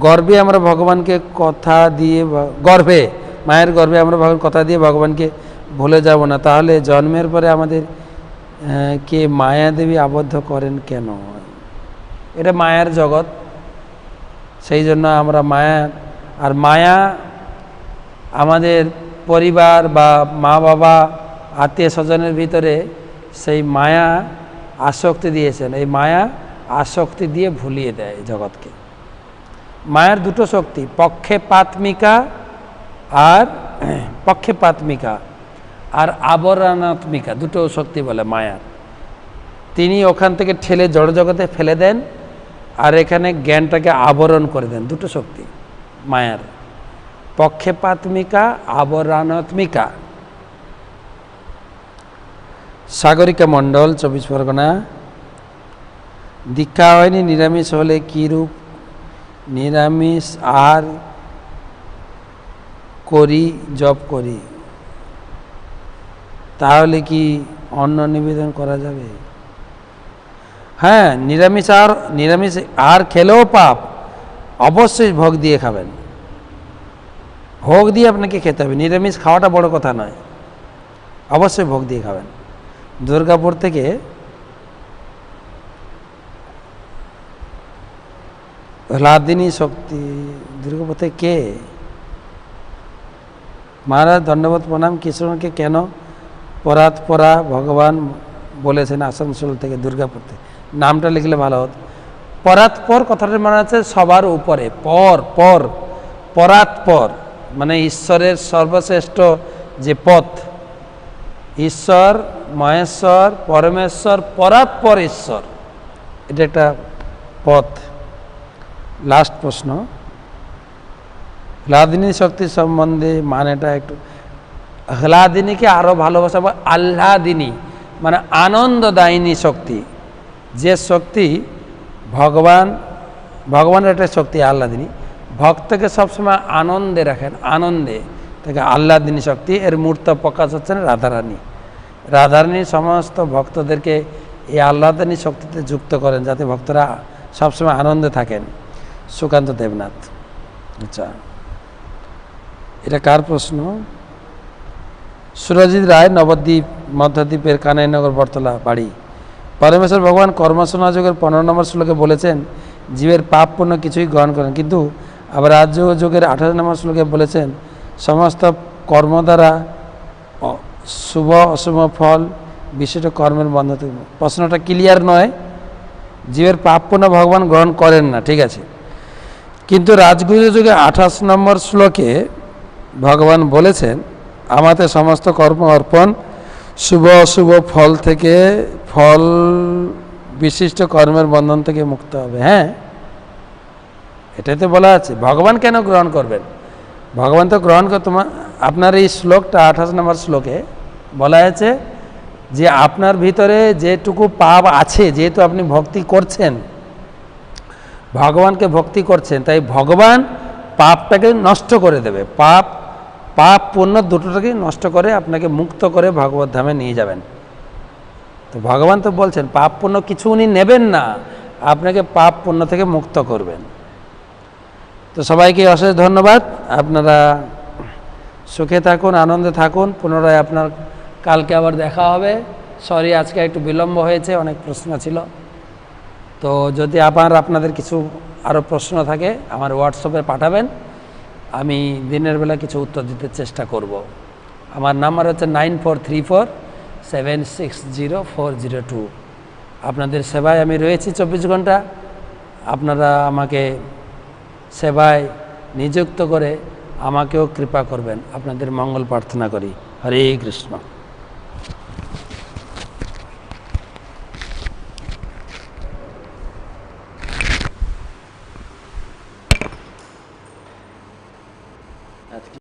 [SPEAKER 1] গর্ভে আমরা ভগবানকে কথা দিয়ে, গর্ভে মায়ের গর্ভে আমরা কথা দিয়ে ভগবানকে ভুলে যাব না, তাহলে জন্মের পরে আমাদের কে মায়া দেবী আবদ্ধ করেন কেন? এটা মায়ার জগৎ, সেই জন্য আমরা মায়া, আর মায়া আমাদের পরিবার বা মা বাবা আত্মীয় স্বজনের ভিতরে সেই মায়া আসক্তি দিয়েছেন, এই মায়া আসক্তি দিয়ে ভুলিয়ে দেয় জগৎকে। মায়ার দুটো শক্তি, পক্ষেপাত্মিকা আর আবরণাত্মিকা, দুটো শক্তি বলে মায়ার। তিনি ওখান থেকে ঠেলে জড় জগতে ফেলে দেন, আর এখানে জ্ঞানটাকে আবরণ করে দেন। দুটো শক্তি মায়ার, পক্ষেপাত্মিকা, আবরণাত্মিকা। সাগরিকা মণ্ডল, 24 পরগনা। দীক্ষা হয়নি, নিরামিষ হলে কী রূপ? নিরামিষ আর করি, জপ করি, তাহলে কি অন্ন নিবেদন করা যাবে? হ্যাঁ, নিরামিষ আর খেলেও পাপ, অবশ্যই ভোগ দিয়ে খাবেন, ভোগ দিয়ে আপনাকে খেতে হবে। নিরামিষ খাওয়াটা বড় কথা নয়, অবশ্যই ভোগ দিয়ে খাবেন। দুর্গাপুর থেকে হ্লাদিনী শক্তি, দুর্গাপুর থেকে কে? মহারাজ ধন্যবাদ প্রণাম। কৃষ্ণকে কেন পরাৎপরা ভগবান বলেছেন? আসানসোল থেকে, দুর্গাপুর থেকে। নামটা লিখলে ভালো হতো। পরাৎপর কথাটা মানে আছে সবার উপরে, পরাৎপর মানে ঈশ্বরের সর্বশ্রেষ্ঠ যে পথ, ঈশ্বর, মহেশ্বর, পরমেশ্বর, পরাৎপর ঈশ্বর, এটা একটা পথ। লাস্ট প্রশ্ন, হ্লাদিনী শক্তি সম্বন্ধে মানেটা একটু। হ্লাদিনীকে আরও ভালোবাসা, আহ্লাদিনী মানে আনন্দদায়িনী শক্তি। যে শক্তি ভগবানের একটা শক্তি আহ্লাদিনী, ভক্তকে সবসময় আনন্দে রাখেন, আনন্দে তাকে আহ্লাদিনী শক্তি। এর মূর্ত প্রকাশ হচ্ছেন রাধারানী। রাধারানী সমস্ত ভক্তদেরকে এই আহ্লাদিনী শক্তিতে যুক্ত করেন, যাতে ভক্তরা সবসময় আনন্দে থাকেন। সুকান্ত দেবনাথ। আচ্ছা, এটা কার প্রশ্ন? সুরজিৎ রায়, নবদ্বীপ, মধ্যদ্বীপের কানাইনগর বটতলা বাড়ি। পরমেশ্বর ভগবান কর্মসনাযোগের 15 নম্বর শ্লোকে বলেছেন জীবের পাপ পুণ্য কিছুই গ্রহণ করেন, কিন্তু আবার রাজযোগের 28 নম্বর শ্লোকে বলেছেন সমস্ত কর্ম দ্বারা শুভ অশুভ ফল বিশিষ্ট কর্মের বন্ধ থেকে। প্রশ্নটা ক্লিয়ার নয়। জীবের পাপ পুণ্য ভগবান গ্রহণ করেন না, ঠিক আছে, কিন্তু রাজগুরু যুগে 28 নম্বর শ্লোকে ভগবান বলেছেন আমাদের সমস্ত কর্ম অর্পণ, শুভ অশুভ ফল থেকে, ফল বিশিষ্ট কর্মের বন্ধন থেকে মুক্ত হবে। হ্যাঁ, এটাই তো বলা আছে। ভগবান কেন গ্রহণ করবেন? ভগবান তো গ্রহণ কর, আপনার এই শ্লোকটা 28 নম্বর শ্লোকে বলা আছে যে আপনার ভিতরে যেটুকু পাপ আছে, যেহেতু আপনি ভক্তি করছেন, ভগবানকে ভক্তি করছেন, তাই ভগবান পাপটাকে নষ্ট করে দেবে। পাপ পুণ্য দুটোটাকে নষ্ট করে আপনাকে মুক্ত করে ভগবত ধামে নিয়ে যাবেন। তো ভগবান তো বলছেন পাপ পুণ্য কিছু উনি নেবেন না, আপনাকে পাপ পুণ্য থেকে মুক্ত করবেন। তো সবাইকে অশেষ ধন্যবাদ। আপনারা সুখে থাকুন, আনন্দে থাকুন। পুনরায় আপনার কালকে আবার দেখা হবে। সরি, আজকে একটু বিলম্ব হয়েছে, অনেক প্রশ্ন ছিল। তো যদি আপনাদের কিছু আরও প্রশ্ন থাকে আমার হোয়াটসঅ্যাপে পাঠাবেন, আমি দিনের বেলা কিছু উত্তর দিতে চেষ্টা করব। আমার নাম্বার হচ্ছে 9434760402। আপনাদের সেবায় আমি রয়েছি 24 ঘন্টা। আপনারা আমাকে সেবায় নিযুক্ত করে আমাকেও কৃপা করবেন। আপনাদের মঙ্গল প্রার্থনা করি। হরে কৃষ্ণ।